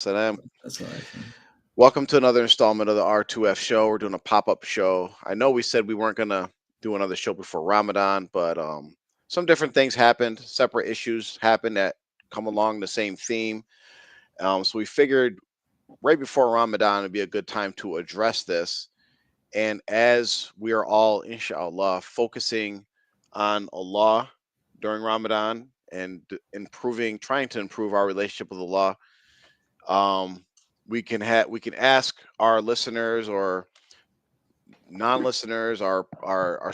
Salam. That's what I think. Welcome to another installment of the R2F Show. We're doing a pop-up show. I know we said we weren't gonna do another show before Ramadan, but some different things happened. Separate issues happened that come along the same theme. So we figured right before Ramadan would be a good time to address this. And as we are all, inshallah, focusing on Allah during Ramadan and trying to improve our relationship with Allah, um, we can ask our listeners or non-listeners, our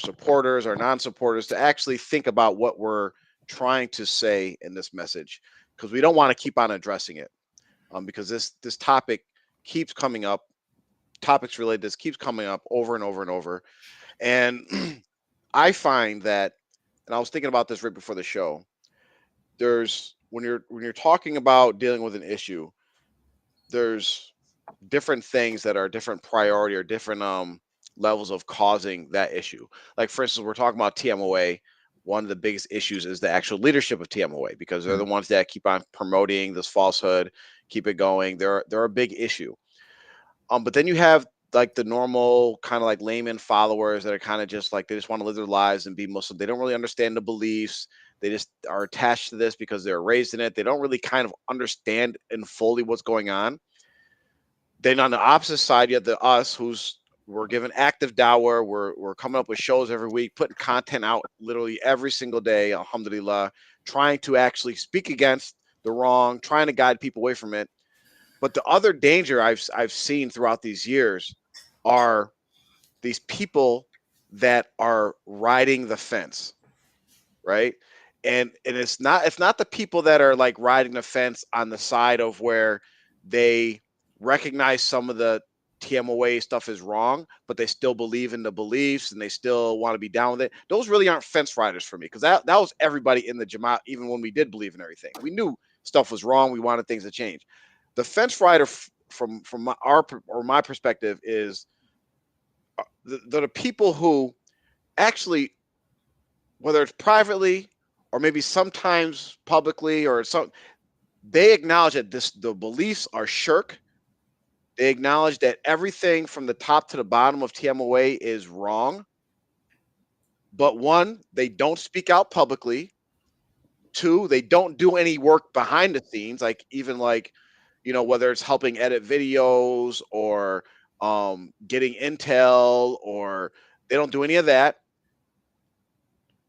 supporters, our non-supporters, to actually think about what we're trying to say in this message, because we don't want to keep on addressing it, because this topic keeps coming up. Topics related to this keeps coming up over and over and over, and I find that, and I was thinking about this right before the show. There's when you're talking about dealing with an issue, there's different things that are different priority or different levels of causing that issue. Like for instance, we're talking about TMOA. One of the biggest issues is the actual leadership of TMOA, because they're the Mm. ones that keep on promoting this falsehood, keep it going. They're a big issue. But then you have like the normal kind of like layman followers that are kind of just like they just want to live their lives and be Muslim. They don't really understand the beliefs. They just are attached to this because they're raised in it. They don't really kind of understand and fully what's going on. Then on the opposite side, you have the us who's we're given active dawah. We're coming up with shows every week, putting content out literally every single day, alhamdulillah, trying to actually speak against the wrong, trying to guide people away from it. But the other danger I've seen throughout these years are these people that are riding the fence, right? And it's not the people that are like riding the fence on the side of where they recognize some of the TMOA stuff is wrong, but they still believe in the beliefs and they still want to be down with it. Those really aren't fence riders for me, because that was everybody in the Jamaat, even when we did believe in everything. We knew stuff was wrong. We wanted things to change. The fence rider from my perspective is the people who actually, whether it's privately or maybe sometimes publicly or some, they acknowledge that the beliefs are shirk. They acknowledge that everything from the top to the bottom of TMOA is wrong. But one, they don't speak out publicly. Two, they don't do any work behind the scenes, like even like, whether it's helping edit videos or getting intel, or they don't do any of that.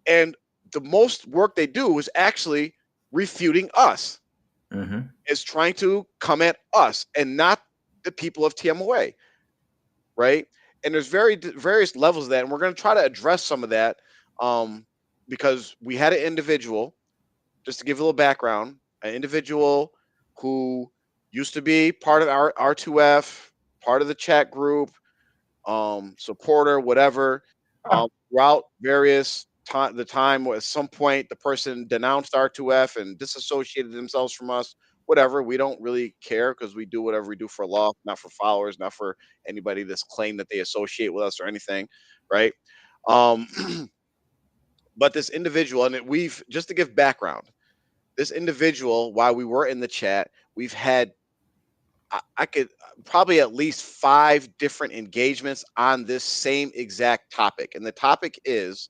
And the most work they do is actually refuting us, Mm-hmm. is trying to come at us and not the people of TMOA, right? And there's various levels of that, and we're going to try to address some of that, um, because we had an individual, just to give a little background, an individual who used to be part of our R2F, part of the chat group, supporter, whatever. Throughout various time, the time at some point the person denounced R2F and disassociated themselves from us. Whatever, we don't really care, because we do whatever we do for law, not for followers, not for anybody that's claimed that they associate with us or anything, right? Um, but this individual, and we've just to give background, this individual, while we were in the chat, we've had I could probably at least five different engagements on this same exact topic. And the topic is,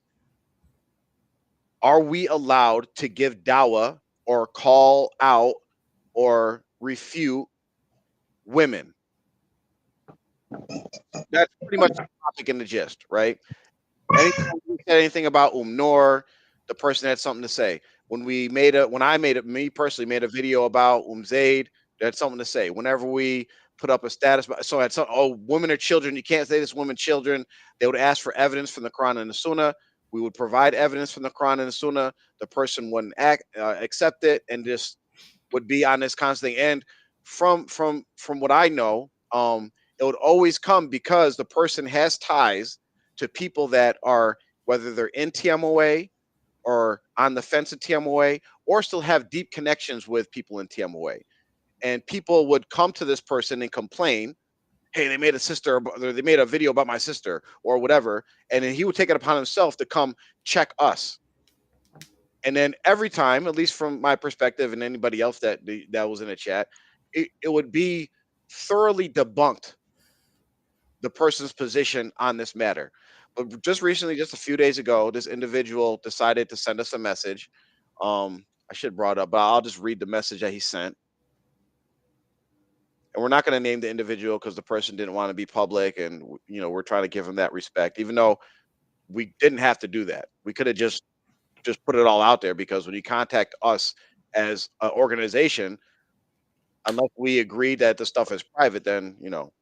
are we allowed to give dawah or call out or refute women? That's pretty much the topic in the gist, right? Anytime we said anything about Noor, the person had something to say. When I made it, me personally made a video about Zaid, they had something to say. Whenever we put up a status, so I had some, oh, women are children, you can't say this, women, children. They would ask for evidence from the Quran and the Sunnah. We would provide evidence from the Quran and the Sunnah. The person wouldn't accept it and just would be on this constant thing. And from what I know, it would always come because the person has ties to people that are, whether they're in TMOA or on the fence of TMOA, or still have deep connections with people in TMOA. And people would come to this person and complain, hey, they made a sister, or they made a video about my sister or whatever. And then he would take it upon himself to come check us. And then every time, at least from my perspective and anybody else that was in the chat, it would be thoroughly debunked the person's position on this matter. But just recently, just a few days ago, this individual decided to send us a message. I should have brought up, but I'll just read the message that he sent. And we're not going to name the individual because the person didn't want to be public, and we're trying to give him that respect, even though we didn't have to do that. We could have just put it all out there, because when you contact us as an organization, unless we agree that the stuff is private, then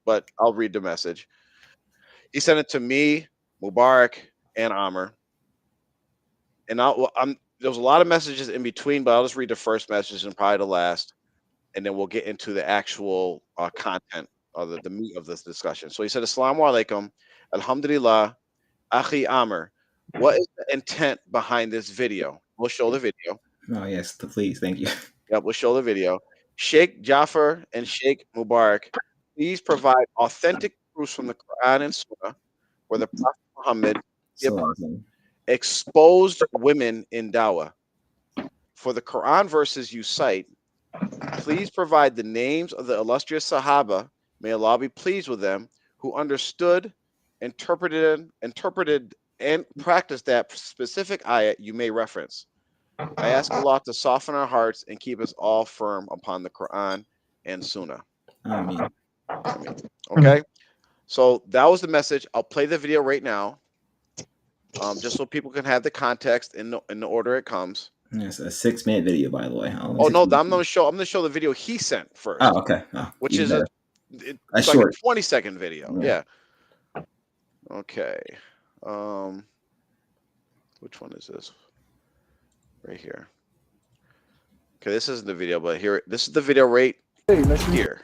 But I'll read the message. He sent it to me, Mubarak, and Amr. And there's a lot of messages in between, but I'll just read the first message and probably the last, and then we'll get into the actual content of the meat of this discussion. So he said, Assalamu alaikum, Alhamdulillah, Akhi Amr. What is the intent behind this video? We'll show the video. Oh, yes, please. Thank you. Yep, we'll show the video. Sheikh Jafar and Sheikh Mubarak, please provide authentic proofs from the Quran and Sunnah where the Prophet Muhammad So, exposed women in dawah. For the Quran verses you cite, please provide the names of the illustrious Sahaba, may Allah be pleased with them, who understood, interpreted, and practiced that specific ayat you may reference. I ask Allah to soften our hearts and keep us all firm upon the Quran and Sunnah. Ameen. Okay, so that was the message. I'll play the video right now, just so people can have the context in the order it comes. It's a 6-minute video, by the way. Oh no, I'm gonna show the video he sent first. Oh, okay. Which is it's like short. a 20-second video. Yeah. Okay. Which one is this? Right here. Okay, this isn't the video, but here, this is the video right here.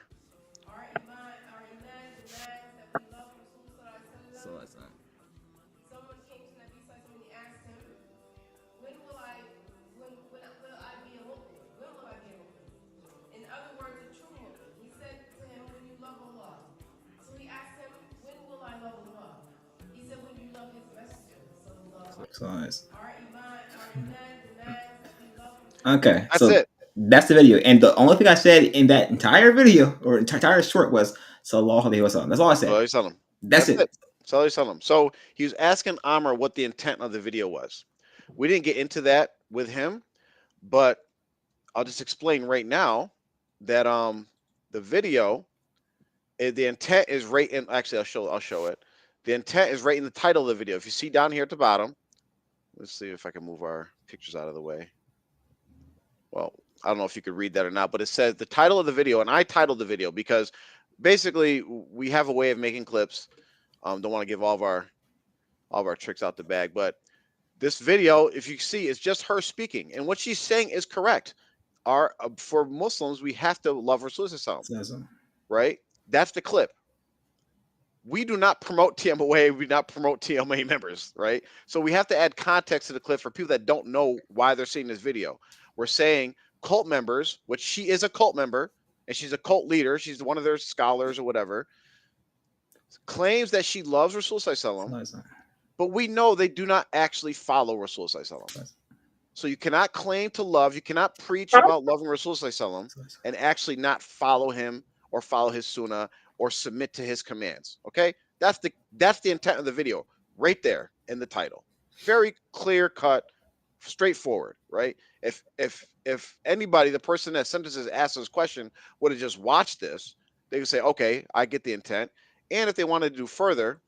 Okay, that's it. That's the video, and the only thing I said in that entire video or entire short was Sallallahu Alaihi Wasallam. That's all I said. That's it. So he was asking Amr what the intent of the video was. We didn't get into that with him, but I'll just explain right now that the video, the intent is right in. Actually, I'll show it. The intent is right in the title of the video. If you see down here at the bottom, let's see if I can move our pictures out of the way. Well, I don't know if you could read that or not, but it says the title of the video, and I titled the video because basically we have a way of making clips. Don't want to give all of our tricks out the bag, but this video, if you see, is just her speaking, and what she's saying is correct. For Muslims, we have to love Rasulullah, right? That's the clip. We do not promote TMOA. We do not promote TMA members, right? So we have to add context to the clip for people that don't know why they're seeing this video. We're saying cult members, which she is a cult member, and she's a cult leader. She's one of their scholars or whatever, claims that she loves Rasulullah, but we know they do not actually follow Rasulullah. So you cannot claim to love, you cannot preach about loving Rasulullah and actually not follow him or follow his sunnah or submit to his commands. Okay, that's the intent of the video right there in the title. Very clear cut, straightforward, right? If anybody, the person that sent us asked this question, would have just watched this, they would say, okay, I get the intent. And if they wanted to do further,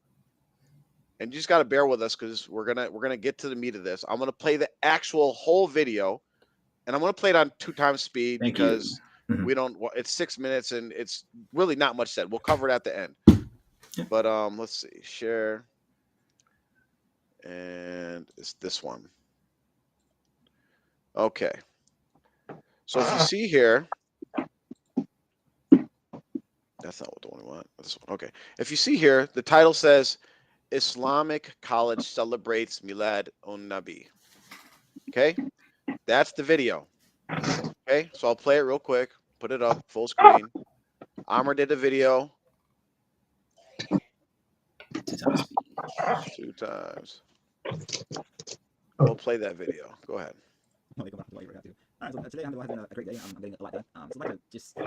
and you just got to bear with us because we're gonna get to the meat of this. I'm gonna play the actual whole video, and I'm gonna play it on 2x speed because we don't. It's 6 minutes and it's really not much said. We'll cover it at the end. But let's see, share, and it's this one. Okay. So if you see here, that's not what the one we want. This one. Okay. If you see here, the title says Islamic College celebrates Milad un Nabi. Okay, that's the video. Okay, so I'll play it real quick, put it up full screen. Amr did a video 2 times. We'll play that video. Go ahead. All right, so today has been a great day. I'm getting a lot done. So I'd like to just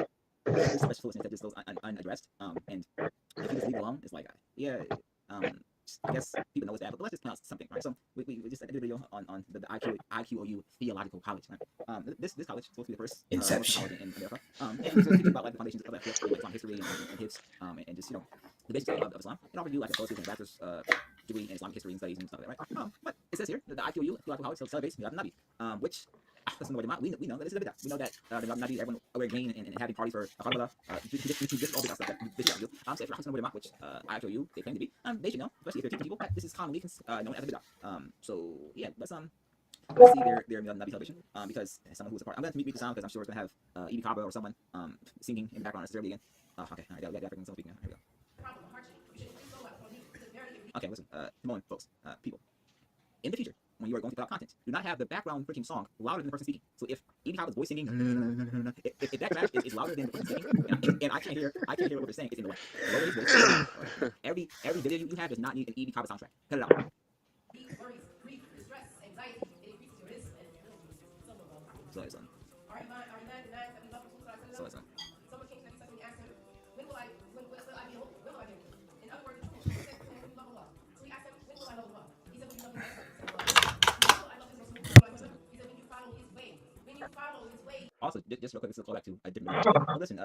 there's so much foolishness that just goes unaddressed. And if you just leave it alone, it's like, yeah, I guess people know it's bad, but let's just pronounce something, right? So we just did a video on the IQOU Theological College. Right? This college is supposed to be the first Muslim college in America, and it's teaching about like the foundations of like Islam history and hips, and just the basics of Islam. It offers you like a fellowship and a bachelor's degree in Islamic history and studies and stuff like that, right? But it says here that the IQOU Theological College celebrates Milad Nabi, which listen, we know that this is a bidah. We know that the Nabi, everyone wearing green and having parties for Karbala, just all bidah stuff that this is so if you're Hassan Ulama, which IQOU they claim to be, they should know, especially if they're teaching people that this is commonly known as a bidah. So yeah, let's see their Nabi celebration because someone who was a part. I'm gonna mute the sound because I'm sure it's gonna have Edie Kaba or someone singing in the background necessarily again. Okay, all right, got African someone speaking now. Here we go. Okay, listen, Timon, folks, people. In the future, when you are going to put out content, do not have the background freaking song louder than the person speaking. So if Edie Cobb's voice singing, if that crash is louder than the person singing, and I can't hear what they're saying, it's in the way. Lower his voice. Every video you have does not need an Edie Cobb soundtrack. Cut it out. So listen. So listen. Also, just real quick, this is a callback to a different video. Well, listen,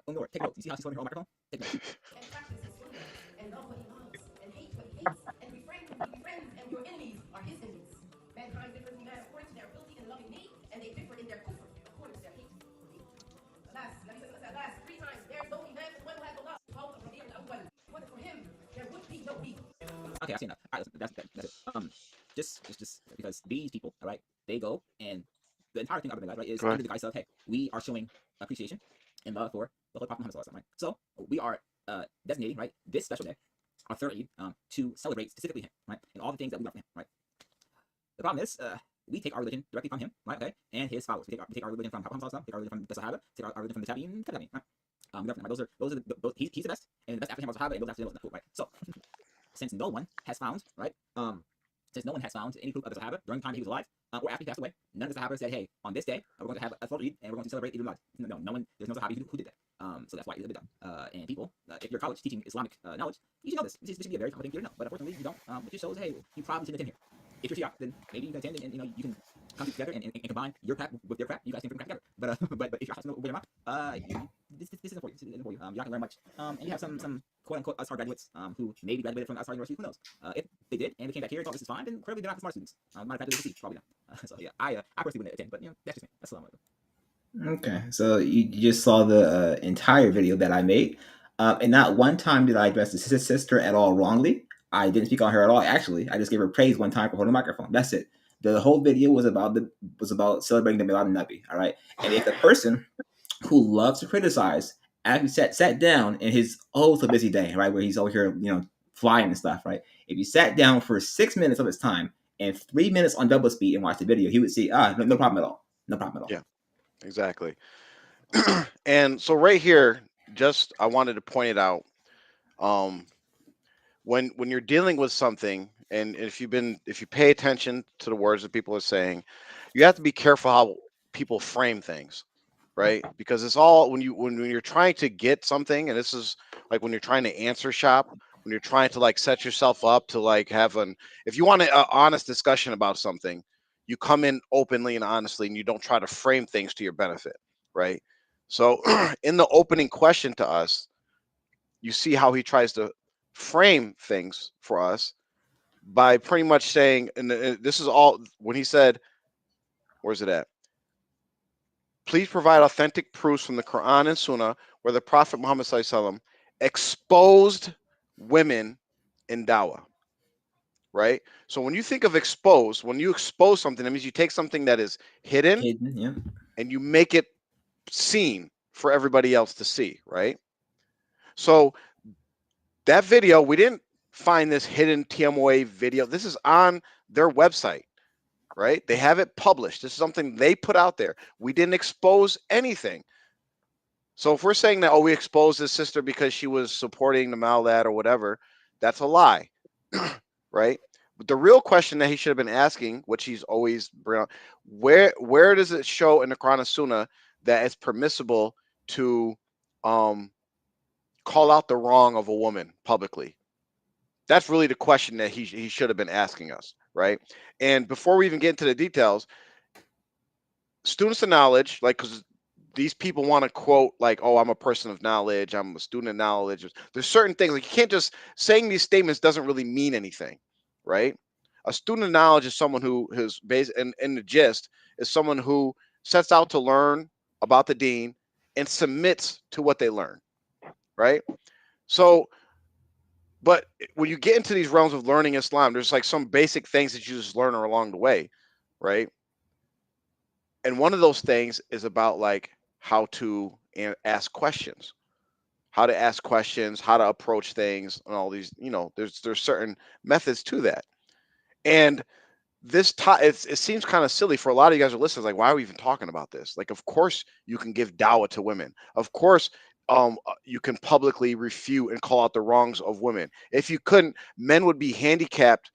Umnor, take notes. You see how she's holding her own microphone? Take notes. And practice his sunnah, and love what he loves, and hate what he hates, and be friends when you be friends, and your enemies are his enemies. Mankind differs in man according to their ability in loving me, and they differ in their kufr according to their hate for me. Alas, alas, 3 times, there's no iman and one who has no love. But for him, there would be no evil. Okay, I've seen that. All right, that's it. Just because these people, all right, they go and the entire thing of it, right, is under the guise of, hey, we are showing appreciation and love for the Holy Prophet Muhammad, right? So we are designating, right, this special day, our third Eid, to celebrate specifically him, right, and all the things that we learn from him, right. The problem is, we take our religion directly from him, right, okay, and his followers. We take our religion from Prophet Muhammad, take our religion from the Sahaba, take our religion from the Tabi'in, right. Those are he's the best, and the best after him was Sahaba, and those after him was cool, right. So since no one has found, right, since no one has found any proof of the Sahaba during the time he was alive, or after he passed away, none of the Sahaba said, hey, on this day, we're going to have a Eid and we're going to celebrate Eid al-Milad. No one, there's no Sahabi who did that. So that's why it's a bid'ah. And people, if you're college teaching Islamic knowledge, you should know this. This should be a very common thing for you to know. But unfortunately, you don't. It just shows, hey, you probably shouldn't attend here. If you're Shia, then maybe you can attend and you can come together and combine your crap with their crap. You guys can crap together. But if you're Hassan Ulama, this isn't for you. This isn't for you. You're not gonna learn much. And you have some quote unquote Azhar graduates who maybe graduated from Azhar University. Who knows? If they did and they came back here and thought this is fine, then clearly they're not the smart students. Matter of fact, they're probably not. So yeah, I personally wouldn't attend, but that's just me. That's all I'm gonna do. Okay, so you just saw the entire video that I made, and not one time did I address the sister at all wrongly. I didn't speak on her at all. Actually, I just gave her praise one time for holding the microphone. That's it. The whole video was about celebrating the Milad Nabi. All right, and if the person who loves to criticize actually sat down in his so busy day, right, where he's over here, flying and stuff, right. If he sat down for 6 minutes of his time and 3 minutes on double speed and watched the video, he would see no problem at all. No problem at all. Yeah, exactly. And so right here, just I wanted to point it out. When you're dealing with something, and if you pay attention to the words that people are saying, you have to be careful how people frame things, right? Because it's all when you're trying to get something, and this is like when you're trying to answer shop, when you're trying to like set yourself up to like have if you want an honest discussion about something, you come in openly and honestly, and you don't try to frame things to your benefit, right? So in the opening question to us, you see how he tries to frame things for us by pretty much saying, and this is all when he said, where's it at? Please provide authentic proofs from the Quran and Sunnah where the Prophet Muhammad SAW exposed women in dawah, right? So when you think of expose, when you expose something, that means you take something that is hidden yeah, and you make it seen for everybody else to see, right? So that video, we didn't find this hidden TMOA video. This is on their website, right? They have it published. This is something they put out there. We didn't expose anything. So if we're saying that, we exposed his sister because she was supporting the Malad or whatever, that's a lie, right? But the real question that he should have been asking, which he's always bring up, where does it show in the Quran and Sunnah that it's permissible to um, call out the wrong of a woman publicly? That's really the question that he should have been asking us, right? And before we even get into the details, students of knowledge, like, because these people want to quote like, "Oh, I'm a person of knowledge. I'm a student of knowledge." There's certain things like you can't just saying these statements doesn't really mean anything, right? A student of knowledge is someone who is based in the gist is someone who sets out to learn about the dean and submits to what they learn, right? So, but when you get into these realms of learning Islam, there's like some basic things that you just learn along the way, right? And one of those things is about like how to ask questions, how to approach things, and all these. There's certain methods to that. And it seems kind of silly for a lot of you guys who are listening. Like, why are we even talking about this? Like, of course you can give dawah to women. Of course, you can publicly refute and call out the wrongs of women. If you couldn't, men would be handicapped.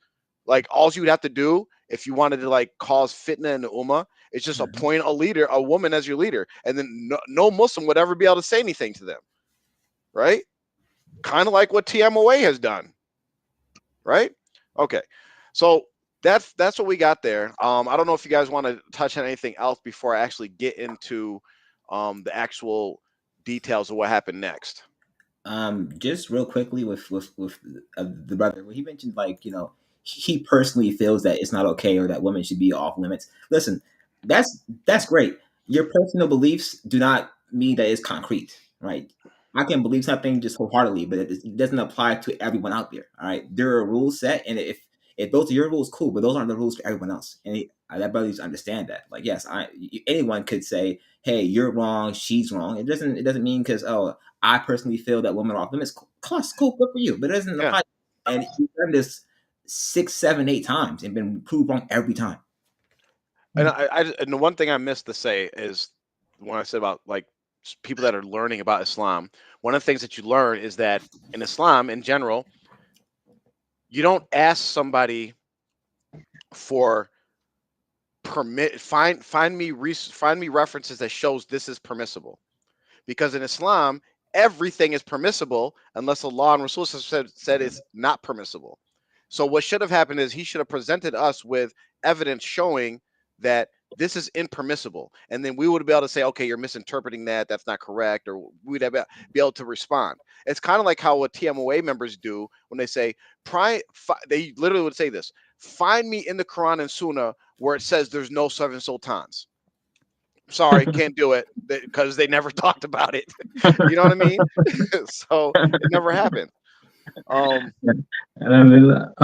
Like, all you would have to do if you wanted to like cause fitna in the ummah is just Mhm. appoint a woman as your leader, and then no Muslim would ever be able to say anything to them, right? Kind of like what TMOA has done, right? Okay, so that's what we got there. I don't know if you guys want to touch on anything else before I actually get into the actual details of what happened next. Just real quickly with the brother, where he mentioned, like, he personally feels that it's not okay, or that women should be off limits. Listen, that's great. Your personal beliefs do not mean that it's concrete, right? I can believe something just wholeheartedly, but it doesn't apply to everyone out there. All right, there are rules set, and if those are your rules, cool, but those aren't the rules for everyone else. And that brother needs to understand that. Like, yes, anyone could say, "Hey, you're wrong. She's wrong." It doesn't mean because, oh, I personally feel that women are off limits. Cool, good for you, but it doesn't Yeah, apply. And you've done this 6, 7, 8 times and been proved wrong every time. and the one thing I missed to say is when I said about like people that are learning about Islam. One of the things that you learn is that in Islam, in general, you don't ask somebody for permit. Find me references that shows this is permissible. Because in Islam, everything is permissible unless Allah and Rasul said it's not permissible. So what should have happened is he should have presented us with evidence showing that this is impermissible, and then we would be able to say, okay, you're misinterpreting that. That's not correct, or we'd have be able to respond. It's kind of like how what TMOA members do when they say, they literally would say this: find me in the Quran and Sunnah where it says there's no seven sultans. Sorry, can't do it because they never talked about it. You know what I mean? So it never happened. Um, Alhamdulillah.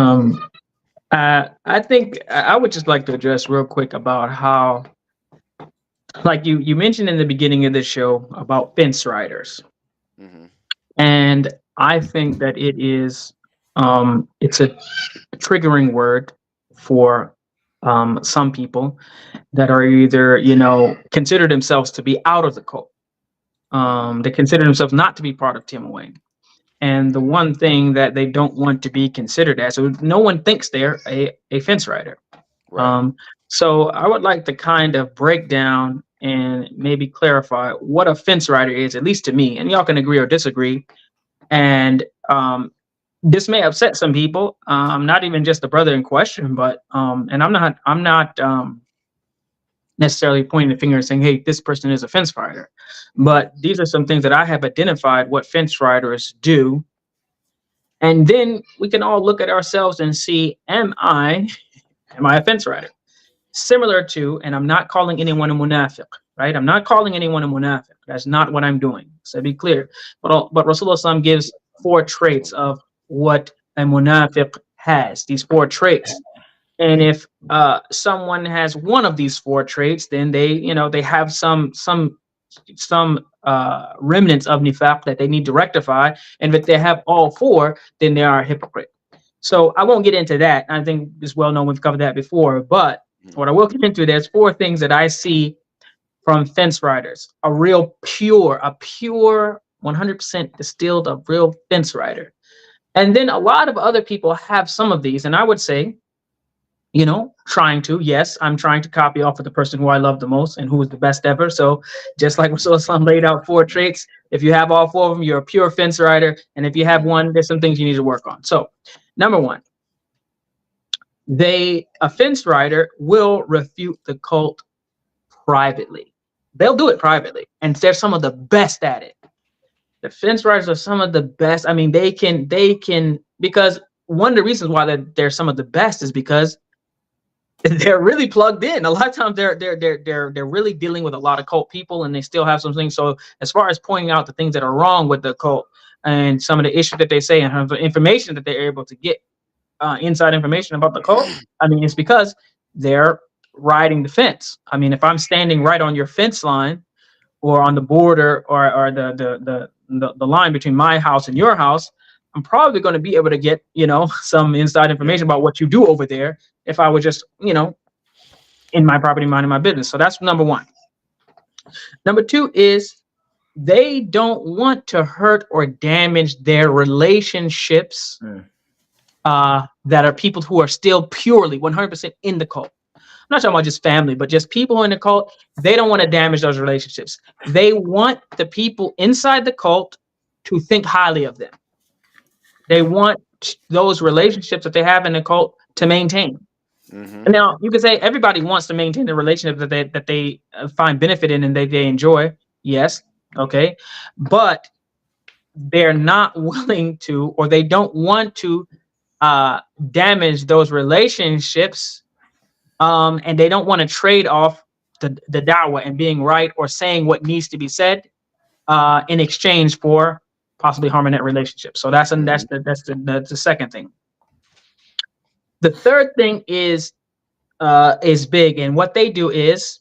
I think I would just like to address real quick about how, like you mentioned in the beginning of the show about fence riders, mhm, and I think that it's a triggering word for some people that are either consider themselves to be out of the cult. They consider themselves not to be part of TMOA. And the one thing that they don't want to be considered as, so no one thinks they're a fence rider. right. Um, so I would like to kind of break down and maybe clarify what a fence rider is, at least to me, and y'all can agree or disagree. And this may upset some people, not even just the brother in question, but and I'm not necessarily pointing the finger and saying, hey, this person is a fence rider. But these are some things that I have identified what fence riders do, and then we can all look at ourselves and see, am I a fence rider? Similar to, and I'm not calling anyone a munafiq, right? I'm not calling anyone a munafiq. That's not what I'm doing. So be clear. But Rasulullah gives 4 traits of what a munafiq has, these 4 traits. And if someone has one of these 4 traits, then they have some remnants of nifaq that they need to rectify. And if they have all 4, then they are a hypocrite. So I won't get into that. I think it's well known, we've covered that before. But Mhm, what I will get into, there's 4 things that I see from fence riders. A pure 100% distilled, a real fence rider. And then a lot of other people have some of these. And I would say trying to, yes, I'm trying to copy off of the person who I love the most and who is the best ever. So just like Rasul laid out 4 traits, if you have all 4 of them, you're a pure fence rider. And if you have one, there's some things you need to work on. So number one, a fence rider will refute the cult privately. They'll do it privately. And they're some of the best at it. The fence riders are some of the best. I mean, they can, because one of the reasons why they're some of the best is because they're really plugged in. A lot of times they're really dealing with a lot of cult people, and they still have some things. So as far as pointing out the things that are wrong with the cult and some of the issues that they say and the information that they're able to get, inside information about the cult, I mean, it's because they're riding the fence. I mean, if I'm standing right on your fence line or on the border or the line between my house and your house, I'm probably going to be able to get, some inside information about what you do over there if I were just, in my property, minding my business. So that's number one. Number two is they don't want to hurt or damage their relationships that are people who are still purely 100% in the cult. I'm not talking about just family, but just people in the cult. They don't want to damage those relationships. They want the people inside the cult to think highly of them. They want those relationships that they have in the cult to maintain. Mm-hmm. Now, you could say everybody wants to maintain the relationship that they find benefit in and they enjoy. Yes, okay. But they're not willing to, or they don't want to damage those relationships, and they don't want to trade off the dawah and being right or saying what needs to be said in exchange for possibly harming that relationship. So that's the second thing. The third thing is big, and what they do is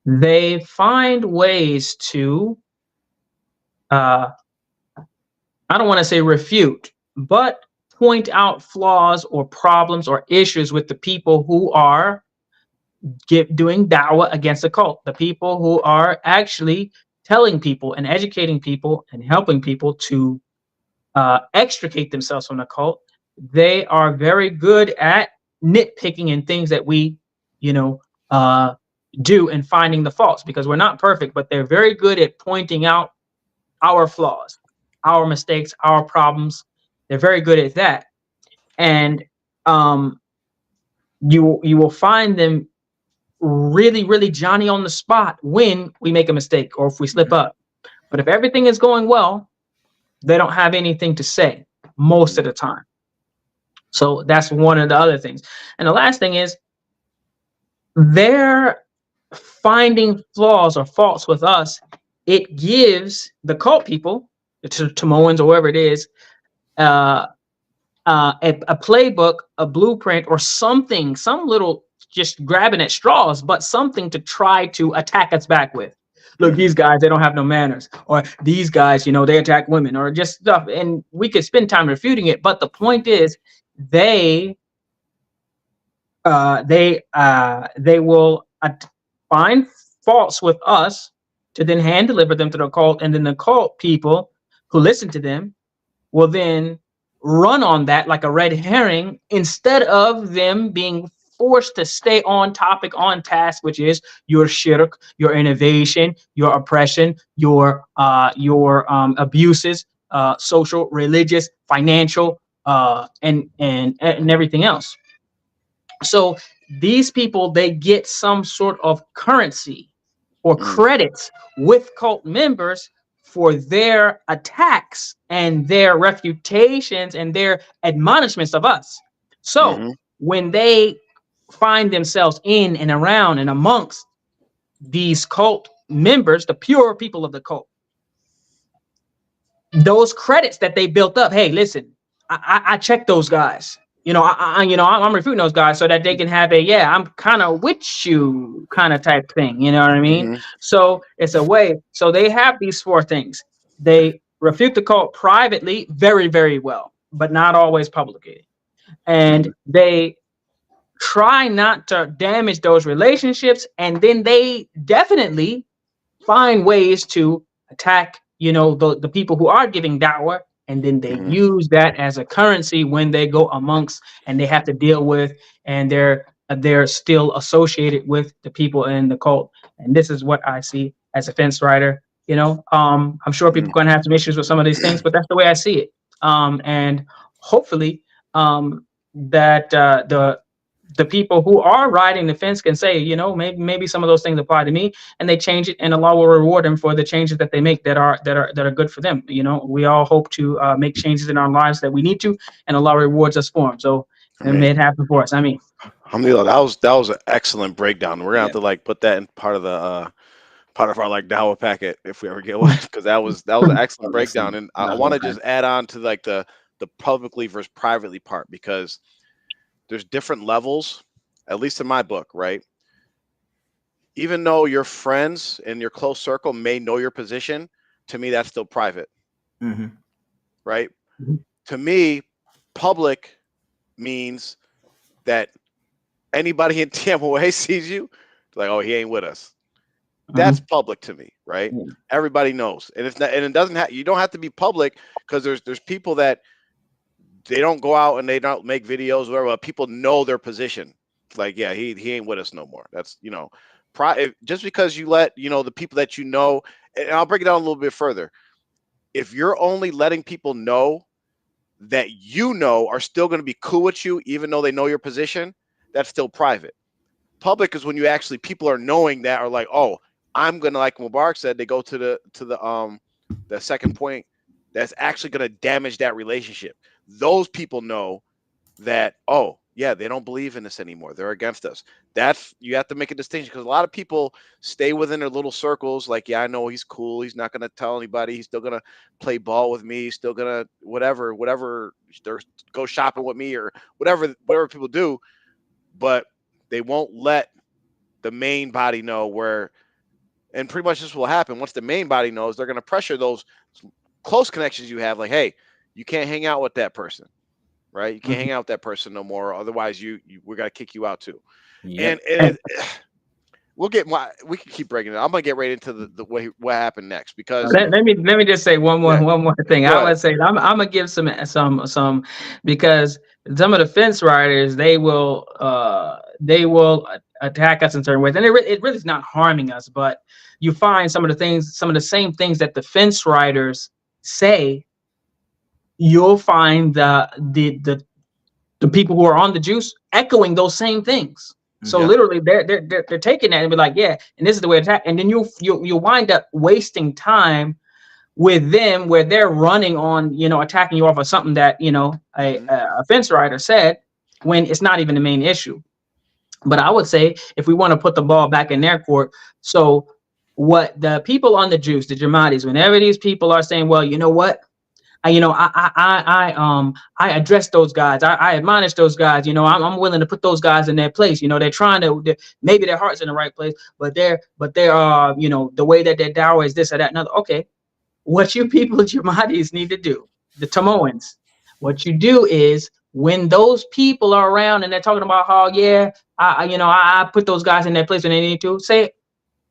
they find ways to I don't want to say refute, but point out flaws or problems or issues with the people who are doing dawah against the cult, the people who are actually telling people and educating people and helping people to extricate themselves from the cult. They are very good at nitpicking in things that we, do and finding the faults, because we're not perfect, but they're very good at pointing out our flaws, our mistakes, our problems. They're very good at that. And you will find them really, really Johnny on the spot when we make a mistake or if we slip up. But if everything is going well, they don't have anything to say most of the time. So that's one of the other things. And the last thing is they're finding flaws or faults with us. It gives the cult people, the Tamoans or whoever it is, a playbook, a blueprint, or something, some little just grabbing at straws, but something to try to attack us back with. Look, these guys, they don't have no manners, or these guys, they attack women, or just stuff. And we could spend time refuting it, but the point is, they will find faults with us to then hand deliver them to the cult, and then the cult people who listen to them will then run on that like a red herring instead of them being forced to stay on topic, on task, which is your shirk, your innovation, your oppression, your abuses, social, religious, financial, and everything else. So these people, they get some sort of currency or credits with cult members for their attacks and their refutations and their admonishments of us. So when they find themselves in and around and amongst these cult members, the pure people of the cult, those credits that they built up, hey, listen, I checked those guys. I'm refuting those guys so that they can have I'm kind of with you kind of type thing. You know what I mean? So it's a way. So they have these 4 things. They refute the cult privately very, very well, but not always publicly. And they try not to damage those relationships. And then they definitely find ways to attack, the people who are giving dawah and then they Mhm. use that as a currency when they go amongst and they have to deal with, and they're still associated with the people in the cult. And this is what I see as a fence rider. I'm sure people Mhm. are going to have some issues with some of these things, but that's the way I see it. And hopefully, that the people who are riding the fence can say, maybe some of those things apply to me, and they change it, and Allah will reward them for the changes that they make that are good for them. We all hope to make changes in our lives that we need to, and Allah rewards us for them. So, and may Amazing. it happen for us. I mean, Alhamdulillah, that was an excellent breakdown. We're gonna have Yeah. to like put that in part of our like dawah packet if we ever get one, because that was an excellent breakdown. Excellent. And I want to Okay. just add on to like the publicly versus privately part, because there's different levels, at least in my book, right? Even though your friends and your close circle may know your position, to me that's still private, Mm-hmm. right? To me, public means that anybody in TMOA sees you, like, oh, he ain't with us. That's mhm. public to me, right? Yeah. Everybody knows, and it's not, and it doesn't have. You don't have to be public, because there's people that they don't go out and they don't make videos, whatever. But people know their position. Like, yeah, he ain't with us no more. That's just because you let the people that and I'll break it down a little bit further. If you're only letting people know that are still going to be cool with you, even though they know your position, that's still private. Public is when you actually people are knowing that, are like, oh, I'm gonna, like Mubarak said, they go the second point, that's actually gonna damage that relationship. Those people know that, oh yeah, they don't believe in this anymore. They're against us. That's, you have to make a distinction, because a lot of people stay within their little circles, like, yeah, I know he's cool. He's not gonna tell anybody. He's still gonna play ball with me. He's still gonna whatever. They're go shopping with me, or whatever people do, but they won't let the main body know where, and pretty much this will happen once the main body knows. They're going to pressure those close connections you have, like, hey, you can't hang out with that person, right? You can't Mhm. hang out with that person no more, otherwise we're going to kick you out too. And, Yep. and we can keep breaking it. I'm going to get right into the way what happened next, because Let me just say one more yeah, one more thing. go I ahead. would say I'm gonna give some, because some of the fence riders, they will attack us in certain ways, and it really is not harming us. But you find some of the same things that the fence riders say. You'll find the people who are on the juice echoing those same things. So Mm-hmm. Yeah. literally, they're taking that and be like, yeah, and this is the way to attack, and then you wind up wasting time with them, where they're running on, attacking you off of something that, Hmm. a fence rider said, when it's not even the main issue. But I would say, if we want to put the ball back in their court, so what the people on the juice, the Jamatis, whenever these people are saying, well, you know what, I address those guys. I admonish those guys. I'm willing to put those guys in their place. They're trying to, maybe their heart's in the right place, but they're the way that their dawah is this or that another. Okay, what you people at your Mahadis need to do, the Tamoans, what you do is, when those people are around and they're talking about how, yeah, I put those guys in their place when they need to, say,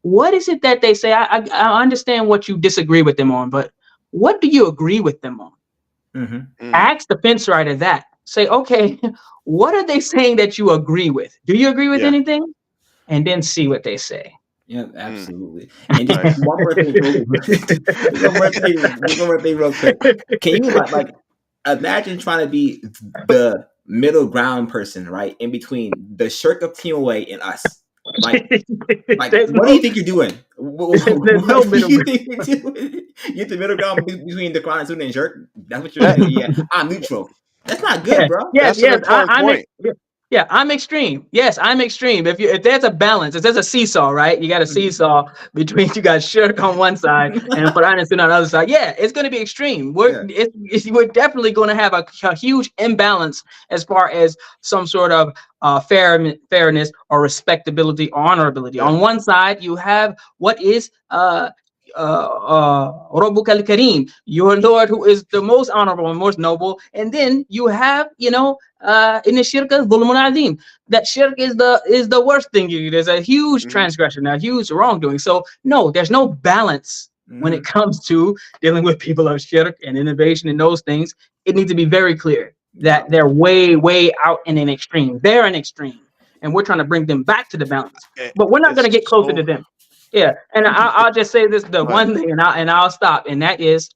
what is it that they say? I understand what you disagree with them on, but what do you agree with them on? Mm-hmm. Mm. Ask the fence rider that. Say, okay, what are they saying that you agree with? Do you agree with Yeah. anything? And then see what they say. Yeah, Mm. absolutely. And just Nice. one more thing, one more thing, real quick. Can you like imagine trying to be the middle ground person, right, in between the shirk of Team Away and us? Like, there's what do no you think you're doing? there's no What do middle you ground. think you're doing? You're the middle ground between the Quran student and shirk. That's what you're That saying. Yeah, I'm neutral. That's not good, Yeah, bro. yes, that's an yes. important point. Yeah, I'm extreme. Yes, I'm extreme. If there's a balance, if there's a seesaw, right? You got a seesaw between, you got shirk on one side and Quran and Sunnah on the other side. Yeah, it's going to be extreme. Yeah. We're definitely going to have a huge imbalance as far as some sort of fairness or respectability or honorability. Yeah. On one side, you have what is Rabbuk al-Kareem, your Lord who is the most honorable and most noble. And then you have, in the shirk dhulmun azim. That shirk is the worst thing. There's a huge Hmm. transgression, a huge wrongdoing. So no, there's no balance When it comes to dealing with people of shirk and innovation and those things, it needs to be very clear that they're way, way out in an extreme. They're an extreme, and we're trying to bring them back to the balance. But we're not going It's to get closer to so them. Yeah, and I'll just say this: the go ahead. one thing, and I'll stop, and that is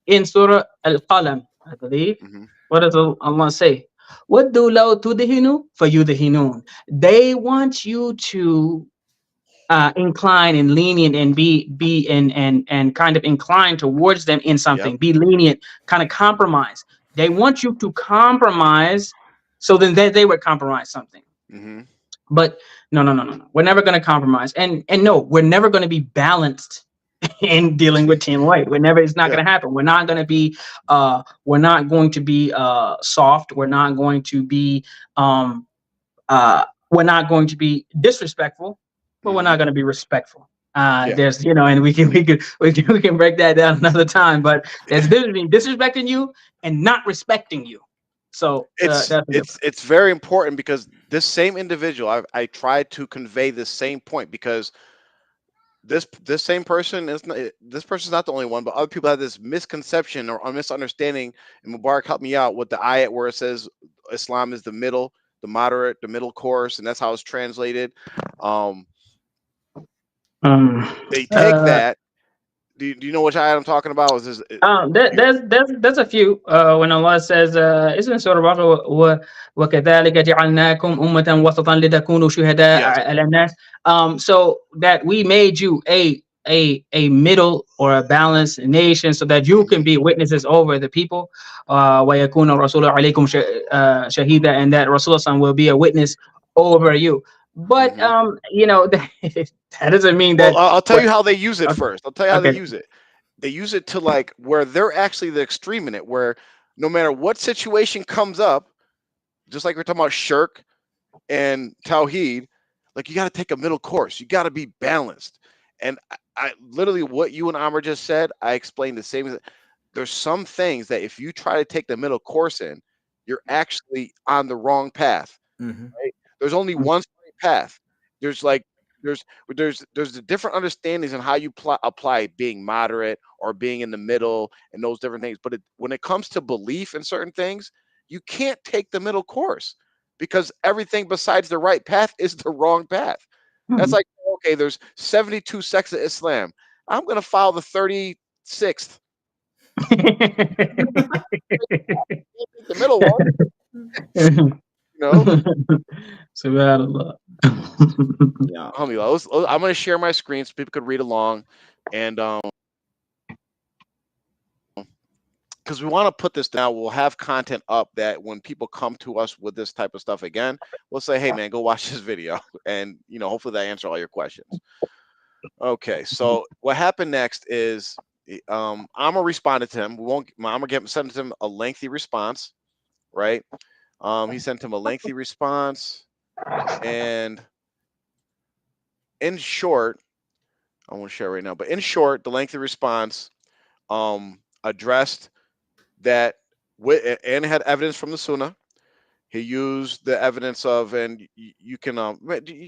in Surah Al-Qalam, I believe. Hmm. What does Allah say? وَدُّوا لَوْ تُدْهِنُوا فَيُدْهِنُونَ. They want you to incline and lenient and be and kind of inclined towards them in Yep. something. Be lenient, kind of compromise. They want you to compromise, so then they would compromise something. Hmm. But no, no, no, no, no. We're never going to compromise, and no, we're never going to be balanced in dealing with Team White. We're never. It's not Yeah. going to happen. We're not going to be. We're not going to be soft. We're not going to be. We're not going to be disrespectful, but we're Hmm. not going to be respectful. Yeah. There's, and we can break that down another time. But there's a difference between disrespecting you and not respecting you. So that's the difference. It's very important because this same individual, I tried to convey this same point because this same person is not, this person's not the only one, but other people have this misconception or a misunderstanding. And Mubarak helped me out with the ayat where it says Islam is the middle, the moderate, the middle course, and that's how it's translated. Um, Um, they take uh, that. Do you know which ayat I'm talking about? Is this, you, there's a few when Allah says isn't Surah Baqarah وكذلك جعلناكم أمة وسطا لتكونوا شهداء yes. على الناس, so that we made you a middle or a balanced nation so that you can Hmm. be witnesses over the people, ويكون الرسول عليكم شهيدا, and that Rasulullah will be a witness over you. But Hmm. that doesn't mean Well, that I'll tell what you how they use it okay, first. I'll tell you how they okay. use it. They use it to like where they're actually the extreme in it, where no matter what situation comes up, just like we're talking about shirk and tawheed, like you got to take a middle course. You got to be balanced. And I literally what you and Amr just said, I explained the same. There's some things that if you try to take the middle course in, you're actually on the wrong path. Hmm. Right? There's only one straight path. There's like there's there's the different understandings on how you apply being moderate or being in the middle and those different things. But when it comes to belief in certain things, you can't take the middle course because everything besides the right path is the wrong path. That's Mhm. like okay, there's 72 sects of Islam. I'm gonna follow the 36th. Can't take the middle one, you know. Subhanallah. Yeah. Alhamdulillah. I'm going to share my screen so people could read along, and because we want to put this down, we'll have content up that when people come to us with this type of stuff again, we'll say, "Hey, man, go watch this video," and hopefully that answer all your questions. Okay, so what happened next is Amr responded to him. We won't. Amr sent him a lengthy response, right? He sent him a lengthy response, and in short, I won't share right now, but in short, the lengthy response addressed that and had evidence from the Sunnah. He used the evidence of, and you can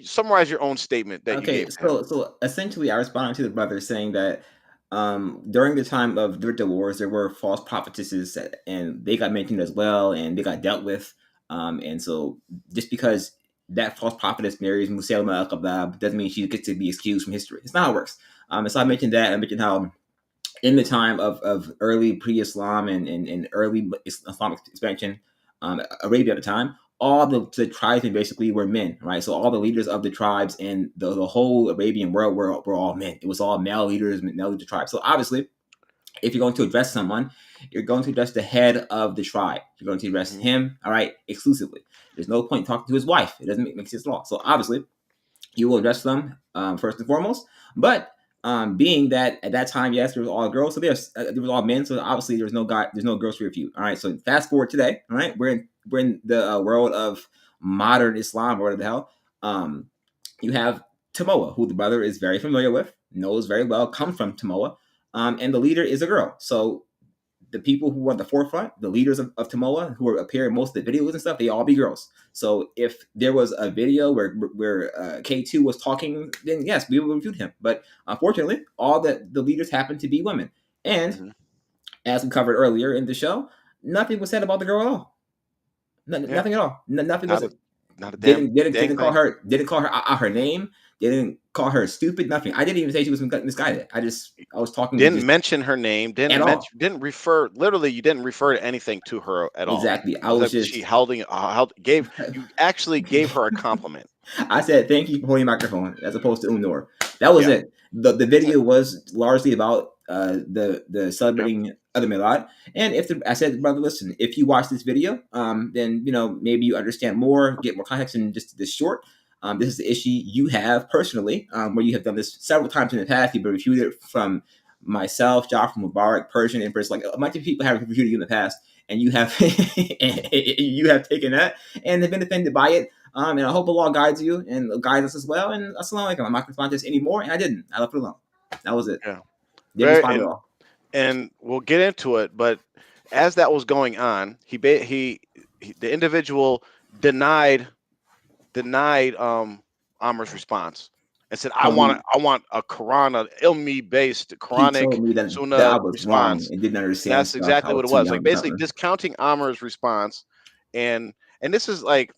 summarize your own statement that you Okay, gave to him. so essentially, I responded to the brother saying that during the time of the wars, there were false prophetesses, and they got mentioned as well, and they got dealt with. And so, just because that false prophetess marries Musaylima al-Kadhab doesn't mean she gets to be excused from history. It's not how it works. And so I mentioned that. I mentioned how in the time of early pre-Islam and early Islamic expansion, Arabia at the time, all the tribesmen basically were men, right? So all the leaders of the tribes and the whole Arabian world were all men. It was all male leaders, male leaders of the tribe. So obviously, if you're going to address someone, you're going to address the head of the tribe. You're going to address Hmm. him, all right, exclusively. There's no point talking to his wife. It doesn't make sense at all. So obviously, you will address them first and foremost. But being that at that time, yes, there was all girls, so there was all men, so obviously there's no guy, there's no girls to refute. All right, so fast forward today, all right, we're in the world of modern Islam, or whatever the hell. You have Tamoa, who the brother is very familiar with, knows very well, comes from Tamoa, and the leader is a girl. So the people who were at the forefront, the leaders of Tamoa, who were appearing in most of the videos and stuff, they all be girls. So if there was a video where K2 was talking, then yes, we would refute him. But unfortunately, all the leaders happened to be women. And as we covered earlier in the show, nothing was said about the girl at all. Nothing at all. Nothing was. Not a damn Didn't call her out her name. They didn't call her stupid. Nothing. I didn't even say she was misguided. I was talking. Didn't mention her name. Didn't refer. Literally, you didn't refer to anything to her at all. Exactly. I was just. She you actually gave her a compliment. I said thank you for holding your microphone as opposed to Umnor. That was it. The video was largely about the celebrating other Milad. And I said, brother, listen, if you watch this video, then maybe you understand more, get more context in just this short. This is the issue you have personally, where you have done this several times in the past. You've been refuted from myself, Jafar, Mubarak, Persian, Empress, like a bunch of people have refuted you in the past, and you have you have taken that and have been offended by it. And I hope Allah guides you and guides us as well. And assalamu alaikum. I'm not going to respond to this anymore, and I didn't. I left it alone. That was it. Yeah. Didn't respond at all. And we'll get into it, but as that was going on, the individual denied Amr's response and said, I want a Quran, an ilmi based Quranic Sunnah response. And didn't understand. That's exactly what it was. Like basically discounting Amr's response, and this is like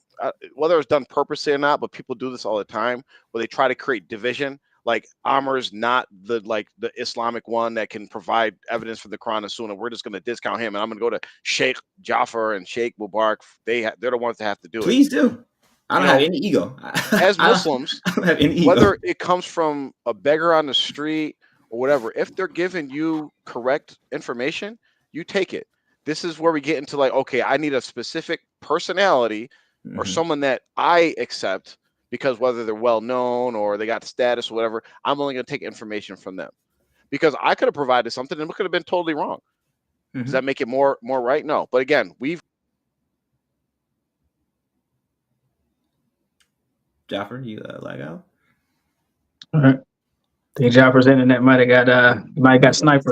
whether it's done purposely or not, but people do this all the time where they try to create division. Like Amr's not the Islamic one that can provide evidence for the Quran and Sunnah. We're just going to discount him, and I'm going to go to Sheikh Jafar and Sheikh Mubarak. They're the ones that have to do it. Please do. I don't have any ego. As Muslims, I don't have any ego. Whether it comes from a beggar on the street or whatever, if they're giving you correct information, you take it. This is where we get into like, okay, I need a specific personality or someone that I accept. Because whether they're well known or they got status or whatever, I'm only going to take information from them. Because I could have provided something and it could have been totally wrong. Does that make it more right? No. But again, Jafar, you lag out? All right. I think Jaffar's internet might have got sniped.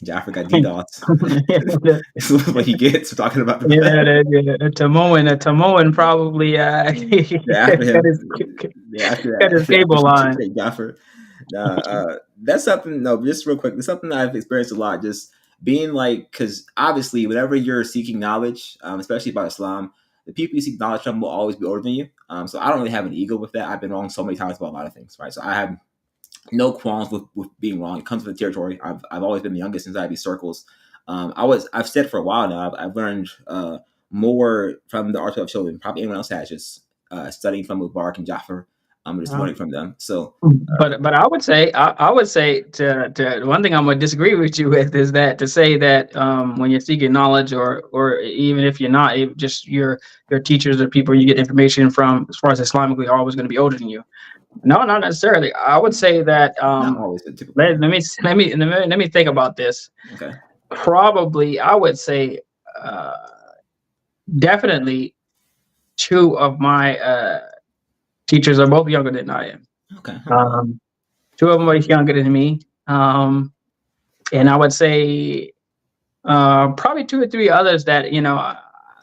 Jaffa got DDoS. This is what he gets for talking about the the Tamoan probably got his cable line. Jaffa. That's something. No, just real quick. It's something that I've experienced a lot. Just being like, because obviously, whenever you're seeking knowledge, especially about Islam, the people you seek knowledge from will always be older than you. So I don't really have an ego with that. I've been wrong so many times about a lot of things, right? So I have no qualms with being wrong. It comes with the territory. I've always been the youngest in IB circles. I've said for a while now, I've learned more from the R2F Show than probably anyone else has, just studying from Mubarak and Jafar. Just learning from them. So, but I would say to one thing I'm going to disagree with you with is that to say that when you're seeking knowledge or even if you're not, just your teachers or people you get information from, as far as Islamically, are always going to be older than you. No, not necessarily. I would say that let me think about this. Okay. Probably, I would say definitely two of my teachers are both younger than I am. Okay. Two of them are younger than me. And I would say probably two or three others that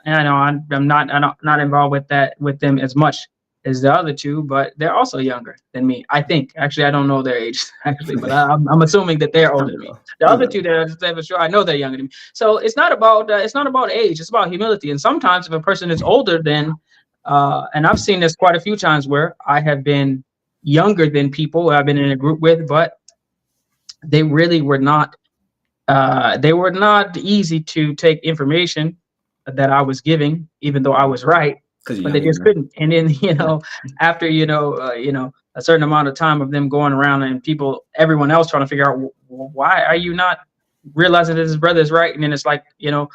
I'm not involved with them as much as the other two, but they're also younger than me. I think. Actually, I don't know their age actually, but I'm assuming that they're older than me. The other two that I just said for sure, I know they're younger than me. So it's not about age. It's about humility. And sometimes if a person is older than and I've seen this quite a few times where I have been younger than people I've been in a group with, but they really were not. They were not easy to take information that I was giving, even though I was right. But they just couldn't. And then, after, a certain amount of time of them going around and everyone else trying to figure out why are you not realizing that his brother is right? And then it's like, you're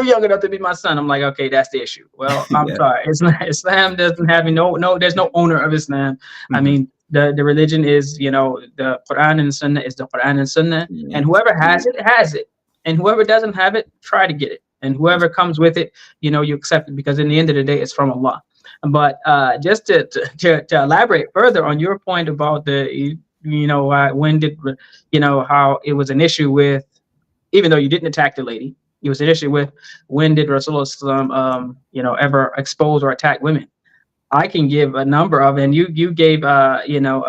young enough to be my son. I'm like, okay, that's the issue. Well, I'm sorry. Islam doesn't have there's no owner of Islam. Mm-hmm. I mean, the religion is, the Quran and Sunnah is the Quran and Sunnah. Mm-hmm. And whoever has it, has it. And whoever doesn't have it, try to get it. And whoever comes with it, you accept it, because in the end of the day, it's from Allah. But just to elaborate further on your point about when did, how it was an issue with, even though you didn't attack the lady, He was an issue with when did Rasulullah ever expose or attack women. I can give a number of, and you gave the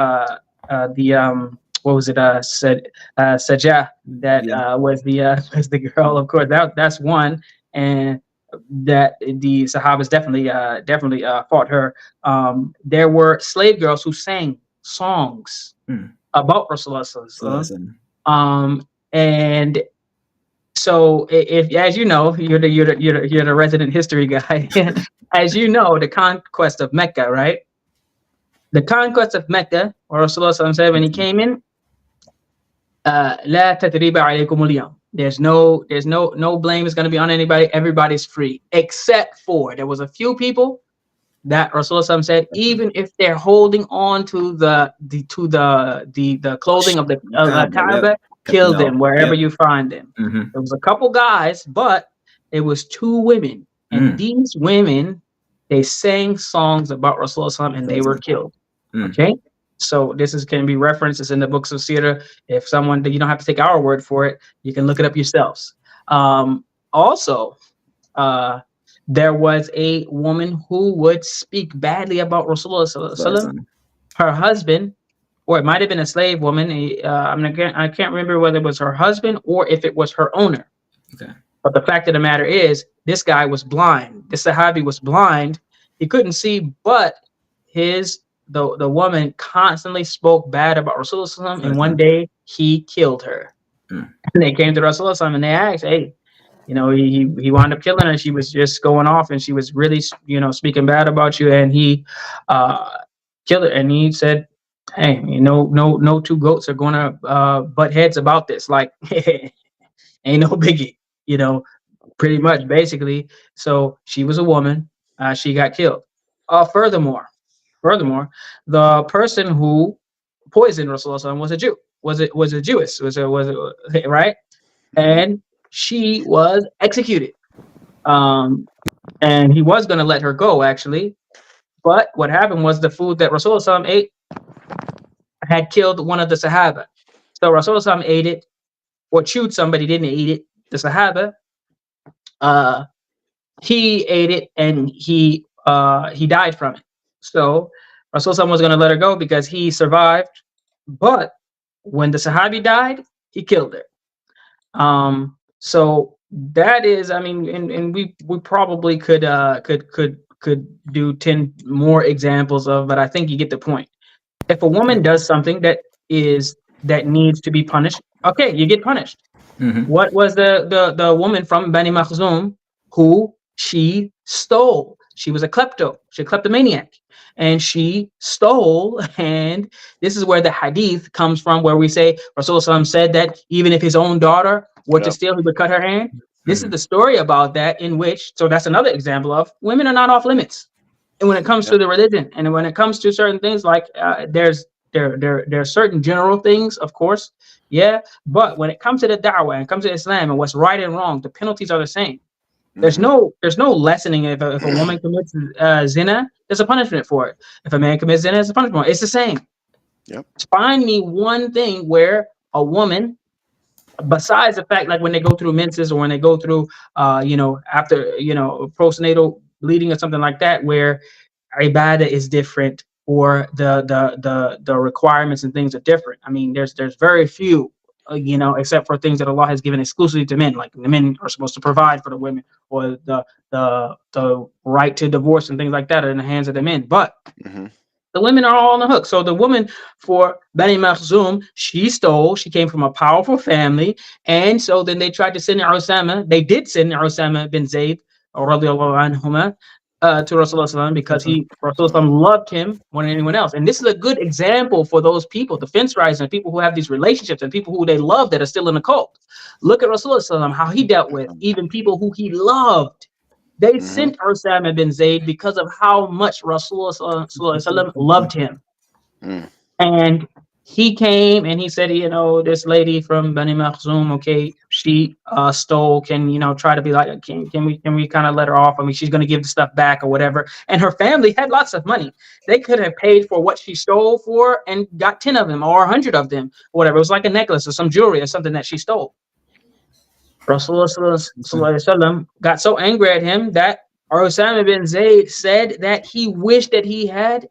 what was it said Sajah, that Yeah. was the was the girl, of course, that's one. And that the Sahabas definitely fought her. There were slave girls who sang songs Mm. about Rasulullah So Sallallahu Alaihi listen. Wasallam. And so, if, as you know, you're the resident history guy. As you know, the conquest of Mecca, right? The conquest of Mecca, or Rasulullah Sallallahu Alaihi Wasallam said when he came in, لا تثريب عليكم اليوم. There's no blame is going to be on anybody. Everybody's free, except for there was a few people that Rasulullah said, even if they're holding on to the clothing of the Yep. Kaaba, kill No. them wherever Yep. you find them. Mm-hmm. There was a couple guys, but it was two women, and these women, they sang songs about Rasulullah and they were killed. Okay, so this can be references in the books of Sirah. If someone, you don't have to take our word for it, you can look it up yourselves. Also, there was a woman who would speak badly about Rasulullah. Her husband, or it might have been a slave woman. I can't remember whether it was her husband or if it was her owner. Okay. But the fact of the matter is, this guy was blind. This Sahabi was blind. He couldn't see, but the woman constantly spoke bad about Rasulullah, and one day he killed her. And they came to Rasulullah and they asked, hey, he wound up killing her. She was just going off and she was really, speaking bad about you, and he killed her. And he said, hey, no two goats are gonna butt heads about this. Like, ain't no biggie, pretty much, basically. So she was a woman. She got killed. Furthermore, the person who poisoned Rasulullah was a Jew. Was a Jewess? Was it right? And she was executed. And he was going to let her go, actually. But what happened was the food that Rasulullah ate had killed one of the Sahaba. So Rasulullah ate it, or chewed somebody, didn't eat it. The Sahaba, he ate it, and he died from it. So Rasulullah was going to let her go because he survived. But when the Sahabi died, he killed her. So that is, I mean, and we probably could do 10 more examples of, but I think you get the point. If a woman does something that needs to be punished, okay, you get punished. What was the woman from Bani Makhzum who she stole? She was a kleptomaniac, and she stole. And this is where the hadith comes from, where we say Rasulullah said that even if his own daughter were to steal, he would cut her hand. This is the story about that, in which, so that's another example of women are not off limits. And when it comes to the religion, and when it comes to certain things, like there are certain general things, of course, but when it comes to the da'wah and it comes to Islam and what's right and wrong, the penalties are the same. There's no lessening. If a woman commits zina, there's a punishment for it. If a man commits zina, there's a punishment for it. It's the same. Yep. Find me one thing where a woman, besides the fact, like when they go through menses, or when they go through after postnatal bleeding or something like that, where ibadah is different, or the requirements and things are different. I mean, there's very few, except for things that Allah has given exclusively to men, like the men are supposed to provide for the women, or the right to divorce and things like that are in the hands of the men. But the women are all on the hook. So the woman for Bani Makhzum, she stole. She came from a powerful family, and so then they tried to send Usama. They did send Usama bin Zayd, radiallahu anhuma, to Rasulullah, because Rasulullah loved him more than anyone else. And this is a good example for those people, the fence riders and people who have these relationships and people who they love that are still in the cult. Look at Rasulullah, how he dealt with even people who he loved. They sent Usama bin Zayd because of how much Rasulullah loved him. And he came and he said, this lady from Bani Makhzum, okay, she stole. Can try to be like, can we kind of let her off? I mean, she's going to give the stuff back or whatever. And her family had lots of money. They could have paid for what she stole for and got 10 of them or 100 of them, or whatever. It was like a necklace or some jewelry or something that she stole. Rasulullah sallallahu alaihi wasallam got so angry at him that Osama bin Zayd said that he wished that he had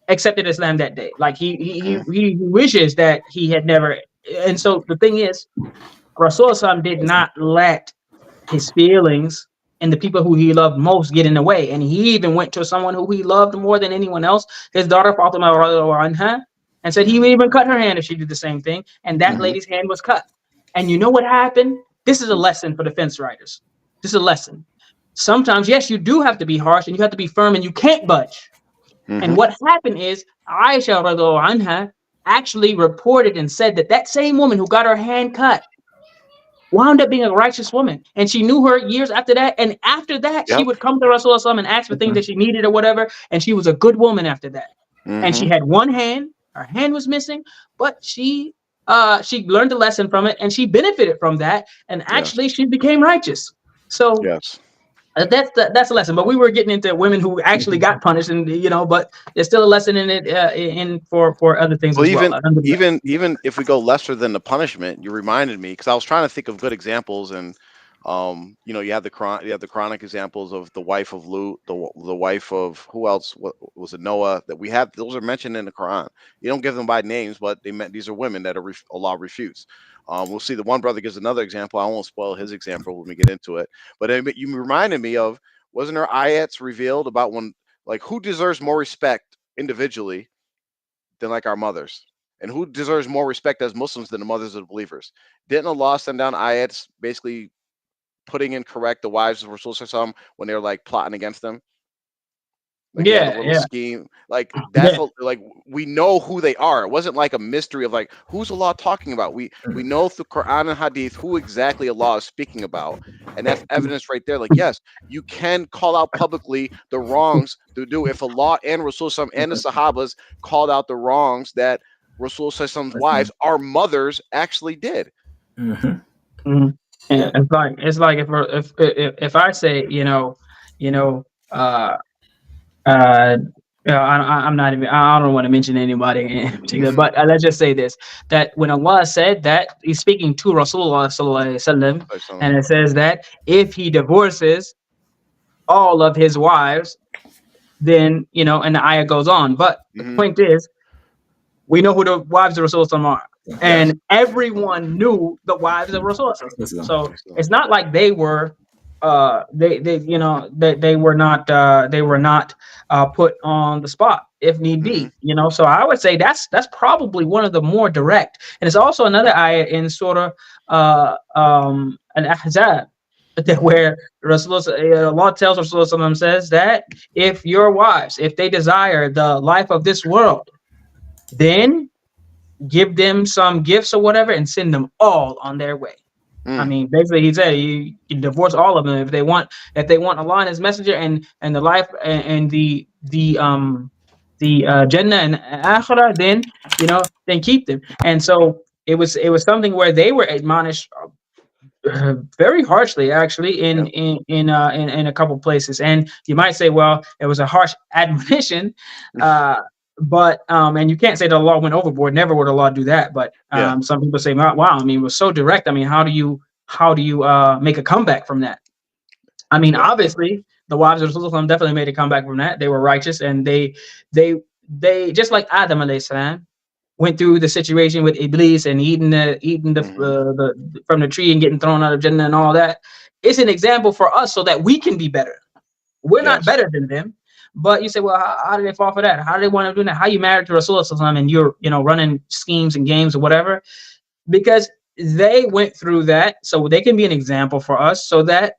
accepted Islam that day. Like Mhm. he wishes that he had never. And so the thing is, Rasulullah did not let his feelings and the people who he loved most get in the way. And he even went to someone who he loved more than anyone else, his daughter Fatima radiallahu anha, and said he would even cut her hand if she did the same thing. And that Mhm. lady's hand was cut. And you know what happened? This is a lesson for defense writers. This is a lesson. Sometimes, yes, you do have to be harsh and you have to be firm and you can't budge. And Mhm. what happened is Aisha radiallahu anha actually reported and said that that same woman who got her hand cut wound up being a righteous woman. And she knew her years after that. And after that, she Yep. would come to Rasulullah and ask for things that she needed or whatever. And she was a good woman after that. And she Mhm. had one hand, her hand was missing, but she learned a lesson from it and she benefited from that. And Yes. actually she became righteous. So Yes. that's a lesson. But we were getting into women who actually got punished, and but there's still a lesson in it in for other things Well, as well. even if we go lesser than the punishment, you reminded me because I was trying to think of good examples, and you have the chronic examples of the wife of Lut, the wife of who else? What was it? Noah. That we have those are mentioned in the Quran. You don't give them by names, but they meant these are women that Allah refutes. We'll see. The one brother gives another example. I won't spoil his example when we get into it. But you reminded me of wasn't there ayats revealed about when like who deserves more respect individually than like our mothers? And who deserves more respect as Muslims than the mothers of the believers? Didn't Allah send down ayats basically putting in correct the wives of Rasul when they're like plotting against them? Like they had a Yeah, little yeah, scheme. Like yeah. like we know who they are. It wasn't like a mystery of like who's Allah talking about. We know through Quran and Hadith who exactly Allah is speaking about, and that's evidence right there. Like yes, you can call out publicly the wrongs to do if Allah and Rasul and the Sahabas called out the wrongs that Rasul's wives, our mothers, actually did. Mhm. Yeah, Yeah. it's like if I say you know uh uh I'm not even I don't want to mention anybody in particular, but let's just say this that when Allah said that He's speaking to Rasulullah sallallahu alaihi wasallam, and it says that if he divorces all of his wives, then and the ayah goes on. But the Hmm. point is, we know who the wives of Rasulullah are, Yes. and everyone knew the wives of Rasulullah. So So, it's not like they were they were not put on the spot if need hmm. be. So I would say that's probably one of the more direct, and it's also another ayah in Surah Al-Ahzab that where Rasulullah Allah tells Rasulullah says that if your wives, if they desire the life of this world, then give them some gifts or whatever and send them all on their way. I Mm. mean, basically, he said you divorce all of them if they want Allah and His Messenger and the life and the Jannah and Akhirah, then keep them. And so it was something where they were admonished very harshly, actually, in Yep. in a couple places. And you might say, well, it was a harsh admonition, uh, but and you can't say the law went overboard. Never would the law do that. But Yeah. some people say, wow, I mean, it was so direct. I mean, how do you make a comeback from that? I mean, Yeah. obviously, the wives of Rasulullah definitely made a comeback from that. They were righteous, and they just like Adam alayhi salam went through the situation with Iblis and Hmm. the from the tree and getting thrown out of Jannah and all that. It's an example for us so that we can be better. We're not Yes. better than them. But you say, well, how did they fall for that? How do they want to do that? How you married to Rasulullah and you're running schemes and games or whatever? Because they went through that, so they can be an example for us, so that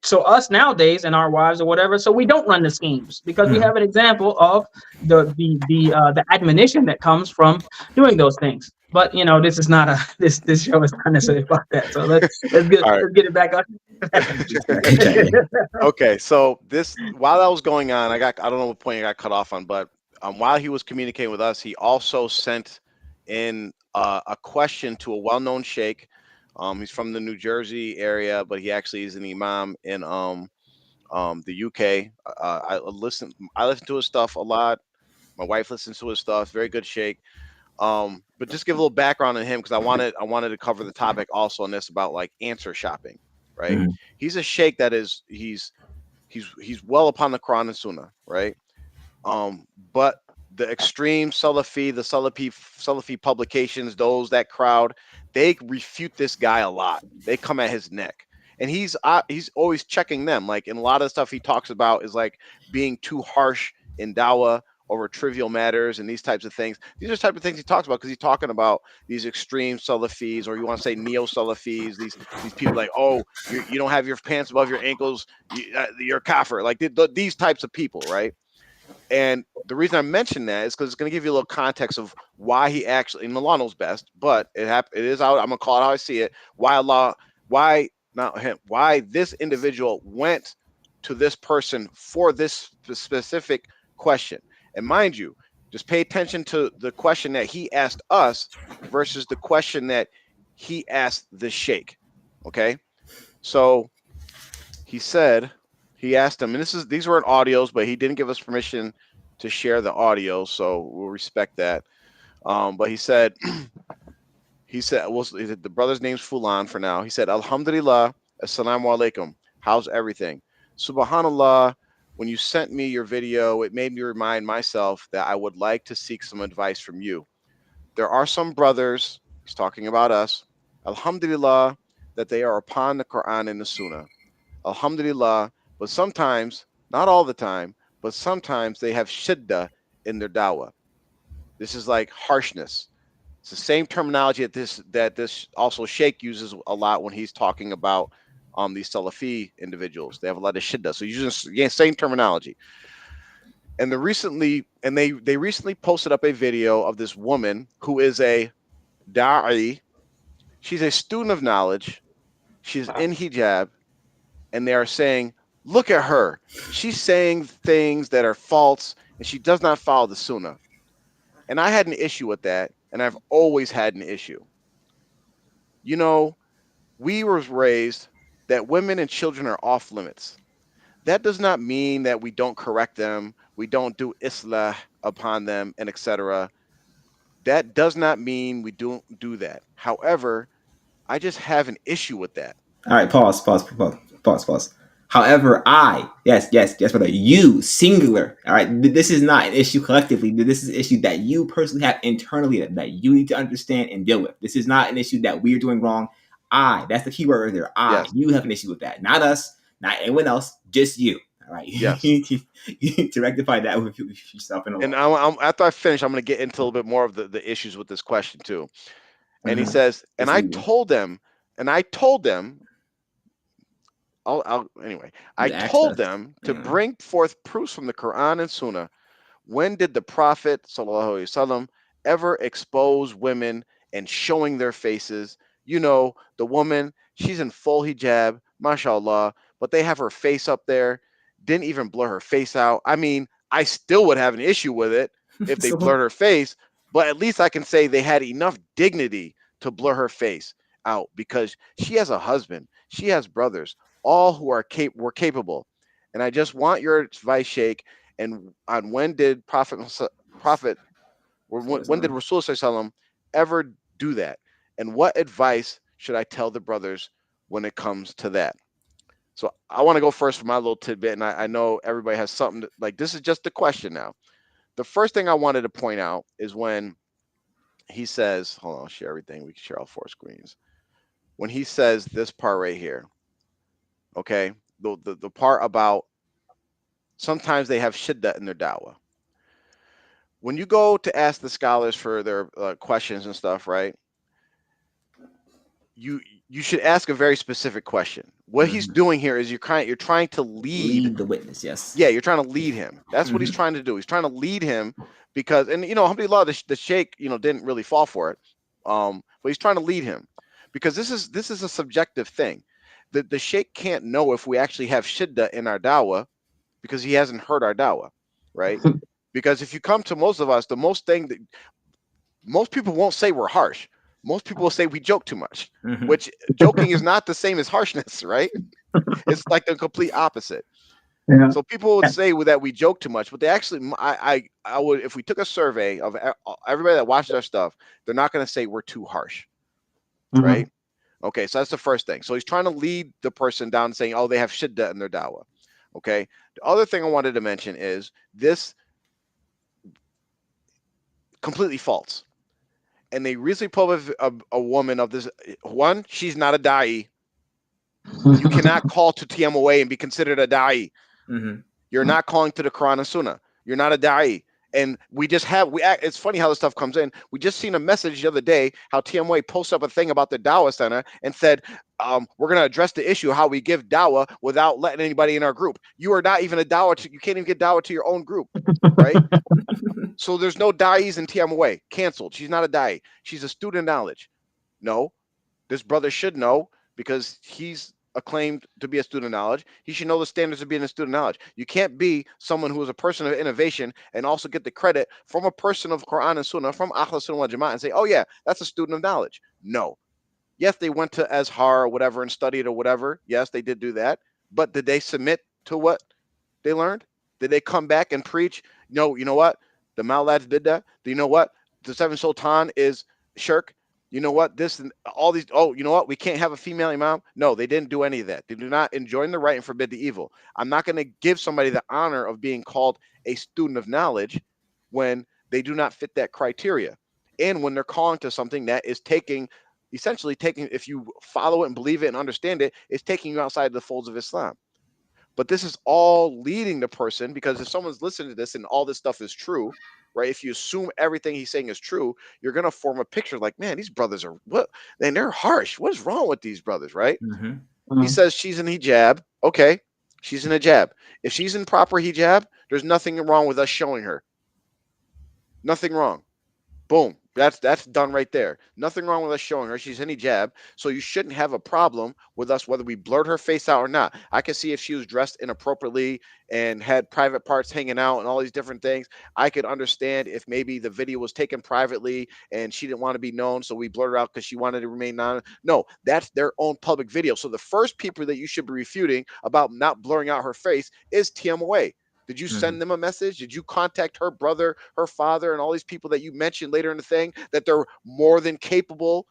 so us nowadays and our wives or whatever, so we don't run the schemes because we have an example of the admonition that comes from doing those things. But this is not a this show is not necessarily about that. So let's get All right. let's get it back on. Okay, so this while that was going on, I don't know what point I got cut off on, but while he was communicating with us, he also sent in a question to a well-known sheikh. He's from the New Jersey area, but he actually is an imam in the UK. I listen to his stuff a lot. My wife listens to his stuff. Very good sheikh. but just give a little background on him because I wanted to cover the topic also on this about like answer shopping, right? Mhm. He's a sheikh that is he's well upon the Quran and Sunnah, right? But the extreme Salafi publications, those that crowd, they refute this guy a lot. They come at his neck, and he's always checking them. Like, and a lot of the stuff he talks about is like being too harsh in dawah over trivial matters and these types of things. These are the type of things he talks about because he's talking about these extreme Salafis, or you want to say neo Salafis. These people like, oh, you don't have your pants above your ankles, you're kafir. Like these types of people, right? And the reason I mention that is because it's going to give you a little context of why he actually, and Allah knows best, but it is out. I'm going to call it how I see it. Why Allah, why not him, why this individual went to this person for this specific question. And mind you, just pay attention to the question that he asked us versus the question that he asked the sheikh. Okay. So he said, he asked him, and these weren't audios, but he didn't give us permission to share the audio, so we'll respect that. But he said, well, the brother's name's Fulan for now. He said, Alhamdulillah, Assalamu alaikum. How's everything? Subhanallah, when you sent me your video, it made me remind myself that I would like to seek some advice from you. There are some brothers, he's talking about us, Alhamdulillah, that they are upon the Quran and the Sunnah. Alhamdulillah, but sometimes, not all the time, but sometimes they have shiddah in their dawah. This is like harshness. It's the same terminology that this also Sheikh uses a lot when he's talking about these Salafi individuals. They have a lot of shiddah. So using same terminology. And they recently posted up a video of this woman who is a da'i. She's a student of knowledge. She's in hijab, and they are saying, look at her. She's saying things that are false, and she does not follow the Sunnah. And I had an issue with that, and I've always had an issue. You know, we were raised that women and children are off limits. That does not mean that we don't correct them, we don't do islah upon them, and etc. That does not mean we don't do that. However, I just have an issue with that. All right, pause. However, yes, brother, you, singular. All right, this is not an issue collectively. This is an issue that you personally have internally that you need to understand and deal with. This is not an issue that we are doing wrong. That's the key word right there. Yes. You have an issue with that, not us, not anyone else, just you. All right, Yes. you need to rectify that with yourself and And Allah. after I finish, I'm going to get into a little bit more of the issues with this question too. And he Mhm. says, and It's I legal. told them, anyway, I The told access. them to Yeah. bring forth proofs from the Quran and Sunnah. When did the Prophet sallallahu alaihi wasallam ever expose women and showing their faces? You know, the woman, she's in full hijab, mashallah, but they have her face up there, didn't even blur her face out. I mean, I still would have an issue with it if they So blurred her face, but at least I can say they had enough dignity to blur her face out because she has a husband, she has brothers, all who are were capable. And I just want your advice, Sheikh, and on Prophet when did Rasul Sallam ever do that? And what advice should I tell the brothers when it comes to that? So I want to go first for my little tidbit, and I know everybody has something like this is just the question now. The first thing I wanted to point out is when he says, hold on, I'll share everything. We can share all four screens. When he says this part right here, okay, the part about sometimes they have shiddah in their dawah. When you go to ask the scholars for their questions and stuff, right? You you should ask a very specific question. What he's doing here is you're trying to lead. lead the witness. Yes. Yeah, you're trying to lead him. That's what he's Mhm. trying to do. He's trying to lead him because, and alhamdulillah, the sheikh, didn't really fall for it. But he's trying to lead him because this is a subjective thing. The sheikh can't know if we actually have shiddah in our dawah because he hasn't heard our dawah, right? Because if you come to most of us, the most thing that most people won't say we're harsh. Most people will say we joke too much, Mhm. which joking is not the same as harshness, right? It's like the complete opposite. Yeah. So people would say that we joke too much, but they actually, I would, if we took a survey of everybody that watches our stuff, they're not going to say we're too harsh, Hmm. right? Okay, so that's the first thing. So he's trying to lead the person down, saying, "Oh, they have shiddah in their dawah." Okay. The other thing I wanted to mention is this completely false. And they recently put up a woman of this one. She's not a da'i. You cannot call to TMOA and be considered a da'i. Mm-hmm. You're not calling to the Quran and Sunnah. You're not a da'i. And we just have it's funny how this stuff comes in. We just seen a message the other day how TMOA posted up a thing about the Dawah Center and said, we're going to address the issue how we give Dawah without letting anybody in our group. You are not even a Dawah. You can't even get Dawah to your own group, right? So there's no da'is in TMOA. Canceled. She's not a da'i. She's a student of knowledge. No, this brother should know because he's acclaimed to be a student of knowledge. He should know the standards of being a student of knowledge. You can't be someone who is a person of innovation and also get the credit from a person of Quran and Sunnah, from Ahlus Sunnah wal Jama'ah, and say, oh, yeah, that's a student of knowledge. No. Yes, they went to Azhar or whatever and studied or whatever. Yes, they did do that. But did they submit to what they learned? Did they come back and preach? No, you know what? The Malad's bid'ah. Do you know what? The seven sultan is shirk. You know what? This and all these. Oh, you know what? We can't have a female imam. No, they didn't do any of that. They do not enjoin the right and forbid the evil. I'm not going to give somebody the honor of being called a student of knowledge when they do not fit that criteria, and when they're calling to something that is essentially taking. If you follow it and believe it and understand it, it's taking you outside the folds of Islam. But this is all leading the person, because if someone's listening to this and all this stuff is true, right? If you assume everything he's saying is true, you're gonna form a picture like, man, these brothers are what? And they're harsh. What is wrong with these brothers, right? Mm-hmm. He says she's in hijab. Okay, she's in hijab. If she's in proper hijab, there's nothing wrong with us showing her. Nothing wrong. Boom. That's done right there. Nothing wrong with us showing her she's in hijab, so you shouldn't have a problem with us whether we blurred her face out or not. I can see if she was dressed inappropriately and had private parts hanging out and all these different things. I could understand if maybe the video was taken privately and she didn't want to be known, so we blurred her out because she wanted to remain non. No, that's their own public video. So the first people that you should be refuting about not blurring out her face is TMOA. Did you Mm-hmm. send them a message? Did you contact her brother, her father, and all these people that you mentioned later in the thing that they're more than capable?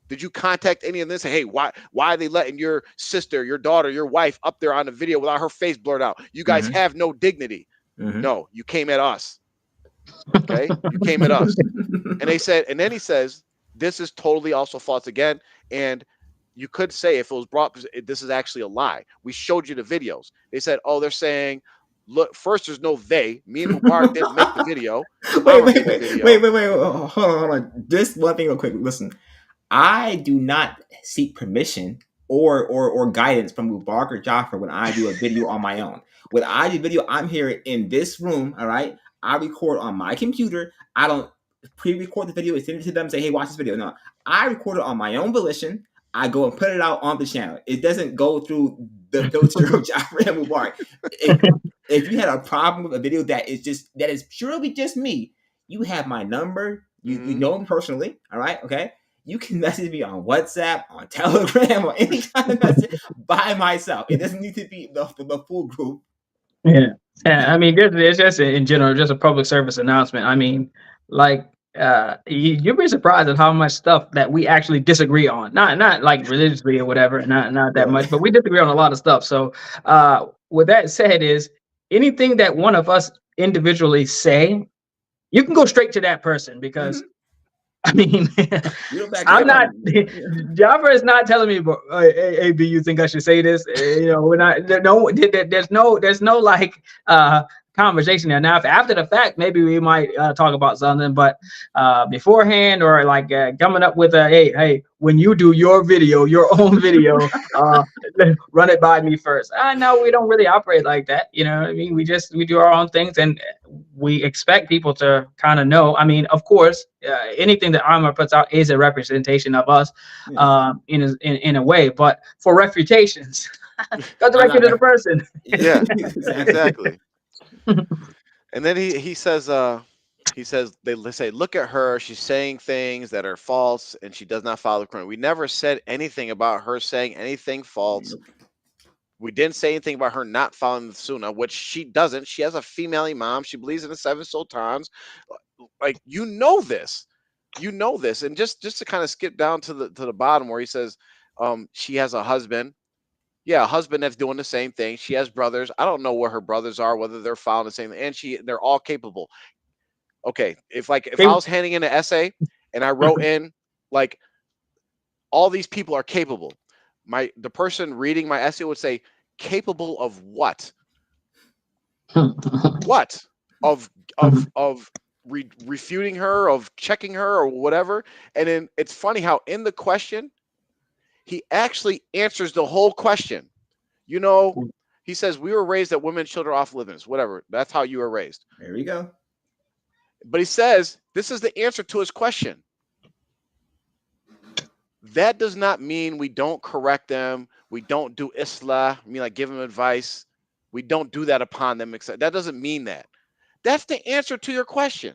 Did you contact any of them and say, hey, why are they letting your sister, your daughter, your wife up there on the video without her face blurred out? You guys Mm-hmm. have no dignity. Mm-hmm. No, you came at us. Okay? You came at us. And they said, and then he says, this is totally also false again. And you could say if it was brought, this is actually a lie. We showed you the videos. They said, oh, they're saying, look, first, there's no they. Me and Mubarak didn't make the video. His wait, mama wait, made the wait, video. wait, wait, wait. Hold on. This one thing real quick. Listen, I do not seek permission or guidance from Mubarak or Jaffer when I do a video on my own. When I do video, I'm here in this room. All right, I record on my computer. I don't pre-record the video and send it to them and say, "Hey, watch this video." No, I record it on my own volition. I go and put it out on the channel. It doesn't go through the filter of Jaffer and Mubarak. If you had a problem with a video that is purely just me, you have my number. You Mhm. know me personally. All right, okay. You can message me on WhatsApp, on Telegram, or any kind of message by myself. It doesn't need to be the full group. Yeah. Yeah, I mean, it's just in general, just a public service announcement. I mean, like, you'd be surprised at how much stuff that we actually disagree on. Not like religiously or whatever, not that Right. much, but we disagree on a lot of stuff. So, with that said, is anything that one of us individually say, you can go straight to that person because Mm-hmm. I mean, We don't back I'm down. not. Jaffa is not telling me, hey, B, you think I should say this? We're not. There's no like conversation there. Now, if after the fact, maybe we might talk about something, but beforehand or like coming up with a, hey, when you do your video, your own video, run it by me first. I know we don't really operate like that. You know what I mean? We do our own things and we expect people to kind of know. I mean, of course, anything that Armor puts out is a representation of us, Yeah. in a way. But for refutations, go I'm directly not to the back. person. Yeah, Exactly. exactly. And then he says they say, look at her, she's saying things that are false and she does not follow the Quran. We never said anything about her saying anything false. Nope. We didn't say anything about her not following the sunnah, which she doesn't. She has a female imam. She believes in the seven sultans. Like, you know this, and just to kind of skip down to the bottom where he says, she has a husband. Yeah, a husband that's doing the same thing. She has brothers. I don't know where her brothers are, whether they're following the same, and they're all capable. Okay, if They, I was handing in an essay and I wrote in like all these people are capable, the person reading my essay would say, capable of what? What? Of refuting her, of checking her, or whatever. And then it's funny how in the question he actually answers the whole question. You know, he says we were raised that women and children are off limits. Whatever. That's how you were raised. There we go. But he says this is the answer to his question. That does not mean we don't correct them. We don't do islah. I mean, like give them advice. We don't do that upon them. That doesn't mean that. That's the answer to your question.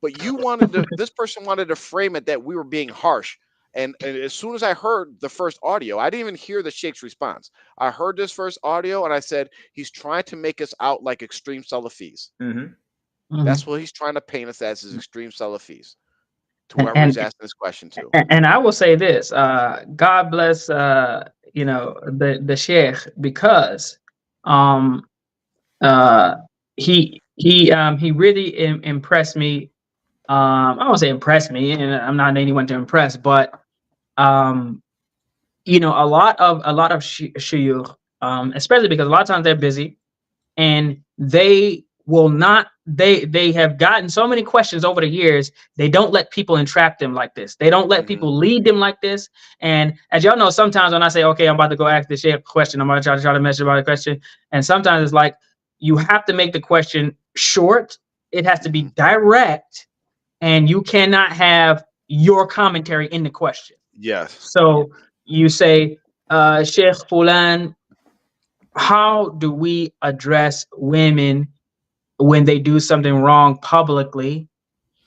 But this person wanted to frame it that we were being harsh. And as soon as I heard the first audio, I didn't even hear the Sheikh's response. I heard this first audio and I said, he's trying to make us out like extreme Salafis. That's what he's trying to paint us as, is extreme Salafis. To whoever he's asking this question to. And I will say this, God bless, the Sheikh, because he really impressed me. I won't say impressed me, and I'm not anyone to impress, but a lot of shuyukh, especially because a lot of times they're busy, and they will not. They have gotten so many questions over the years. They don't let people entrap them like this. They don't let people lead them like this. And as y'all know, sometimes when I say, okay, I'm about to go ask the Sheikh a question, I'm going to try to message about a question, and sometimes it's like you have to make the question short. It has to be direct. And you cannot have your commentary in the question. Yes. So you say, Sheikh Fulan, how do we address women when they do something wrong publicly,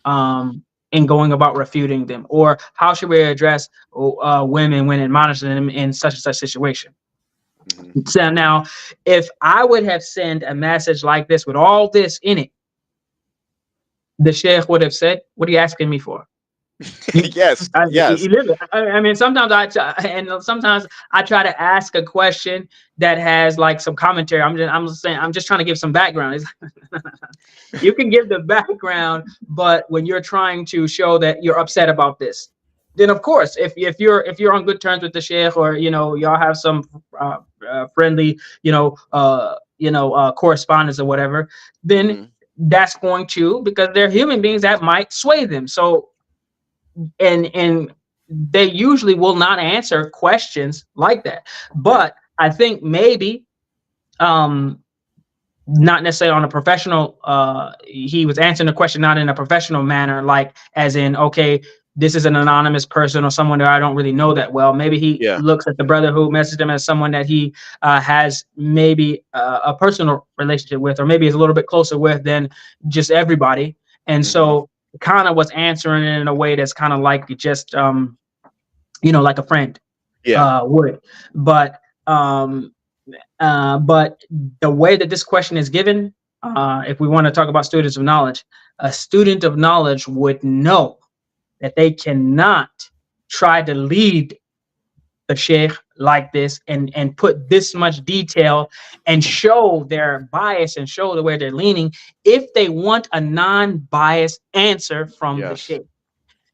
in going about refuting them? Or how should we address women when admonishing them in such and such situation? So now, if I would have sent a message like this with all this in it, the Sheikh would have said, "What are you asking me for?" Yes. Yes. I mean, sometimes sometimes I try to ask a question that has like some commentary. I'm just trying to give some background. You can give the background, but when you're trying to show that you're upset about this, then of course, if you're on good terms with the Sheikh, or y'all have some friendly correspondence or whatever, then that's going to, because they're human beings, that might sway them. So, and they usually will not answer questions like that. But I think maybe, not necessarily on a professional, he was answering the question not in a professional manner, like as in, okay, this is an anonymous person or someone that I don't really know that well. Maybe he looks at the brother who messaged him as someone that he has maybe a personal relationship with, or maybe is a little bit closer with than just everybody. And so kind of was answering it in a way that's kind of like just, like a friend would. But the way that this question is given, if we want to talk about students of knowledge, a student of knowledge would know that they cannot try to lead the Sheikh like this and put this much detail and show their bias and show the way they're leaning if they want a non-biased answer from the Sheikh.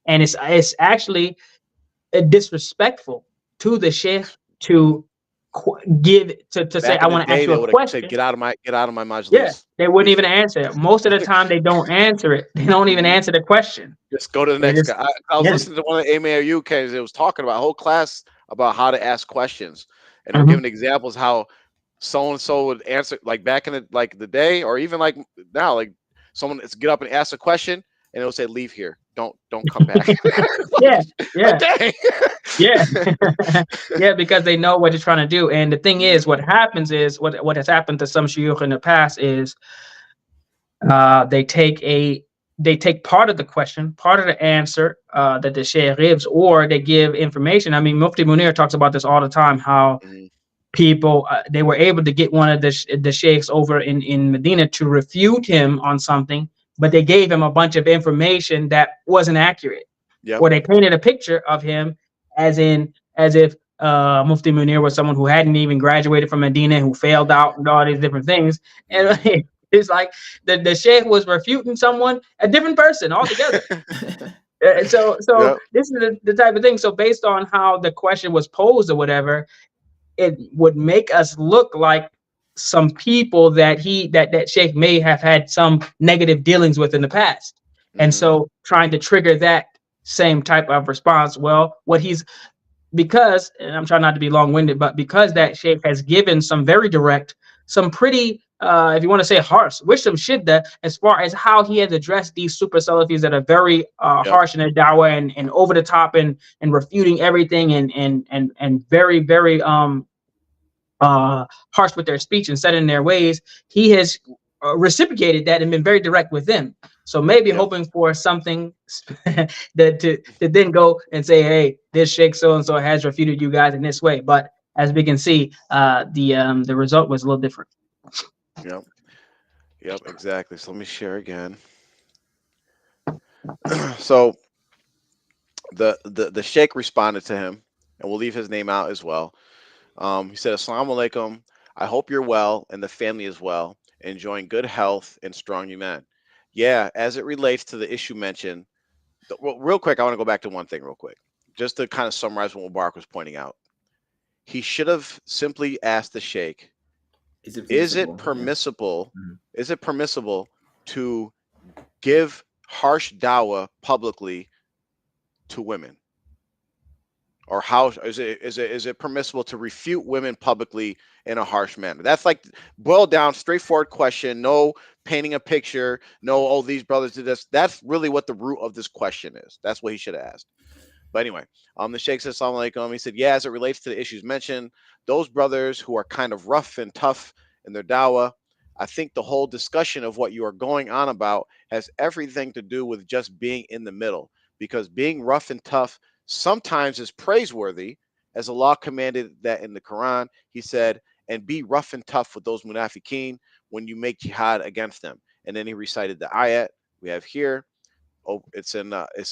And it's actually disrespectful to the Sheikh to say, I want to ask you a question. Get out of my majlis. Yeah, they wouldn't even answer it. Most of the time they don't answer it. They don't even answer the question. Just go to the next guy. I was listening to one of the AMAU cases. It was talking about a whole class about how to ask questions, and they're giving examples how so and so would answer, like back in the day, or even like now, like someone get up and ask a question, and it'll say, "Leave here. Don't come back." Yeah. Dang. Yeah, because they know what they're trying to do. And the thing is, what happens is what has happened to some shuyukh in the past is they take part of the question, part of the answer that the Sheikh gives, or they give information. I mean, Mufti Munir talks about this all the time, how people, they were able to get one of the sheikhs over in Medina to refute him on something, but they gave him a bunch of information that wasn't accurate, Yep. or they painted a picture of him as if Mufti Munir was someone who hadn't even graduated from Medina, who failed out and all these different things. And Hmm. it's like the sheikh was refuting someone, a different person altogether. So Yep. this is the type of thing. So based on how the question was posed or whatever, it would make us look like some people that sheikh may have had some negative dealings with in the past, and Hmm. so trying to trigger that same type of response. Well, what he's because, and I'm trying not to be long-winded, but because Hmm. that sheikh has given some very direct, some pretty, if you want to say harsh, with some shidda, as far as how he has addressed these super Salafis that are very Yep. harsh in their dawah, and over the top, and refuting everything, and very, very harsh with their speech and set in their ways. He has reciprocated that and been very direct with them. So maybe Yep. hoping for something that to then go and say, hey, this sheikh so and so has refuted you guys in this way. But as we can see, the result was a little different. Yep. Yep. Exactly. So let me share again. So the sheikh responded to him, and we'll leave his name out as well. He said, "Assalamu alaikum. I hope you're well and the family is well, enjoying good health and strong iman." Yeah, as it relates to the issue mentioned, well, real quick, I want to go back to one thing real quick, just to kind of summarize what Mubarak was pointing out. He should have simply asked the sheikh, Is it "Is it permissible? Yeah. permissible? Mhm. Is it permissible to give harsh dawah publicly to women?" Or how is it permissible to refute women publicly in a harsh manner? That's like boiled down, straightforward question. No painting a picture. No, oh, these brothers did this. That's really what the root of this question is. That's what he should have asked. But anyway, the Sheikh said, "Assalamu alaikum." He said, "Yeah, as it relates to the issues mentioned, those brothers who are kind of rough and tough in their dawah, I think the whole discussion of what you are going on about has everything to do with just being in the middle. Because being rough and tough sometimes is praiseworthy, as Allah commanded that in the Quran. He said, and be rough and tough with those munafiqeen when you make jihad against them." And then he recited the ayat we have here. Oh, it said,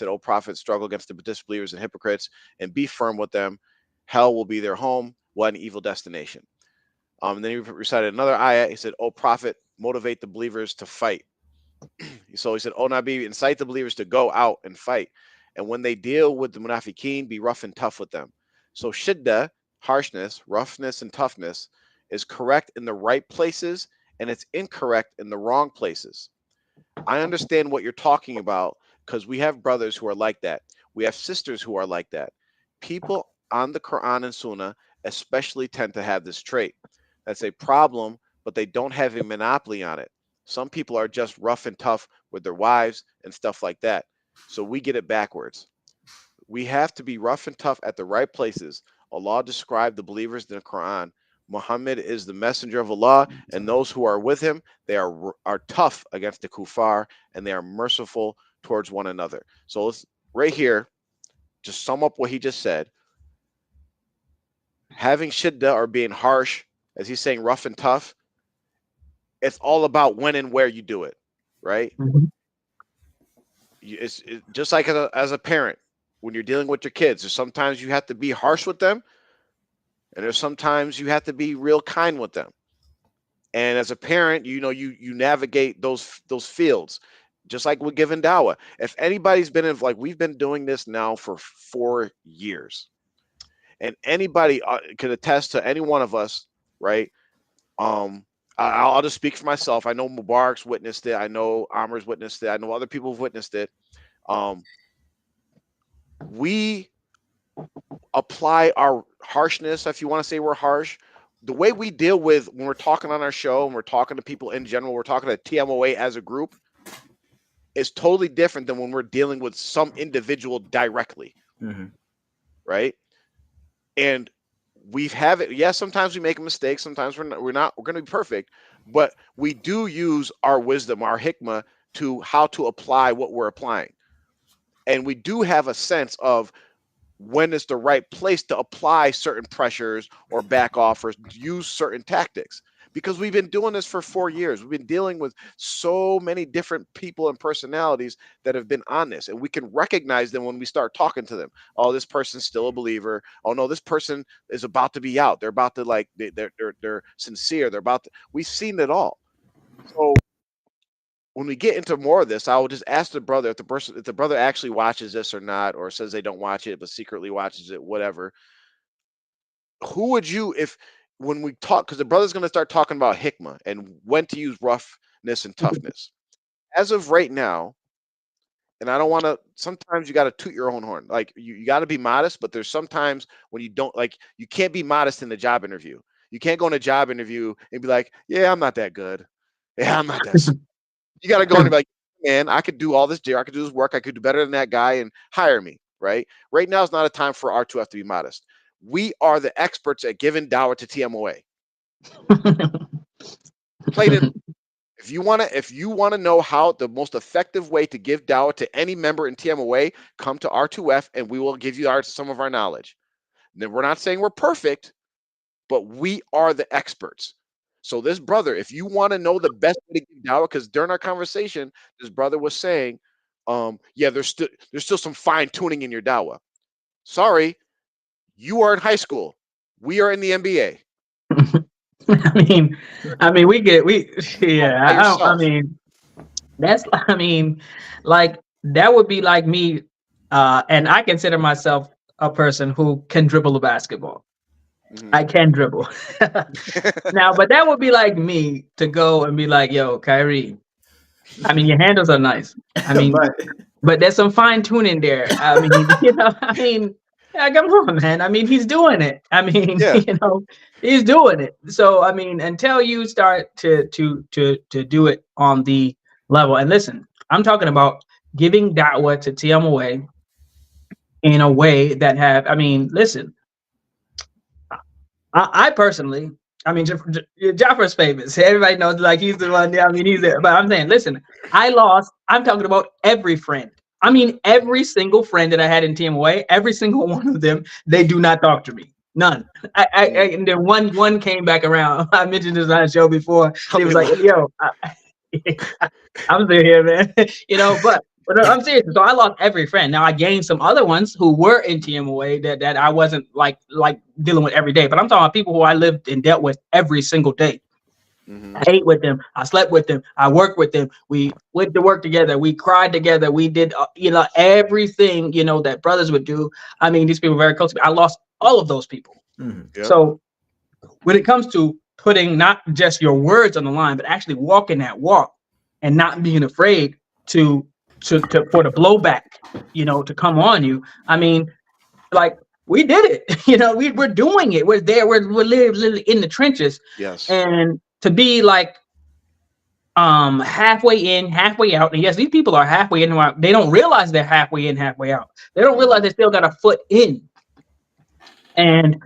"O Prophet, struggle against the disbelievers and hypocrites, and be firm with them. Hell will be their home. What an evil destination." And then he recited another ayah. He said, "O Prophet, motivate the believers to fight." So he said, "O Nabi, incite the believers to go out and fight. And when they deal with the munafiqeen, be rough and tough with them." So shidda, harshness, roughness, and toughness is correct in the right places, and it's incorrect in the wrong places. I understand what you're talking about because we have brothers who are like that. We have sisters who are like that. People on the Quran and Sunnah especially tend to have this trait. That's a problem, but they don't have a monopoly on it. Some people are just rough and tough with their wives and stuff like that. So we get it backwards. We have to be rough and tough at the right places. Allah described the believers in the Quran. Muhammad is the messenger of Allah, and those who are with him, they are tough against the kuffar, and they are merciful towards one another. So let's right here, just sum up what he just said. Having shidda, or being harsh, as he's saying rough and tough, it's all about when and where you do it, right? Mhm. It's just like as a parent, when you're dealing with your kids, there's sometimes you have to be harsh with them, and there's sometimes you have to be real kind with them. And as a parent, you navigate those fields, just like with giving dawah. If anybody's been in, like, we've been doing this now for 4 years, and anybody could attest to any one of us, right? I'll just speak for myself. I know Mubarak's witnessed it. I know Amar's witnessed it. I know other people have witnessed it. Um, we apply our harshness, if you want to say we're harsh, the way we deal with when we're talking on our show and we're talking to people in general, we're talking to TMOA as a group, is totally different than when we're dealing with some individual directly, Mhm. right? And we've have it. Yeah, sometimes we make a mistake. Sometimes we're going to be perfect, but we do use our wisdom, our hikmah, to how to apply what we're applying, and we do have a sense of when it's the right place to apply certain pressures or back off or use certain tactics. Because we've been doing this for 4 years. We've been dealing with so many different people and personalities that have been on this, and we can recognize them when we start talking to them. Oh, this person's still a believer. Oh no, this person is about to be out. They're about to like they're sincere. They're about to. We've seen it all. So when we get into more of this, I will just ask the brother if the brother actually watches this or not, or says they don't watch it but secretly watches it, whatever. Who would you, if when we talk, because the brother's going to start talking about hikmah and when to use roughness and toughness. As of right now, and I don't want to. Sometimes you got to toot your own horn. Like you got to be modest, but there's sometimes when you don't like. You can't be modest in the job interview. You can't go in a job interview and be like, "Yeah, I'm not that good. Yeah, I'm not that." You got to go in and be like, man, I could do all this, I could do this work. I could do better than that guy and hire me, right? Right now is not a time for R2F to be modest. We are the experts at giving dawah to TMOA. Plain and if you want to know how the most effective way to give dawah to any member in TMOA, come to R2F and we will give you some of our knowledge. Then we're not saying we're perfect, but we are the experts. So this brother, if you want to know the best way to give dawah, because during our conversation, this brother was saying, yeah, there's still some fine tuning in your dawah. Sorry, you are in high school. We are in the NBA. I mean, yeah. By yourself. I mean, like that would be like me, and I consider myself a person who can dribble a basketball. Mhm. I can dribble. Now, but that would be like me to go and be like, yo, Kyrie, I mean, your handles are nice. I mean, but there's some fine tuning there. I mean, yeah, come on, man. I mean, he's doing it. I mean, Yeah. he's doing it. So, I mean, until you start to do it on the level, and listen, I'm talking about giving da'wah to TMOA in a way that I mean, listen, I personally, I mean, Jaffar's famous. Everybody knows, like, he's the one. I mean, he's there. But I'm saying, listen, I'm talking about every friend. I mean, every single friend that I had in TMOA, every single one of them, they do not talk to me. None. And then one came back around. I mentioned this on the show before. He was like, yo, I'm still here, man. But I'm serious. So I lost every friend. Now I gained some other ones who were in TMOA that I wasn't like dealing with every day. But I'm talking about people who I lived and dealt with every single day. Mm-hmm. I ate with them. I slept with them. I worked with them. We went to work together. We cried together. We did, everything, that brothers would do. I mean, these people were very close to me. I lost all of those people. Mm-hmm. Yep. So when it comes to putting not just your words on the line, but actually walking that walk and not being afraid to for the blowback, to come on you. I mean, like, we did it. We're doing it. We're there. We're literally in the trenches. Yes. And to be like halfway in, halfway out. And yes, these people are halfway in. They don't realize they're halfway in, halfway out. They don't realize they still got a foot in. And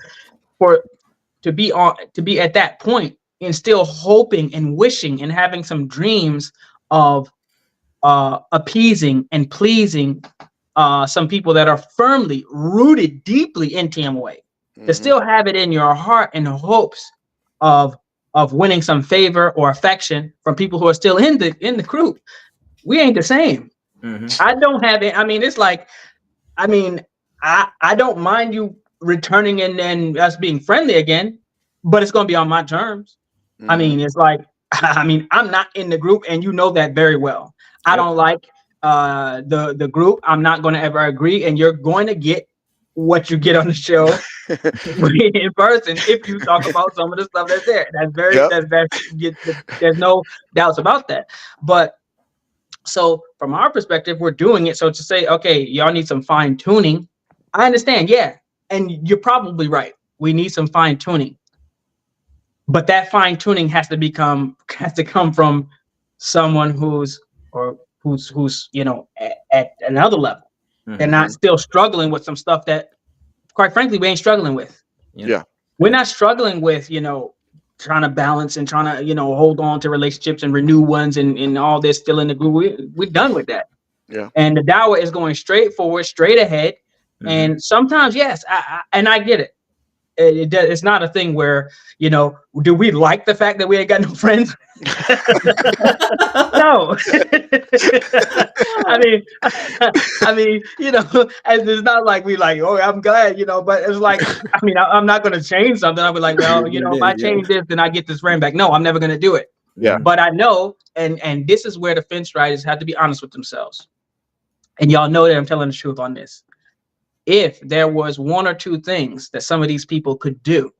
to be at that point and still hoping and wishing and having some dreams of appeasing and pleasing some people that are firmly rooted deeply in TMOA, to still have it in your heart and hopes of winning some favor or affection from people who are still in the group. We ain't the same. I don't have it. I mean, it's like, I don't mind you returning and us being friendly again, but it's going to be on my terms. I mean, it's like, I'm not in the group, and you know that very well. I don't like the group. I'm not going to ever agree, and you're going to get what you get on the show in person if you talk about some of the stuff that's there. There's no doubts about that. But so from our perspective, we're doing it. So to say, okay, y'all need some fine tuning, I understand. Yeah, and you're probably right. We need some fine tuning. But that fine tuning has to come from someone who's at another level. They're not still struggling with some stuff that, quite frankly, we ain't struggling with. Yeah. We're not struggling with, trying to balance and trying to, hold on to relationships and renew ones and all this still in the group. We're done with that. Yeah. And the dawah is going straight forward, straight ahead. And sometimes, yes, and I get it. It's not a thing where, do we like the fact that we ain't got no friends? No. I mean, and it's not like we like, oh, I'm glad, but it's like, I mean, I'm not going to change something. I'll be like, well, if I change this, then I get this friend back. No, I'm never going to do it. Yeah. But I know, and this is where the fence riders have to be honest with themselves. And y'all know that I'm telling the truth on this. If there was one or two things that some of these people could do,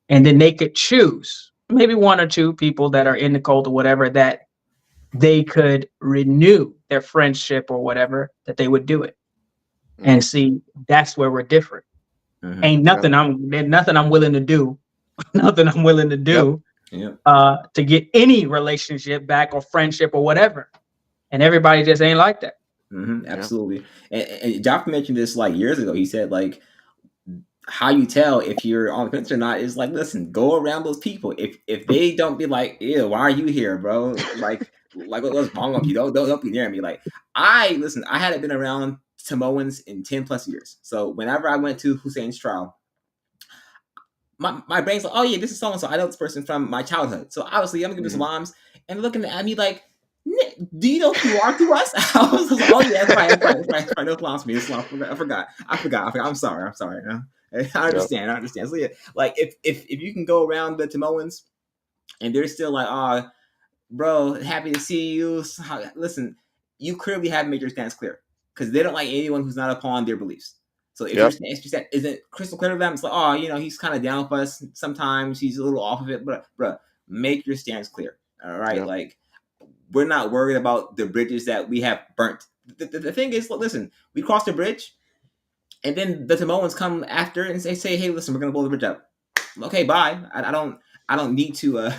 and then they could choose maybe one or two people that are in the cult or whatever, that they could renew their friendship or whatever, that they would do it. And see, that's where we're different. Ain't nothing I'm willing to do, nothing I'm willing to do to get any relationship back or friendship or whatever. And everybody just ain't like that. Absolutely. And Joff mentioned this like years ago. He said like, how you tell if you're on the fence or not is like, listen, go around those people. If they don't be like, ew, why are you here, bro? Like what's wrong with you? Don't be near me. Like I hadn't been around Samoans in 10 plus years. So whenever I went to Hussein's trial, my brain's like, oh yeah, this is so and so. I know this person from my childhood. So obviously I'm gonna give them salams and looking at me like, do you know who you are to us? I was like, oh yeah, that's right. No salams for me. I forgot. I'm sorry. I understand. So yeah, like if you can go around the Samoans and they're still like, oh, bro, happy to see you. Listen, you clearly haven't made your stance clear because they don't like anyone who's not upon their beliefs. So if your stance isn't crystal clear to them, it's like, oh, he's kind of down with us. Sometimes he's a little off of it, but bro, make your stance clear. All right, like we're not worried about the bridges that we have burnt. The thing is, listen, we crossed the bridge. And then the Samoans come after and say, "Hey, listen, we're gonna blow the bridge up." Okay, bye. I don't need to.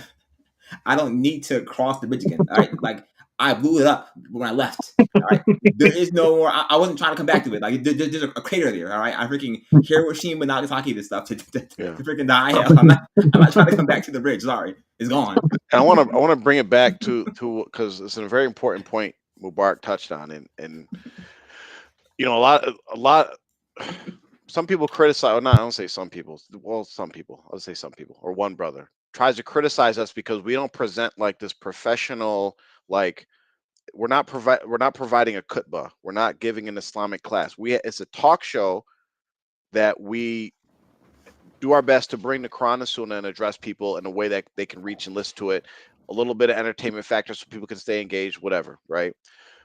I don't need to cross the bridge again. All right, like I blew it up when I left. All right, there is no more. I wasn't trying to come back to it. Like there's a crater there. All right, I freaking Hiroshima, Nagasaki, this stuff to freaking die. I'm not trying to come back to the bridge. Sorry, it's gone. And I want to bring it back to because it's a very important point Mubarak touched on, and a lot. Some people criticize, or not, I don't say some people. Well, some people. I'll say some people, or one brother tries to criticize us because we don't present like this professional, like we're not providing a khutbah. We're not giving an Islamic class. It's a talk show that we do our best to bring the Quran and Sunnah and address people in a way that they can reach and listen to it. A little bit of entertainment factor so people can stay engaged, whatever, right?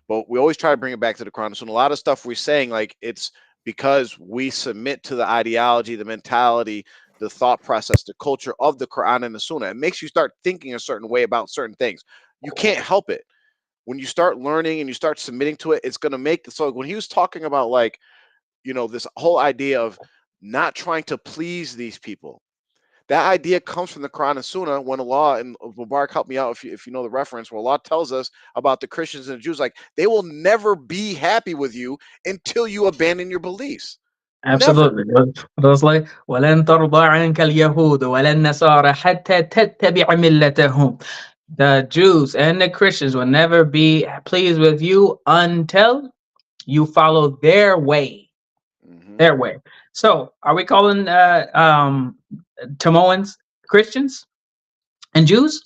But we always try to bring it back to the Quran and Sunnah. A lot of stuff we're saying, like it's because we submit to the ideology, the mentality, the thought process, the culture of the Quran and the Sunnah. It makes you start thinking a certain way about certain things. You can't help it. When you start learning and you start submitting to it, it's going to make. So when he was talking about like, this whole idea of not trying to please these people, that idea comes from the Quran and Sunnah when Allah, and Mubarak, help me out if you know the reference, where Allah tells us about the Christians and the Jews, like they will never be happy with you until you abandon your beliefs. Absolutely. Those like وَلَن تَرْضَى عَنْكَ الْيَهُودُ وَلَا النَّصَارَى حَتَّى تَتَّبِعَ مِلَّتَهُمْ. The Jews and the Christians will never be pleased with you until you follow their way. Their way. So are we calling Samoans Christians and Jews?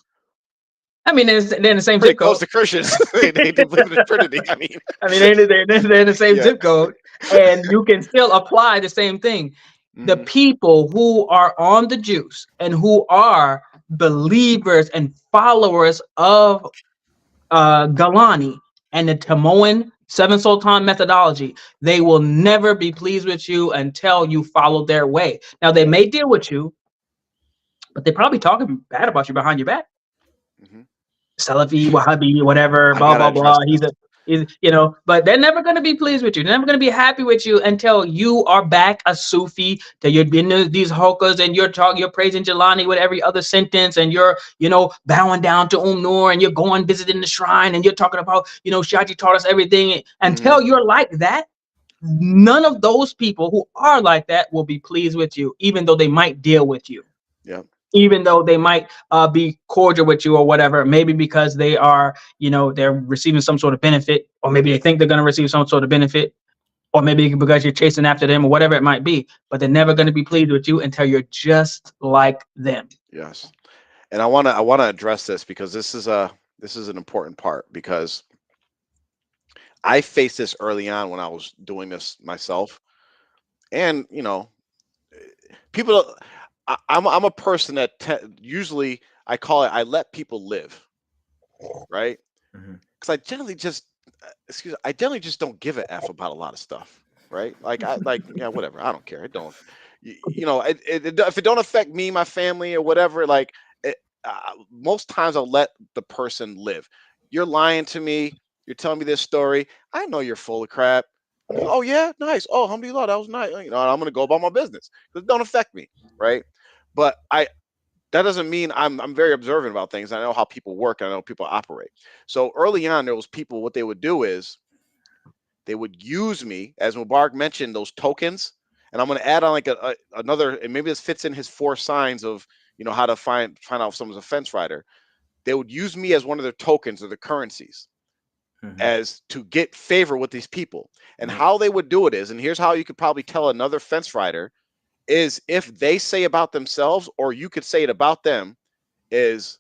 I mean, they're in the same zip code. Close to Christians. they believe in the Trinity. I mean, they're in the same zip code, and you can still apply the same thing. The people who are on the Jews and who are believers and followers of Galani and the Tamoan Seven Sultan methodology, they will never be pleased with you until you follow their way. Now, they may deal with you, but they're probably talking bad about you behind your back. Salafi, Wahhabi, whatever, blah, blah, blah. But they're never going to be pleased with you. They're never going to be happy with you until you are back a Sufi, that you're in these hokas and you're praising Jelani with every other sentence, and you're, bowing down to Noor, and you're going visiting the shrine, and you're talking about, Shaji taught us everything. Until you're like that, none of those people who are like that will be pleased with you, even though they might deal with you. Yeah. Even though they might be cordial with you or whatever, maybe because they are, they're receiving some sort of benefit, or maybe they think they're going to receive some sort of benefit. or maybe because you're chasing after them or whatever it might be, but they're never going to be pleased with you until you're just like them. Yes. And I want to address this because this is an important part because I faced this early on when I was doing this myself. And, people I'm a person that usually I call it I let people live, right? Mhm. Because I generally just don't give a f about a lot of stuff, right? Like yeah, whatever, I don't care. It don't, if it don't affect me, my family, or whatever, like most times I'll let the person live. You're lying to me. You're telling me this story. I know you're full of crap. I'm like, oh yeah, nice. Oh, alhamdulillah, that was nice. I'm gonna go about my business because it don't affect me, right? But that doesn't mean I'm very observant about things. I know how people work. I know how people operate. So early on, there was people. What they would do is they would use me, as Mubarak mentioned, those tokens. And I'm going to add on like another, and maybe this fits in his 4 signs of how to find out if someone's a fence rider. They would use me as one of their tokens or the currencies Mhm. as to get favor with these people. And Yep. how they would do it is, and here's how you could probably tell another fence rider is if they say about themselves, or you could say it about them, is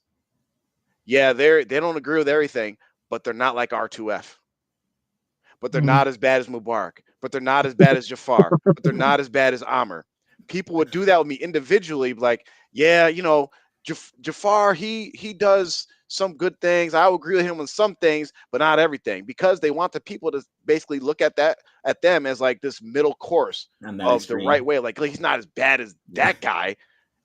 yeah, they don't agree with everything, but they're not like R2F. But they're Mhm. not as bad as Mubarak. But they're not as bad as Jafar. But they're not as bad as Amr. People would do that with me individually, like, yeah, Jafar, he does some good things. I would agree with him on some things, but not everything, because they want the people to basically look at them as like this middle course I'm that of the right extreme. way. Like he's not as bad as Yeah. that guy.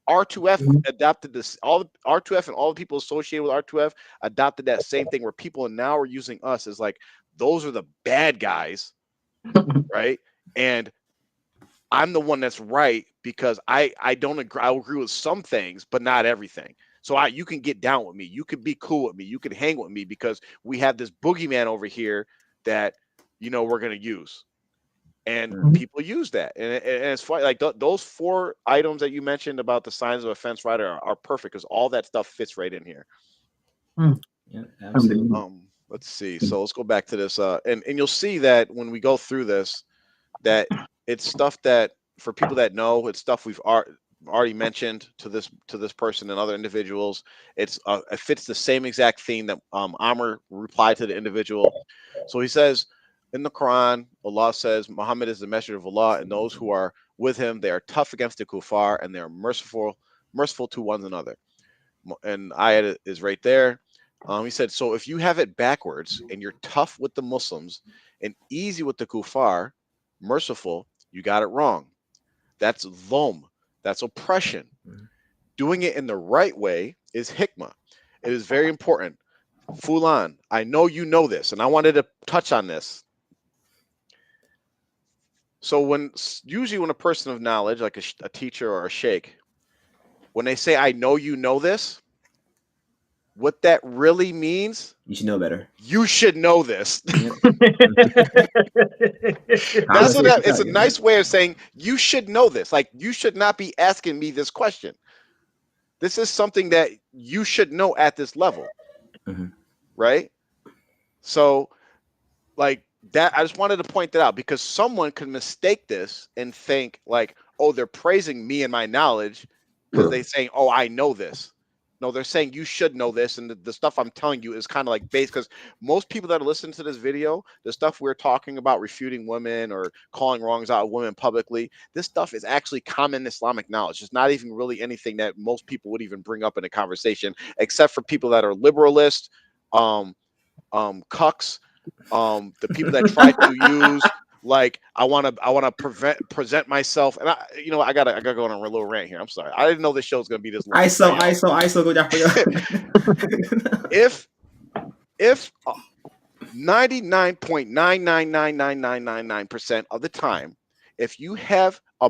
R2F Mhm. adopted this. All the R2F and all the people associated with R2F adopted that same thing, where people now are using us as like those are the bad guys, right? And I'm the one that's right because I don't agree. I agree with some things, but not everything. So you can get down with me. You can be cool with me. You can hang with me because we have this boogeyman over here that we're gonna use, and Mm. Mhm. people use that, and it's funny. Like those 4 items that you mentioned about the signs of a fence rider are perfect because all that stuff fits right in here. Mhm. Yeah, absolutely. Let's see. So let's go back to this, and you'll see that when we go through this, that it's stuff that for people that know, it's stuff we've already mentioned to this person and other individuals. It fits the same exact theme that Amr replied to the individual. So he says in the Quran, Allah says Muhammad is the messenger of Allah, and those who are with him, they are tough against the kuffar, and they are merciful to one another. And ayat is right there. He said, so if you have it backwards and you're tough with the Muslims and easy with the kuffar, merciful, you got it wrong. That's dhulm. That's oppression. Mhm. Doing it in the right way is hikmah. It is very important. Fulan, I know you know this, and I wanted to touch on this. So usually when a person of knowledge, like a teacher or a sheikh, when they say I know you know this, what that really means, You should know better. you should know this. Yep. Common That's what sense that should it's tell a you. Yep. nice way of saying you should know this. Like you should not be asking me this question. This is something that you should know at this level, Mhm. right? So like that, I just wanted to point that out because someone could mistake this and think like, oh, they're praising me and my knowledge because they saying, oh, I know this. No, they're saying you should know this, and the stuff I'm telling you is kind of like base because most people that are listening to this video, the stuff we're talking about refuting women or calling wrongs out of women publicly, this stuff is actually common Islamic knowledge. It's not even really anything that most people would even bring up in a conversation, except for people that are liberalist, um, cucks, the people that try to use like I want to present myself, and I gotta go on a little rant here. I'm sorry, I didn't know this show was gonna be this long. ISO, But yo, ISO, ISO, go down for you. if 99.9999999% of the time, if you have a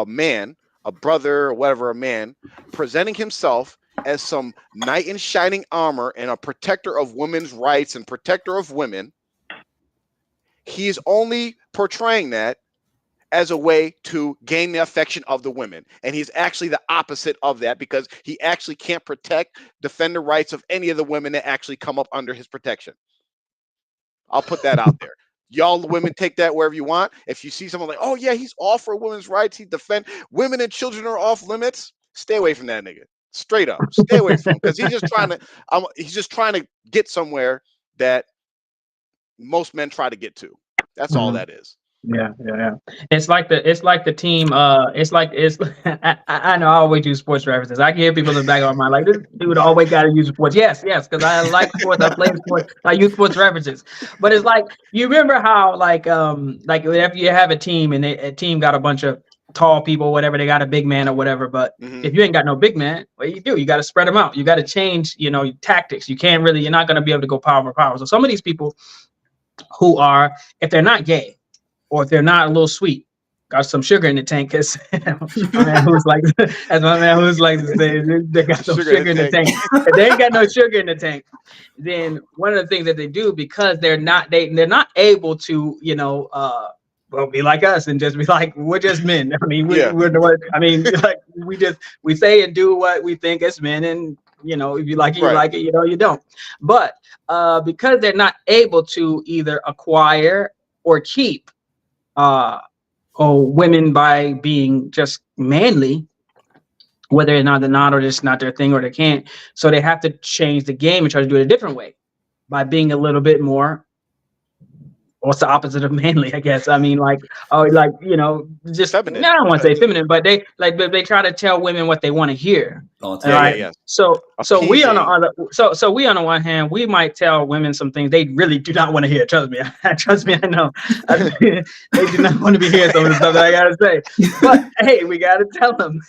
man, a brother, or whatever, a man presenting himself as some knight in shining armor and a protector of women's rights and protector of women, he's only portraying that as a way to gain the affection of the women. And he's actually the opposite of that because he actually can't defend the rights of any of the women that actually come up under his protection. I'll put that out there. Y'all women take that wherever you want. If you see someone like, oh yeah, he's all for women's rights, he defend women and children are off limits, stay away from that nigga. Straight up, stay away from him because he's just trying to get somewhere that most men try to get to. That's all Mhm. that is. Yeah. It's like the team. It's. I know I always use sports references. I can hear people in the back of my mind like, this dude always got to use sports. Yes, because I like sports. I play sports. I use sports references. But it's like, you remember how like if you have a team and a team got a bunch of tall people, or whatever, they got a big man or whatever. But Mhm. if you ain't got no big man, what do? You got to spread them out. You got to change, tactics. You can't really. You're not going to be able to go power for power. So some of these people who are, if they're not gay, or if they're not a little sweet, got some sugar in the tank. Because my man who's like, as my man who's like, they got some sugar in the tank. If they ain't got no sugar in the tank, then one of the things that they do, because they're not able to, well, be like us and just be like, we're just men. I mean, Yeah. we're the one. I mean, like we say and do what we think as men, and if you like it, you Right. like it. You don't. But because they're not able to either acquire or keep women by being just manly, whether or not they're not, or just not their thing, or they can't. So they have to change the game and try to do it a different way by being a little bit more. What's the opposite of manly? I guess. I mean, just Feminine. I don't want to say feminine, but they try to tell women what they want to hear. Yeah. So we on the Appeasing. other, so we on the one hand, we might tell women some things they really do not want to hear. Trust me, I know. They do not want to be hearing some of the stuff that I gotta say. But hey, we gotta tell them.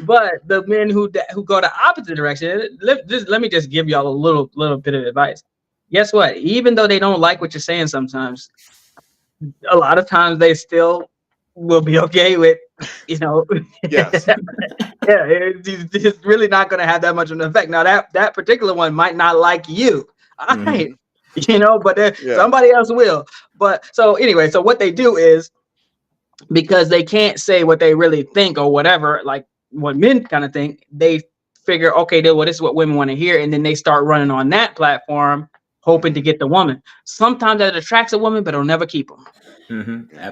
But the men who go the opposite direction, let me just give y'all a little bit of advice. Guess what? Even though they don't like what you're saying, sometimes, a lot of times they still will be okay with, Yes. yeah, it's really not going to have that much of an effect. Now that particular one might not like you, all right, but Yeah. somebody else will. But so anyway, so what they do is, because they can't say what they really think or whatever, like what men kind of think, they figure, okay, well, this is what women want to hear, and then they start running on that platform, hoping to get the woman. Sometimes that attracts a woman, but it'll never keep them.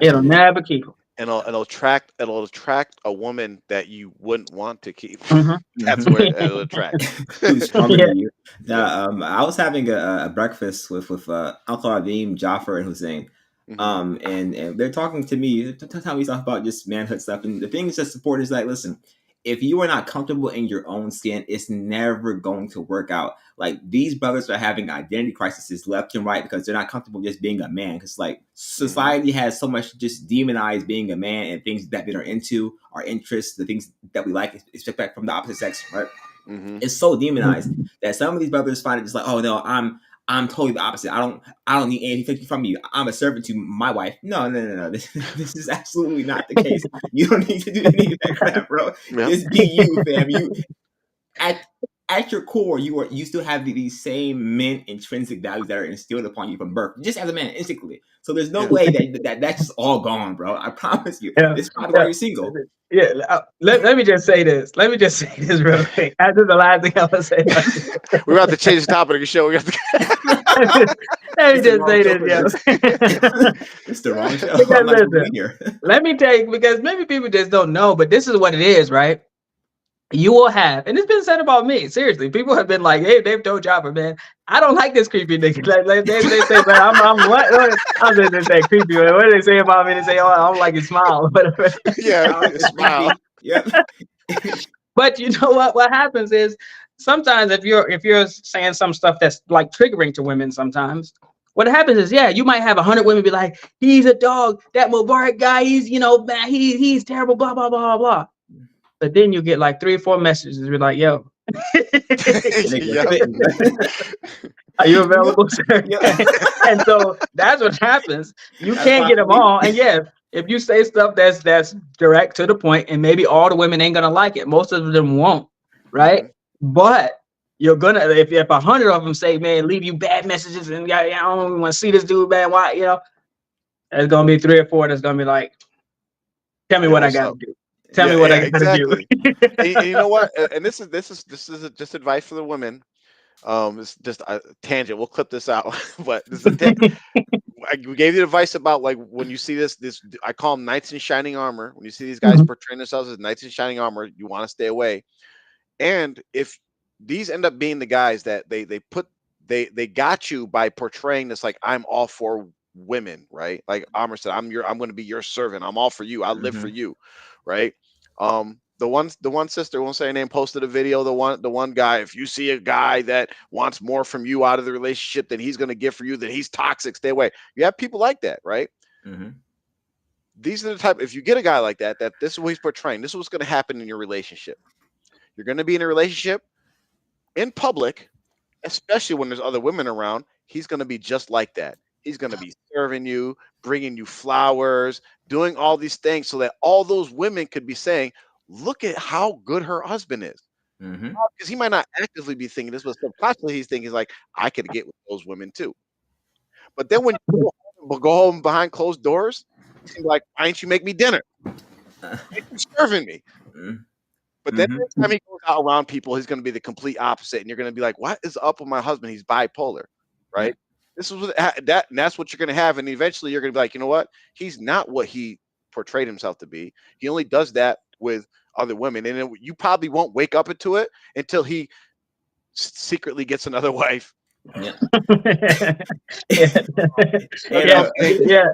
It'll never keep them. And it'll attract a woman that you wouldn't want to keep. Mm-hmm. That's where it'll attract. Who's stronger Yeah. than you? I was having a breakfast with Uncle Adim, Jaffer, and Hussein. Mhm. And they're talking to me. Time we talk about just manhood stuff, and the things that support is like, listen, if you are not comfortable in your own skin, it's never going to work out. Like, these brothers are having identity crises left and right because they're not comfortable just being a man. Because like society has so much just demonized being a man and things that we are into, our interests, the things that we like, expect from the opposite sex, right? Mhm. It's so demonized that some of these brothers find it just like, oh no, I'm totally the opposite. I don't need anything from you. I'm a servant to my wife. No. This is absolutely not the case. You don't need to do any of that, bro. Yeah. Just be you, fam. You at your core, you still have these same men intrinsic values that are instilled upon you from birth, just as a man, instinctively. So there's no way that's just all gone, bro. I promise you. Yeah. This is probably why you're single. Yeah, let me just say this. Let me just say this real quick. After the last thing I'm gonna say, We're about to change the topic of the show. We have to. let me It's the just wrong say show this, for yo. this. It's the wrong show. Because I'm not supposed to listen, be here. let me tell you, because maybe people just don't know, but this is what it is, right? You will have, and it's been said about me. Seriously, people have been like, "Hey, they've told Jopper, man, I don't like this creepy nigga." Like they say, man, I'm what? I'm just they say creepy. Man. What do they say about me? They say, "Oh, I don't like his smile." Yeah. Smile. Yep. But you know what? What happens is, sometimes if you're saying some stuff that's like triggering to women, sometimes what happens is, yeah, you might have 100 women be like, "He's a dog. That Mubarak guy, he's man, he's terrible." Blah blah blah blah. But then you get like 3 or 4 messages. You're like, "Yo, Yeah. are you available, sir?" Yeah. And so that's what happens. You That's can't get them possibly- all. And yeah, if you say stuff that's direct to the point, and maybe all the women ain't gonna like it, most of them won't, right? But you're gonna, if 100 of them say, "Man, leave you bad messages," and I don't even want to see this dude, man. Why, there's gonna be 3 or 4 that's gonna be like, "Tell me Hey, what I what's gotta up? do. Tell me what I gotta exactly. do." And you know what? And this is just advice for the women. It's just a tangent. We'll clip this out, but this is we gave you advice about like when you see this I call them knights in shining armor. When you see these guys portraying themselves as knights in shining armor, you want to stay away. And if these end up being the guys that they got you by portraying this like I'm all for women, right? Like Amr said, I'm going to be your servant. I'm all for you. I live for you, right? The one sister, won't say her name, posted a video. The one guy, if you see a guy that wants more from you out of the relationship than he's going to give for you, then he's toxic. Stay away. You have people like that, right? These are the type. If you get a guy like that, that this is what he's portraying. This is what's going to happen in your relationship. You're going to be in a relationship in public, especially when there's other women around. He's going to be just like that. He's going to be serving you, bringing you flowers, doing all these things so that all those women could be saying, look at how good her husband is. Because he might not actively be thinking this, but subconsciously he's thinking like, I could get with those women too. But then when you go home behind closed doors, he's gonna be like, why didn't you make me dinner? Why aren't you serving me? But then every time he goes out around people, he's going to be the complete opposite, and you're going to be like, "What is up with my husband? He's bipolar, right?" This is what and that's what you're going to have, and eventually you're going to be like, "You know what? He's not what he portrayed himself to be. He only does that with other women, and you probably won't wake up into it until he secretly gets another wife." Yeah.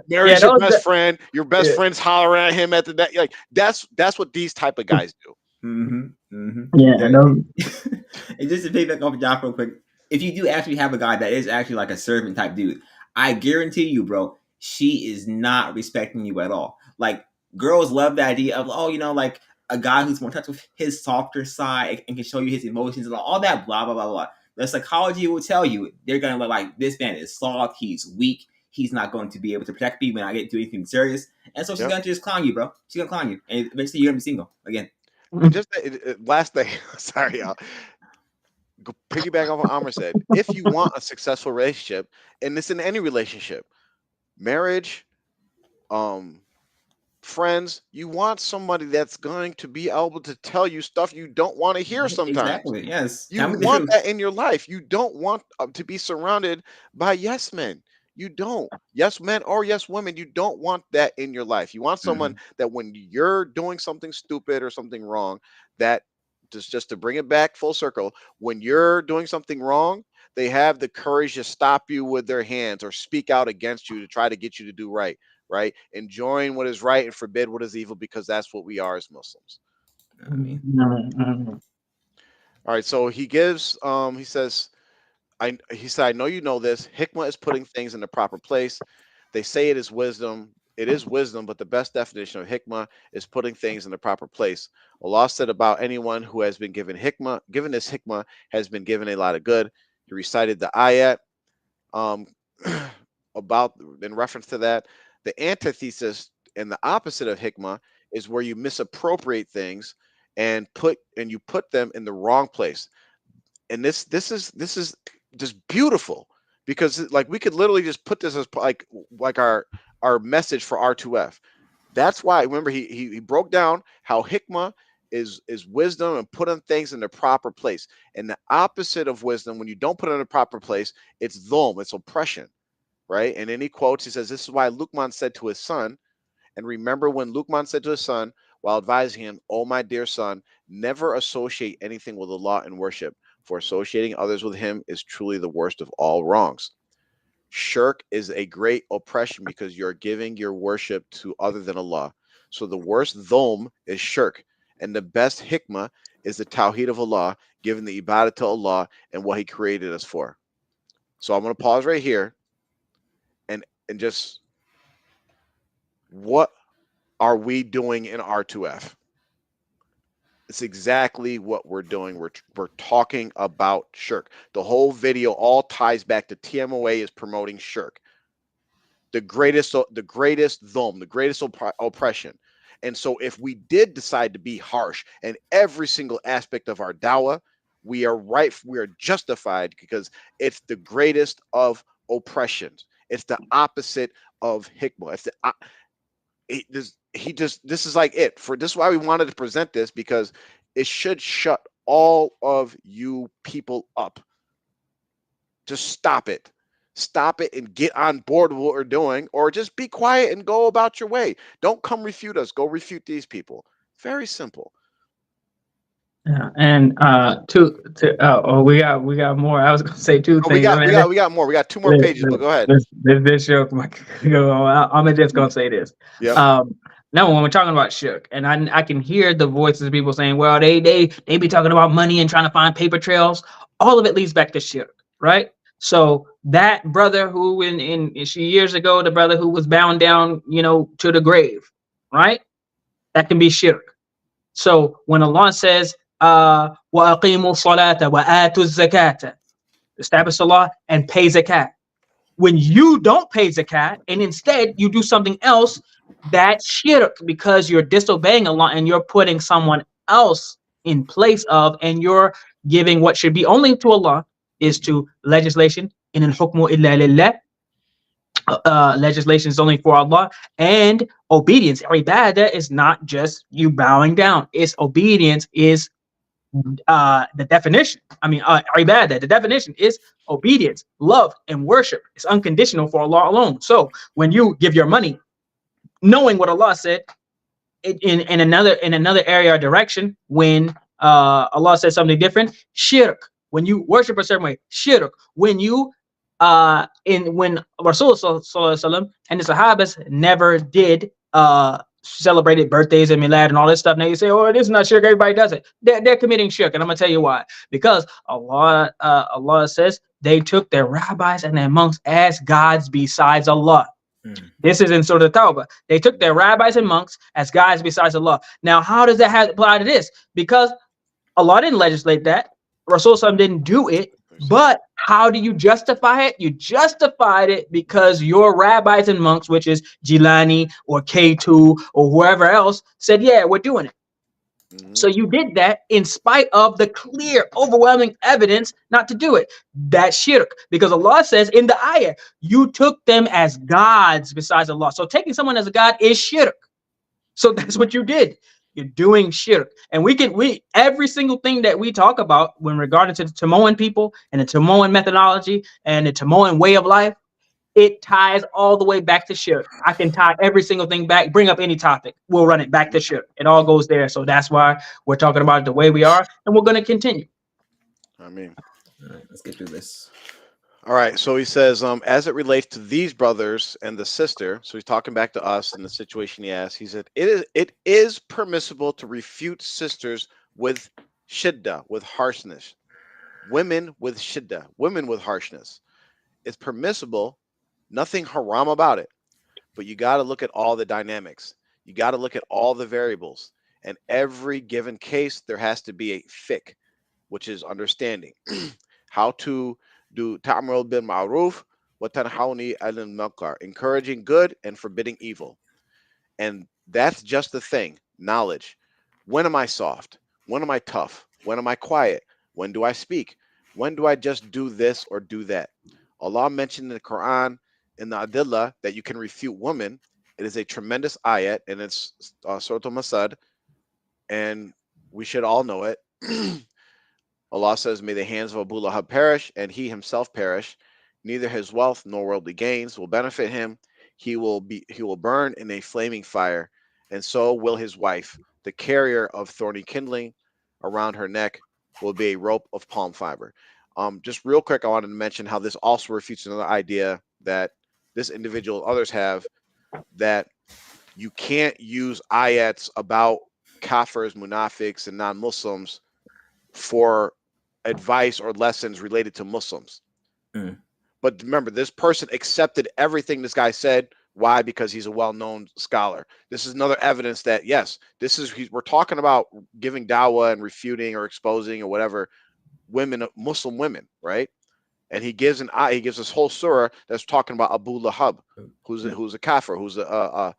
Marries your best friend. Your best yeah. friend's hollering at him at the like. That's what these type of guys do. Yeah, And just to piggyback off Josh real quick, if you do actually have a guy that is actually like a servant type dude, I guarantee you, bro, she is not respecting you at all. Like girls love the idea of, oh, like a guy who's more in touch with his softer side and can show you his emotions and all that blah blah blah blah. The psychology will tell you they're gonna look like this man is soft, he's weak, he's not going to be able to protect me when I get into anything serious. And so she's gonna just clown you, bro. She's gonna clown you. And eventually you're gonna be single again. And just last thing, sorry, y'all. Piggyback off what Amr said. If you want a successful relationship, and it's in any relationship, marriage, um, friends, you want somebody that's going to be able to tell you stuff you don't want to hear sometimes. Exactly. Yes. You want that in your life. You don't want to be surrounded by yes men. You don't. Yes men or yes women, you don't want that in your life. You want someone that when you're doing something stupid or something wrong, that just to bring it back full circle, when you're doing something wrong, they have the courage to stop you with their hands or speak out against you to try to get you to do right, right? Enjoying what is right and forbid what is evil, because that's what we are as Muslims. I mean, all right, so he gives he says he said, I know you know this. Hikmah is putting things in the proper place. They say it is wisdom. It is wisdom, but the best definition of hikmah is putting things in the proper place. Allah said about anyone who has been given this hikmah has been given a lot of good. He recited the ayat um, about in reference to that. The antithesis and the opposite of hikmah is where you misappropriate things and you put them in the wrong place. And this is just beautiful, because like we could literally just put this as like our message for R2F. That's why, remember, he broke down how hikmah is wisdom and putting things in the proper place. And the opposite of wisdom, when you don't put it in the proper place, it's dhulm, it's oppression, right? And then he quotes, he says, this is why Luqman said to his son, and remember when Luqman said to his son while advising him, oh my dear son, never associate anything with Allah in worship, for associating others with him is truly the worst of all wrongs. Shirk is a great oppression because you're giving your worship to other than Allah. So the worst dhulm is shirk, and the best hikmah is the tawheed of Allah, giving the ibadah to Allah and what he created us for. So I'm going to pause right here and just, what are we doing in R2F? It's exactly what we're doing. We're talking about shirk. The whole video all ties back to TMOA is promoting shirk, the greatest dhulm, the greatest oppression. And so if we did decide to be harsh in every single aspect of our dawah, we are justified, because it's the greatest of oppressions. It's the opposite of hikmah. It's this is like it for this is why we wanted to present this, because it should shut all of you people up. Just stop it. stop it and get on board with what we're doing, or just be quiet and go about your way. Don't come refute us. Go refute these people. Very simple. Yeah, and we got more. I was gonna say two Oh, we things. I got we mean, got we got more. We got two more this pages, but go ahead. this show. I'm just gonna say this. Yep. Um, Now when we're talking about shook, and I can hear the voices of people saying, "Well, they be talking about money and trying to find paper trails." All of it leads back to shook, right? So that brother who in she years ago, the brother who was bound down, to the grave, right? That can be shirk. So when Allah says, "Wa aqimu salata wa atu zakata," establish salah and pay zakat. When you don't pay zakat and instead you do something else, that's shirk because you're disobeying Allah and you're putting someone else in place of, and you're giving what should be only to Allah is to legislation. In al hukmu illa lillah, legislation is only for Allah, and obedience. Ibadah is not just you bowing down. It's obedience is the definition. I mean, ibadah, the definition is obedience, love, and worship. It's unconditional for Allah alone. So when you give your money, knowing what Allah said in another area or direction, when Allah says something different, shirk. When you worship a certain way, shirk. When you when Rasulullah and the Sahabas never did celebrated birthdays and milad and all this stuff. Now you say, "Oh, this is not shirk. Everybody does it." They're committing shirk, and I'm gonna tell you why. Because Allah says they took their rabbis and their monks as gods besides Allah. This is in Surah Tawbah. They took their rabbis and monks as guides besides Allah. Now, how does that apply to this? Because Allah didn't legislate that. Rasul didn't do it. But how do you justify it? You justified it because your rabbis and monks, which is Jilani or K2 or whoever else, said, "Yeah, we're doing it." So you did that in spite of the clear, overwhelming evidence not to do it. That's shirk. Because Allah says in the ayah, you took them as gods besides Allah. So taking someone as a god is shirk. So that's what you did. You're doing shirk. And we every single thing that we talk about when regarding to the Timuan people and the Timuan methodology and the Timuan way of life, it ties all the way back to shirk. I can tie every single thing back, bring up any topic. We'll run it back to shirk. It all goes there. So that's why we're talking about it the way we are, and we're going to continue. I mean, All right, let's get through this. all right. So he says, as it relates to these brothers and the sister. So he's talking back to us and the situation he asked. He said, it is permissible to refute sisters with shidda, with harshness. Women with shidda, women with harshness. It's permissible. Nothing haram about it. But you got to look at all the dynamics. You got to look at all the variables. And every given case, there has to be a fiqh, which is understanding how to do ta'amul bil ma'ruf wa tanhauni 'anil munkar, encouraging good and forbidding evil. And that's just the thing, knowledge. When am I soft? When am I tough? When am I quiet? When do I speak? When do I just do this or do that? Allah mentioned in the Quran in the Adillah that you can refute women. It is a tremendous ayat, and it's Surah Al-Masad, and we should all know it. Allah says, "May the hands of Abu Lahab perish, and he himself perish. Neither his wealth nor worldly gains will benefit him. He will burn in a flaming fire, and so will his wife. The carrier of thorny kindling around her neck will be a rope of palm fiber." Just real quick, I wanted to mention how this also refutes another idea that this individual and others have, that you can't use ayats about kafirs, munafiqs, and non-Muslims for advice or lessons related to Muslims. But remember, this person accepted everything this guy said. Why? Because he's a well-known scholar. This is another evidence that, yes, we're talking about giving dawah and refuting or exposing or whatever women, Muslim women, right? And he gives this whole surah that's talking about Abu Lahab, who's a kafir, who's a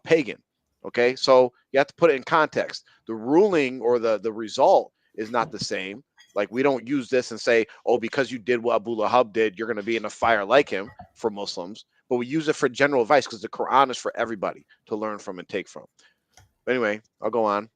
pagan. Okay, so you have to put it in context. The ruling or the result is not the same. Like, we don't use this and say, "Oh, because you did what Abu Lahab did, you're going to be in a fire like him," for Muslims. But we use it for general advice because the Quran is for everybody to learn from and take from. But anyway, I'll go on.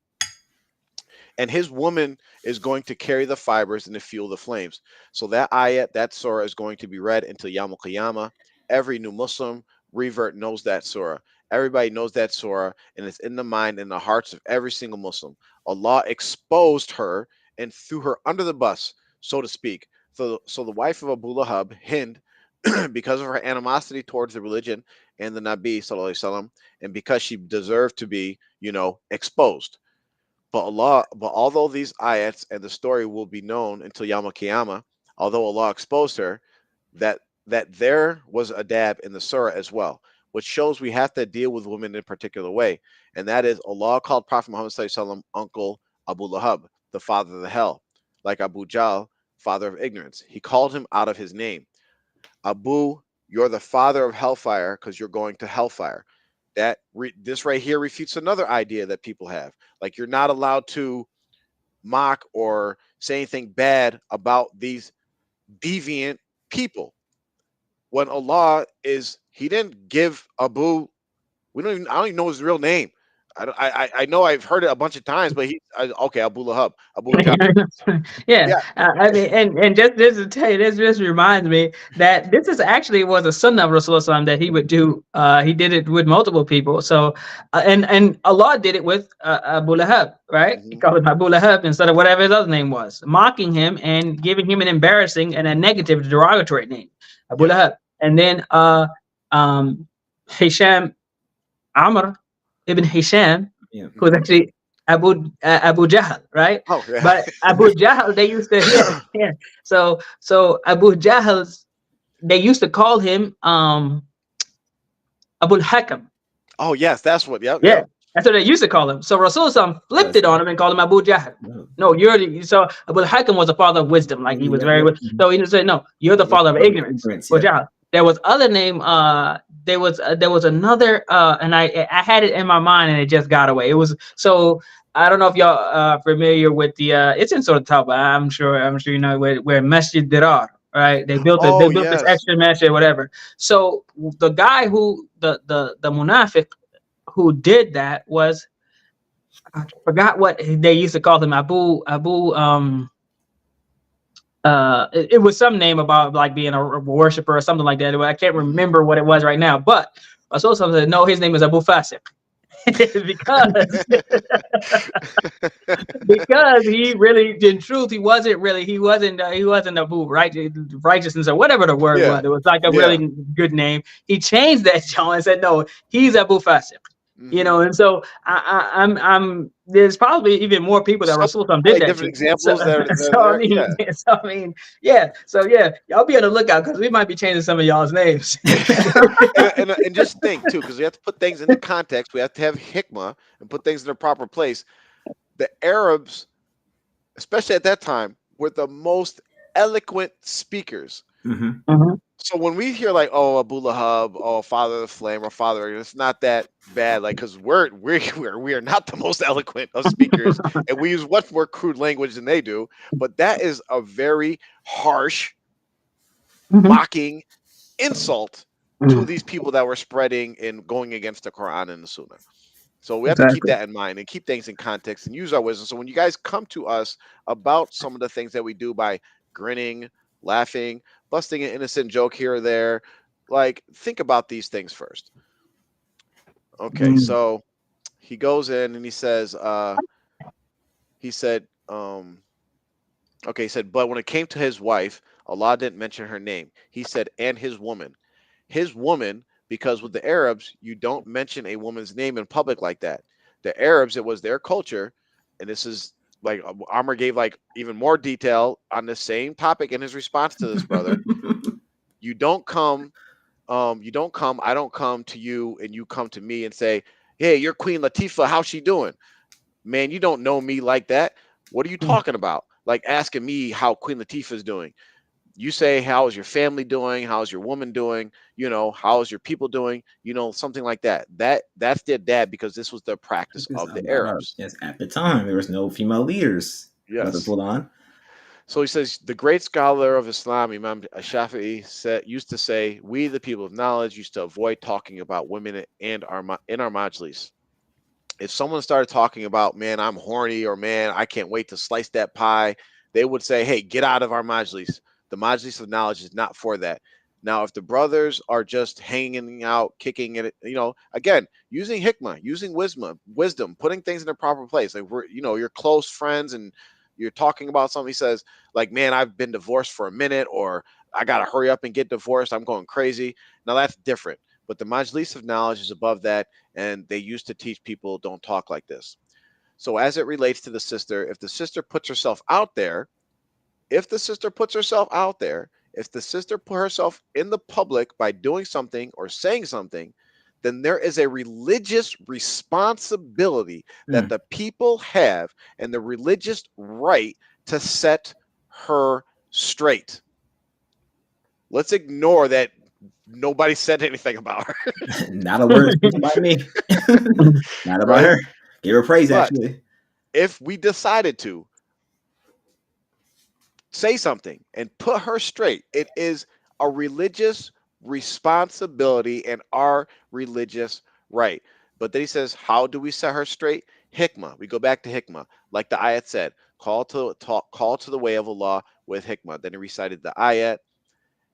and his woman is going to carry the fibers and to fuel the flames. So that ayat, that surah is going to be read until Yawm al-Qiyamah. Every new Muslim revert knows that surah. Everybody knows that surah, and it's in the mind and the hearts of every single Muslim. Allah exposed her and threw her under the bus, so to speak. So the wife of Abu Lahab, Hind, because of her animosity towards the religion and the Nabi Sallallahu Alaihi Wasallam, and because she deserved to be, exposed. But although these ayats and the story will be known until Yawm al-Qiyamah, although Allah exposed her, that there was a dab in the surah as well, which shows we have to deal with women in a particular way. And that is Allah called Prophet Muhammad Sallallahu Alaihi Wasallam Uncle Abu Lahab, the father of the hell, like Abu Jahl, father of ignorance. He called him out of his name. Abu, you're the father of hellfire because you're going to hellfire. This right here refutes another idea that people have. Like you're not allowed to mock or say anything bad about these deviant people. When He didn't give Abu. I don't even know his real name. I know I've heard it a bunch of times, but okay, Abu Lahab, Abu Jahl. Yeah, Yeah. I mean, and just to tell you, this just reminds me that this is actually was a sunnah of Rasulullah that he would do. He did it with multiple people. So, and Allah did it with Abu Lahab, right? He Mhm. called him Abu Lahab instead of whatever his other name was, mocking him and giving him an embarrassing and a negative, derogatory name, Abu Yeah. Lahab. And then um, Hisham Amr ibn Hisham, Yeah. who was actually Abu Jahl, right? Oh yeah. But Abu Jahl, they used to yeah. So Abu Jahl's they used to call him Abu Hakam. Oh yes, that's what. Yep. Yeah, Yep. that's what they used to call him. So Rasul flipped That's it on him and called him Abu Jahl. no. No, so Abu Hakam was the father of wisdom, like he was Yep, very. yep. So he said, no, you're the Yep, father of ignorance. ignorance, Abu yeah. Jahl. There was other name. There was another, and I had it in my mind and it just got away. It was so. I don't know if y'all familiar with the. It's in sort of top. I'm sure you know where Masjid Dirar. Right, they Oh built this yes. extra masjid, whatever. So the guy who the munafiq who did that was I forgot what they used to call him Abu it was some name about like being a worshiper or something like that. I can't Mhm. remember what it was right now, but I saw something that no, his name is Abu Fasik. because because he really in truth he wasn't Abu righteousness or whatever the word Yeah. was. It was like a Yeah. really good name. He changed that John and said no, he's Abu Fasik. Mhm. And so I'm there's probably even more people that So Rasul did like that different to. So, examples that are so I there. mean, Yeah. yeah. Y'all be on the lookout because we might be changing some of y'all's names. And just think too, because we have to put things into context. We have to have hikmah and put things in their proper place. The Arabs, especially at that time, were the most eloquent speakers. Mhm. Mhm. So when we hear like, oh, Abu Lahab, oh, father of the flame, or father, it's not that bad. Like, because we are not the most eloquent of speakers, and we use much more crude language than they do. But that is a very harsh, Mhm. mocking insult to Mhm. these people that were spreading and going against the Quran and the Sunnah. So we have to keep Exactly. that in mind and keep things in context and use our wisdom. So when you guys come to us about some of the things that we do by grinning, laughing, busting an innocent joke here or there, like think about these things first. Okay, Mm. so he goes in and he said, okay, he said, but when it came to his wife, Allah didn't mention her name. He said, and his woman. His woman, because with the Arabs, you don't mention a woman's name in public like that. The Arabs, it was their culture, and this is like Amr gave like even more detail on the same topic in his response to this brother. You don't come, I don't come to you and you come to me and say, hey, you're Queen Latifah, how's she doing? Man, you don't know me like that. What are you talking about? Like asking me how Queen Latifah is doing. You say, how is your family doing? How's your woman doing? How's your people doing? Something like that. That's their dad because this was the practice Because of the Arabs. yes, at the time there was no female leaders. Brother Yes. Fulan. So he says the great scholar of Islam, Imam Shafi'i, used to say, "We, the people of knowledge, used to avoid talking about women and in our majlis. if someone started talking about, man, I'm horny, or man, I can't wait to slice that pie, they would say, hey, get out of our majlis. The majlis of knowledge is not for that. Now, if the brothers are just hanging out, kicking it, again, using hikmah, using wisdom, putting things in their proper place. Like you're close friends and you're talking about something. He says, like, man, I've been divorced for a minute, or I gotta hurry up and get divorced. I'm going crazy. Now that's different. But the majlis of knowledge is above that, and they used to teach people don't talk like this. So as it relates to the sister, if the sister puts herself out there, if the sister puts herself out there, if the sister put herself in the public by doing something or saying something, then there is a religious responsibility that Hmm. the people have and the religious right to set her straight. Let's ignore that nobody said anything about her, Not a word spoken by me. Not about right? her. Give her praise, But actually. if we decided to say something and put her straight, it is a religious responsibility and our religious right. But then he says, how do we set her straight? Hikmah. We go back to hikmah, like the ayat said, call to the way of Allah with hikmah. Then he recited the ayat,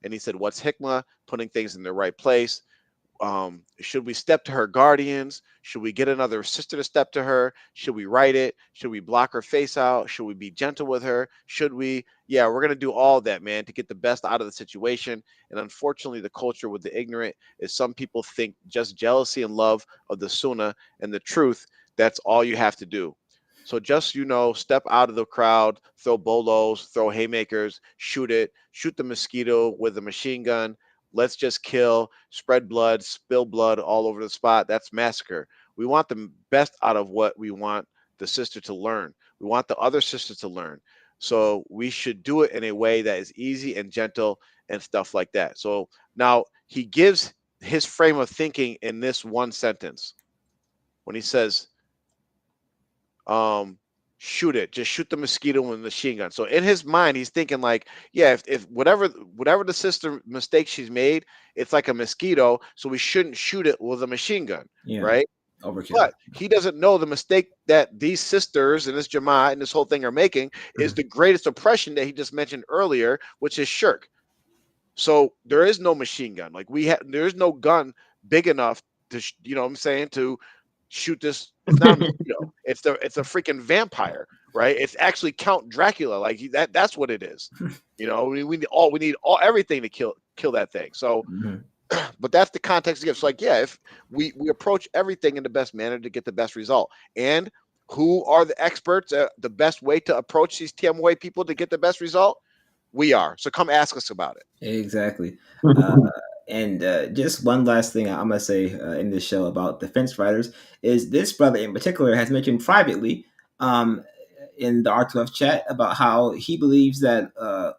and he said, what's hikmah? Putting things in the right place. Should we step to her guardians? Should we get another sister to step to her? Should we write it? Should we block her face out? Should we be gentle with her? Should we? Yeah, we're gonna do all that, man, to get the best out of the situation. And unfortunately, the culture with the ignorant is some people think just jealousy and love of the sunnah and the truth. That's all you have to do. So just step out of the crowd, throw bolos, throw haymakers, shoot the mosquito with a machine gun. Let's just kill, spread blood, spill blood all over the spot. That's massacre. We want the best out of what we want the sister to learn. We want the other sister to learn. So we should do it in a way that is easy and gentle and stuff like that. So now he gives his frame of thinking in this one sentence when he says, um, shoot it, just shoot the mosquito with a machine gun. So in his mind, he's thinking like, yeah, if whatever the sister mistake she's made, it's like a mosquito, so we shouldn't shoot it with a machine gun, Yeah. right? Overkill. But he doesn't know the mistake that these sisters and this Jamaat and this whole thing are making is Mhm. the greatest oppression that he just mentioned earlier, which is shirk. So there is no machine gun. Like there is no gun big enough to, what I'm saying, to shoot this. It's not a mosquito. It's a freaking vampire, right? It's actually Count Dracula. Like that's what it is. We need all everything to kill that thing. So, Mhm. but that's the context it gives. So like, yeah, if we approach everything in the best manner to get the best result, and who are the experts? The best way to approach these TMWA people to get the best result? We are. So come ask us about it. Exactly. Uh, and just one last thing I'm gonna say in this show about defense fighters is this brother in particular has mentioned privately um, in the R2F chat about how he believes that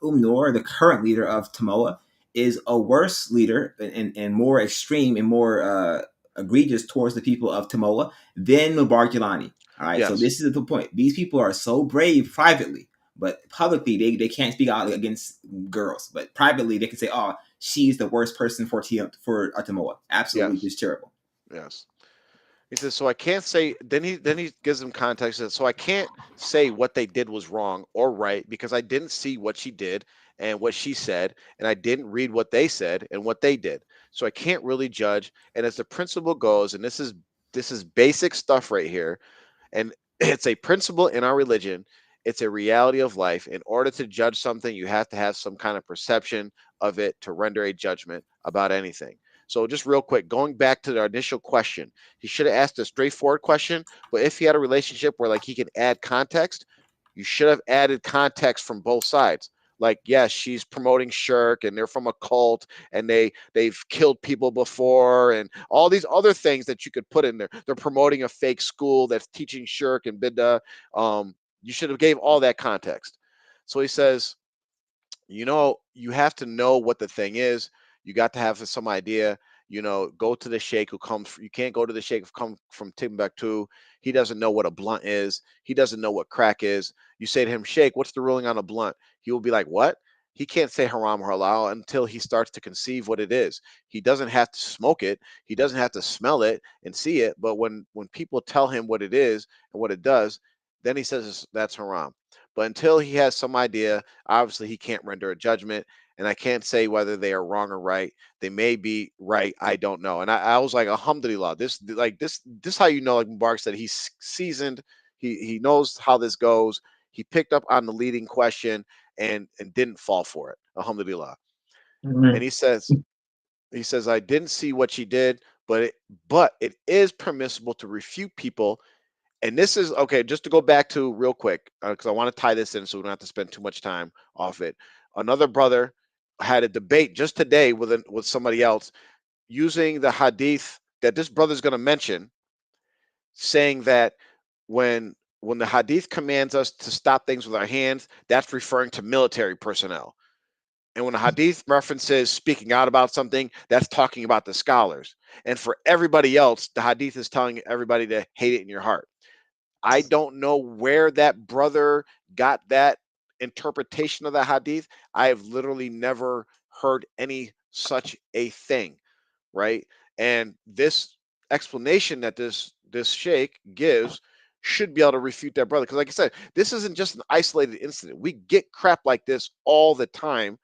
Noor, the current leader of Tamoa, is a worse leader and more extreme and more egregious towards the people of Tamoa than Mubarak Jelani. All right, so Yes. this is the point. These people are so brave privately, but publicly they can't speak out against girls. But privately they can say, "Oh, she's the worst person for for Atamoa. Absolutely, Yes. just terrible." Yes. He says, so I can't say. Then he gives them context. He says, so I can't say what they did was wrong or right because I didn't see what she did and what she said, and I didn't read what they said and what they did. So I can't really judge. And as the principle goes, and this is basic stuff right here, and it's a principle in our religion. It's a reality of life. In order to judge something, you have to have some kind of perception of it to render a judgment about anything. So, just real quick, going back to the initial question, he should have asked a straightforward question. But if he had a relationship where like he can add context, you should have added context from both sides. Like, yes, she's promoting shirk, and they're from a cult, and they've killed people before, and all these other things that you could put in there. They're promoting a fake school that's teaching shirk and biddah. You should have gave all that context. So he says, you have to know what the thing is. You got to have some idea. Go to the sheikh who comes. You can't go to the sheikh who come from Timbuktu. He doesn't know what a blunt is. He doesn't know what crack is. You say to him, Sheikh, what's the ruling on a blunt? He will be like, what? he can't say haram or halal until he starts to conceive what it is. He doesn't have to smoke it, he doesn't have to smell it and see it, but when people tell him what it is and what it does, then he says that's haram. But until he has some idea, obviously he can't render a judgment, and I can't say whether they are wrong or right. They may be right, I don't know. And I was like, alhamdulillah, this how you know, like Mubarak said, he's seasoned, he knows how this goes. He picked up on the leading question and didn't fall for it. Alhamdulillah. And Mhm. he says, I didn't see what she did, but it is permissible to refute people. And this is okay, just to go back to real quick, because I want to tie this in so we don't have to spend too much time off it. Another brother had a debate just today with somebody else using the hadith that this brother's going to mention, saying that when the hadith commands us to stop things with our hands, that's referring to military personnel. And when the hadith references speaking out about something, that's talking about the scholars. And for everybody else, the hadith is telling everybody to hate it in your heart. I don't know where that brother got that interpretation of the hadith. I have literally never heard any such a thing, right? And this explanation that this sheikh gives should be able to refute that brother. Because, like I said, this isn't just an isolated incident. We get crap like this all the time,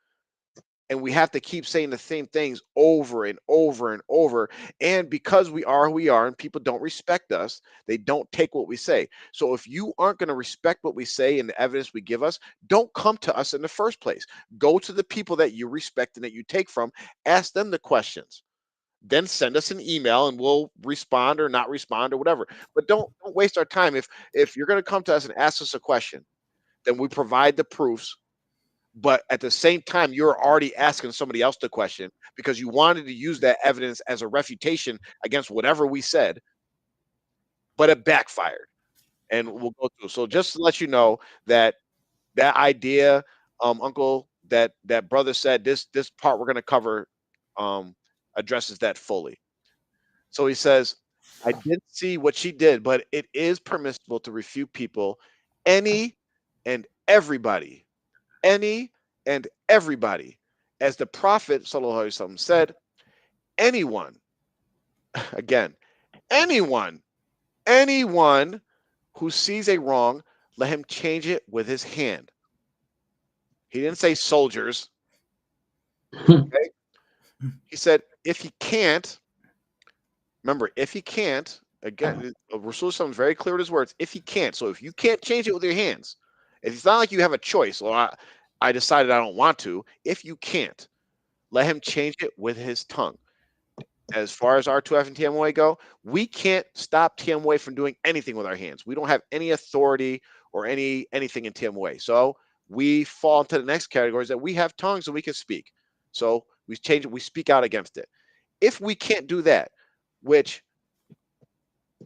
and we have to keep saying the same things over and over and over. And because we are who we are and people don't respect us, they don't take what we say. So if you aren't going to respect what we say and the evidence we give us, don't come to us in the first place. Go to the people that you respect and that you take from, ask them the questions, then send us an email and we'll respond or not respond or whatever. But don't waste our time. If you're going to come to us and ask us a question, then we provide the proofs, but at the same time you're already asking somebody else the question because you wanted to use that evidence as a refutation against whatever we said, but it backfired. And we'll go through. So just to let you know that that idea, uncle, that brother said, this part we're going to cover um addresses that fully. So he says, I did see what she did, but it is permissible to refute people, any and everybody, any and everybody. As the Prophet sallallahu alaihi wasallam said, anyone, again, anyone, anyone who sees a wrong, let him change it with his hand. He didn't say soldiers. Okay? He said, if he can't, remember, if he can't, again, Rasul is very clear with his words. If he can't, so if you can't change it with your hands, it's not like you have a choice. Well, I decided I don't want to. If you can't, let him change it with his tongue. As far as R2F and TMOA go, we can't stop TMOA from doing anything with our hands. We don't have any authority or anything in TMOA. So we fall into the next categories that we have tongues and we can speak. So we change it, we speak out against it. If we can't do that, which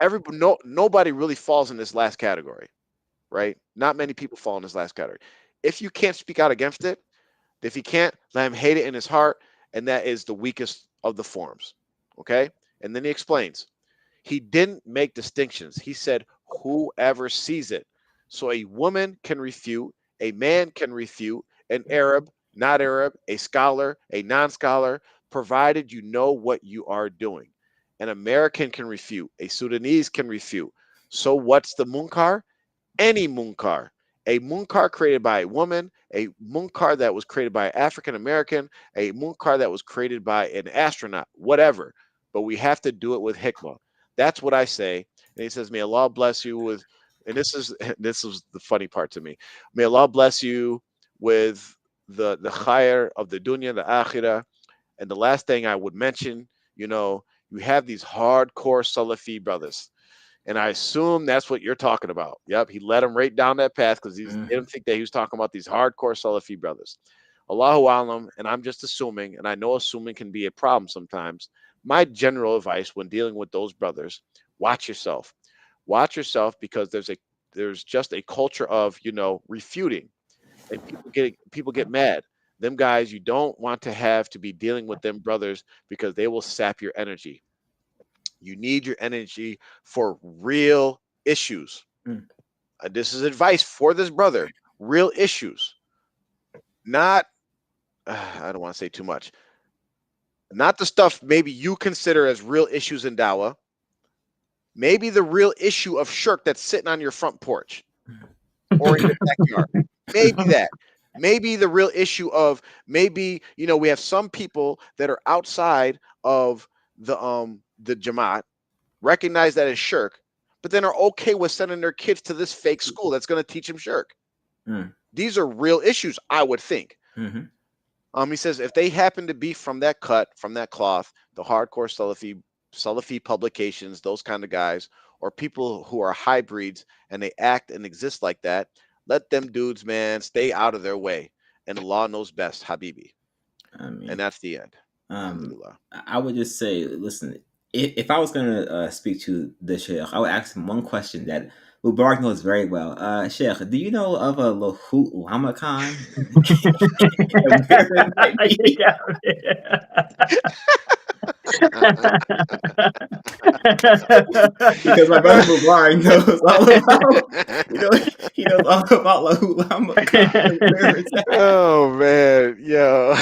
nobody really falls in this last category, right? Not many people fall in this last category. If you can't speak out against it, if he can't, let him hate it in his heart, and that is the weakest of the forms. Okay? And then he explains. He didn't make distinctions. He said, whoever sees it. So a woman can refute, a man can refute, an Arab, not Arab, a scholar, a non scholar, provided you know what you are doing. An American can refute, a Sudanese can refute. So what's the munkar? Any munkar. A munkar created by a woman, a munkar that was created by an African American, a munkar that was created by an astronaut, whatever. But we have to do it with hikmah. That's what I say. And he says, may Allah bless you with, and this is the funny part to me. May Allah bless you with the khair of the dunya, the akhirah. And the last thing I would mention, you have these hardcore Salafi brothers, and I assume that's what you're talking about. Yep, he led him right down that path because he didn't think that he was talking about these hardcore Salafi brothers. Allahu alam, and I'm just assuming, and I know assuming can be a problem sometimes. My general advice when dealing with those brothers, watch yourself. Watch yourself because there's just a culture of, refuting, and people get mad. Them guys, you don't want to have to be dealing with them brothers because they will sap your energy. You need your energy for real issues. Mm. This is advice for this brother. Real issues, not I don't want to say too much. Not the stuff maybe you consider as real issues in dawah. Maybe the real issue of shirk that's sitting on your front porch or in your backyard. Maybe that. Maybe the real issue of maybe, we have some people that are outside of the Jamaat, recognize that as shirk, but then are okay with sending their kids to this fake school that's going to teach them shirk. These are real issues, I would think. He says if they happen to be from that cut, from that cloth, the hardcore Salafi publications, those kind of guys, or people who are hybrids and they act and exist like that, let them dudes, man, stay out of their way. And Allah knows best, Habibi. And that's the end. Alhamdulillah. I would just say, listen, if I was going to speak to the Sheikh, I would ask him one question that Mubarak knows very well. Sheikh, do you know of a Lahut Lama Khan? Because my brother Mubarak knows all about, he knows all about Lahut Lama Khan. Oh man, yo.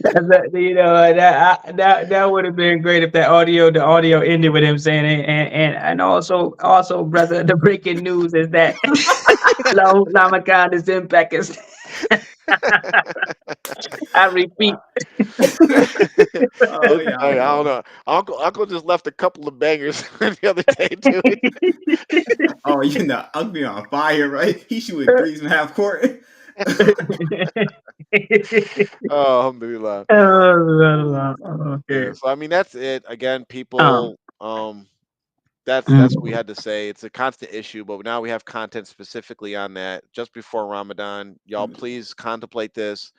That would have been great if the audio ended with him saying it, and also brother, the breaking news is that Lama Khan is in Pakistan. I repeat. I don't know. Uncle just left a couple of bangers the other day too. I'll be on fire, right? He shooting 3.5 court. Oh, alhamdulillah. Okay. Yeah, so I mean that's it. Again, people that's what we had to say. It's a constant issue, but now we have content specifically on that just before Ramadan. Y'all please contemplate this.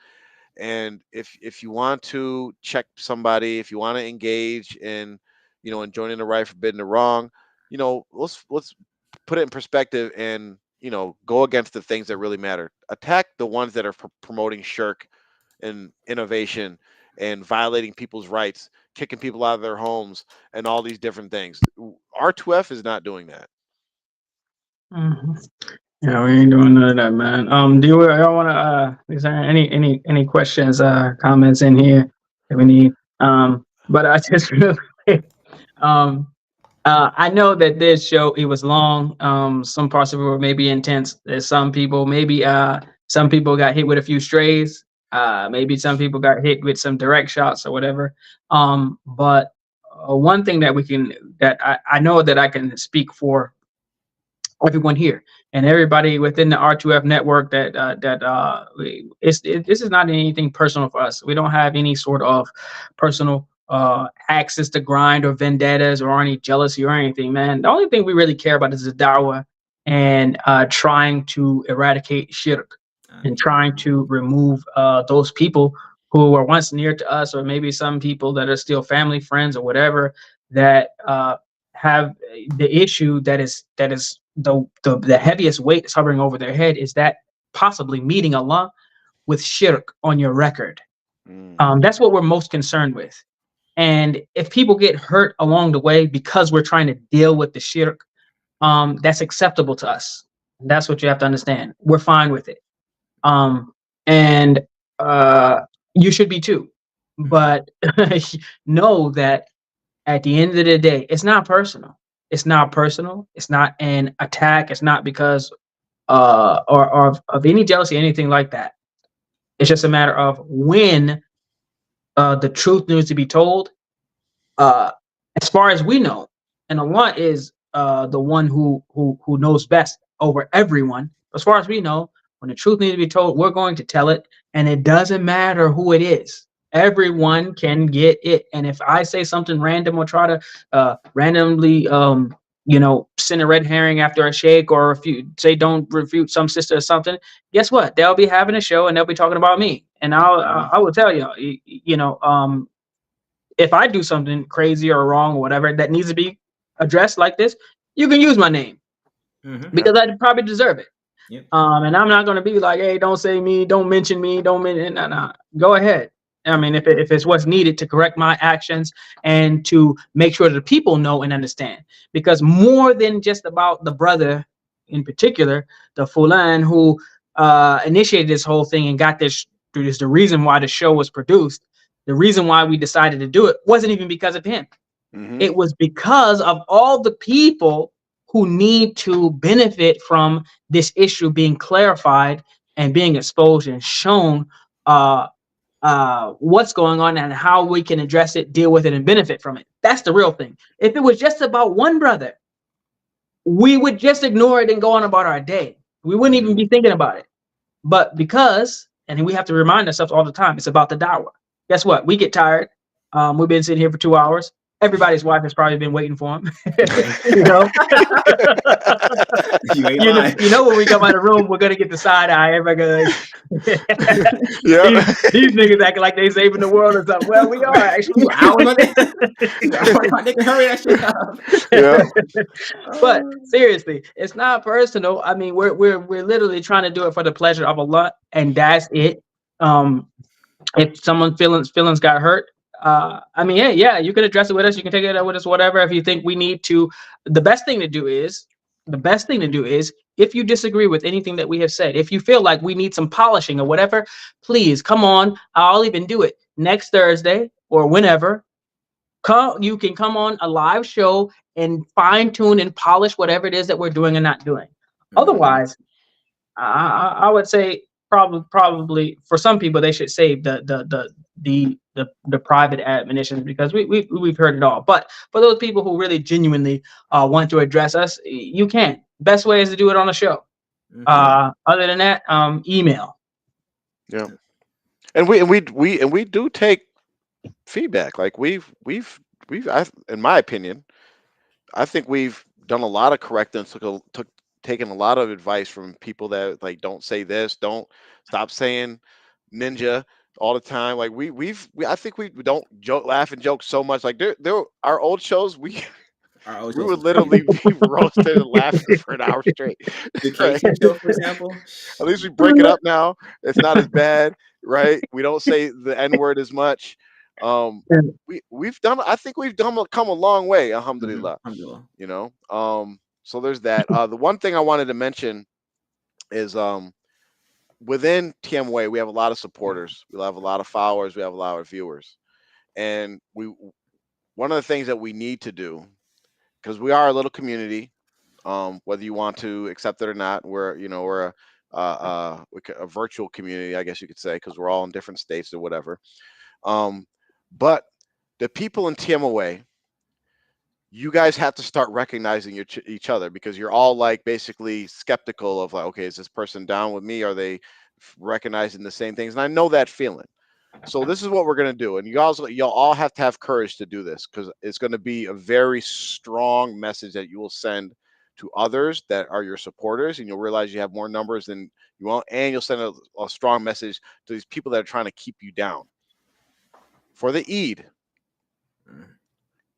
And if you want to check somebody, if you want to engage in, in joining the right, forbidding the wrong, let's put it in perspective and go against the things that really matter. Attack the ones that are promoting shirk and innovation and violating people's rights, kicking people out of their homes, and all these different things. R2F is not doing that. Yeah, we ain't doing none of that, man. Do y'all want to? Is there any questions, comments in here that we need? But I just real quick, I know that this show it was long. Some parts of it were maybe intense. There's some people some people got hit with a few strays. Maybe some people got hit with some direct shots or whatever. But one thing that I know that I can speak for everyone here and everybody within the R2F network this is not anything personal for us. We don't have any sort of personal axis to grind or vendettas or any jealousy or anything, man. The only thing we really care about is the dawah and trying to eradicate shirk and trying to remove those people who were once near to us, or maybe some people that are still family, friends, or whatever, that have the issue that is the heaviest weight is hovering over their head is that possibly meeting Allah with shirk on your record. That's what we're most concerned with. And if people get hurt along the way because we're trying to deal with the shirk, that's acceptable to us. That's what you have to understand. We're fine with it. And you should be too. But know that at the end of the day, it's not personal. It's not personal. It's not an attack. It's not because or of any jealousy, anything like that. It's just a matter of when the truth needs to be told. As far as we know, and Allah is the one who knows best over everyone. As far as we know, when the truth needs to be told, we're going to tell it, and it doesn't matter who it is. Everyone can get it. And if I say something random or try to randomly, send a red herring after a sheikh, or if you say don't refute some sister or something, guess what? They'll be having a show and they'll be talking about me. And I will tell you, if I do something crazy or wrong or whatever that needs to be addressed like this, you can use my name because I probably deserve it. Yep. And I'm not going to be like, hey, don't say me, don't mention me, don't mention. No. Go ahead. I mean, if it's what's needed to correct my actions and to make sure that the people know and understand, because more than just about the brother in particular, the Fulan who initiated this whole thing and got this is the reason why the show was produced. The reason why we decided to do it wasn't even because of him. Mm-hmm. It was because of all the people who need to benefit from this issue being clarified and being exposed and shown what's going on and how we can address it, deal with it, and benefit from it. That's the real thing. If it was just about one brother, we would just ignore it and go on about our day. We wouldn't even be thinking about it. But because, and we have to remind ourselves all the time, it's about the dawah. Guess what? We get tired. We've been sitting here for 2 hours. Everybody's wife has probably been waiting for him. You know, You ain't lying. you know when we come out of the room, we're gonna get the side eye. Everybody gonna Yeah. these niggas acting like they saving the world or something. Well, we are actually. 2 hours on it. 2 hours, my nigga, hurry that shit up. Yeah. But seriously, it's not personal. I mean, we're literally trying to do it for the pleasure of Allah, and that's it. If someone feelings got hurt, I mean, hey, yeah, you can address it with us. You can take it up with us, whatever. If you think we need to, the best thing to do is, if you disagree with anything that we have said, if you feel like we need some polishing or whatever, please come on. I'll even do it next Thursday or whenever. You can come on a live show and fine tune and polish whatever it is that we're doing and not doing. Otherwise, I would say probably for some people they should save the private admonitions, because we've heard it all. But for those people who really genuinely want to address us, you can. Best way is to do it on the show. Other than that, email. Yeah. And we do take feedback. Like we've in my opinion, I think we've done a lot of correcting, taken a lot of advice from people that like don't say this, don't stop saying ninja all the time. Like I think we don't laugh and joke so much. Like there our old shows we would literally be roasted and laughing for an hour straight. The Right? Casey show, for example. At least we break it up now. It's not as bad, right? We don't say the N word as much. We've done. I think we've come a long way. Alhamdulillah. Alhamdulillah. You know. So there's that. The one thing I wanted to mention is within TMWay we have a lot of supporters. We have a lot of followers. We have a lot of viewers, and one of the things that we need to do, because we are a little community, whether you want to accept it or not, we're a virtual community, I guess you could say, because we're all in different states or whatever. But the people in TMOA, you guys have to start recognizing each other, because you're all like basically skeptical of like, okay, is this person down with me? Are they recognizing the same things? And I know that feeling. So this is what we're gonna do, and you'll all have to have courage to do this, because it's going to be a very strong message that you will send to others that are your supporters, and you'll realize you have more numbers than you want, and you'll send a strong message to these people that are trying to keep you down. For the Eid,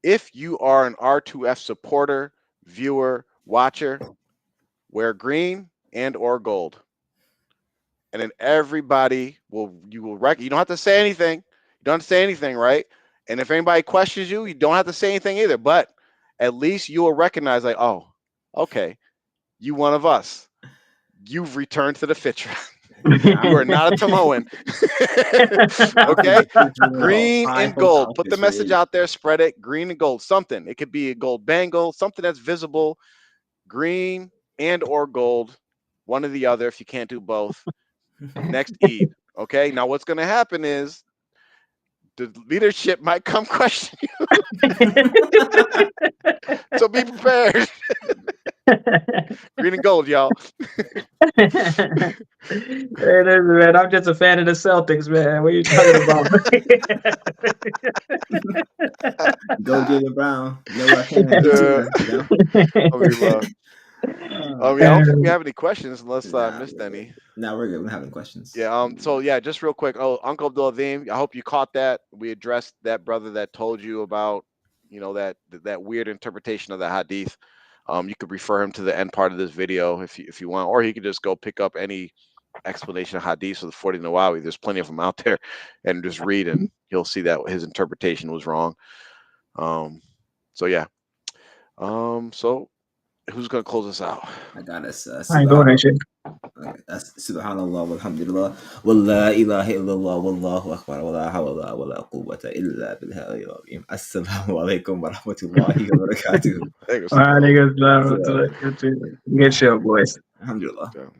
if you are an R2F supporter, viewer, watcher, wear green and or gold. And then everybody you don't have to say anything. You don't have to say anything, right? And if anybody questions you, you don't have to say anything either. But at least you will recognize, like, oh, okay, you one of us. You've returned to the Fitrah. You are not a Samoan. Okay? Green and gold. Put the message out there, spread it. Green and gold. Something. It could be a gold bangle, something that's visible. Green and or gold. One or the other if you can't do both. Next Eid. Okay? Now what's going to happen is the leadership might come question you. So be prepared. Green and gold, y'all. Hey, listen, man, I'm just a fan of the Celtics, man. What are you talking about? Go Jalen Brown. No, I can't. I don't think we have any questions unless I missed any. No, we're good. We're not having questions. Yeah. So yeah, just real quick. Oh, Uncle Abdul-Azim, I hope you caught that. We addressed that brother that told you about, that weird interpretation of the hadith. You could refer him to the end part of this video if you want, or he could just go pick up any explanation of hadith of the 40 Nawawi. There's plenty of them out there, and just read, and he'll see that his interpretation was wrong. So yeah. So Who's gonna close us out? I got us. I ain't going that shit. Subhanallah walhamdulillah wa la ilaha illallah wallahu akbar wa la hawla wa la quwwata illa billahi al-azim. Assalamu alaikum wa rahmatullahi wa barakatuh. Thank you. All right, niggas. Good show, boys. Alhamdulillah. Yeah.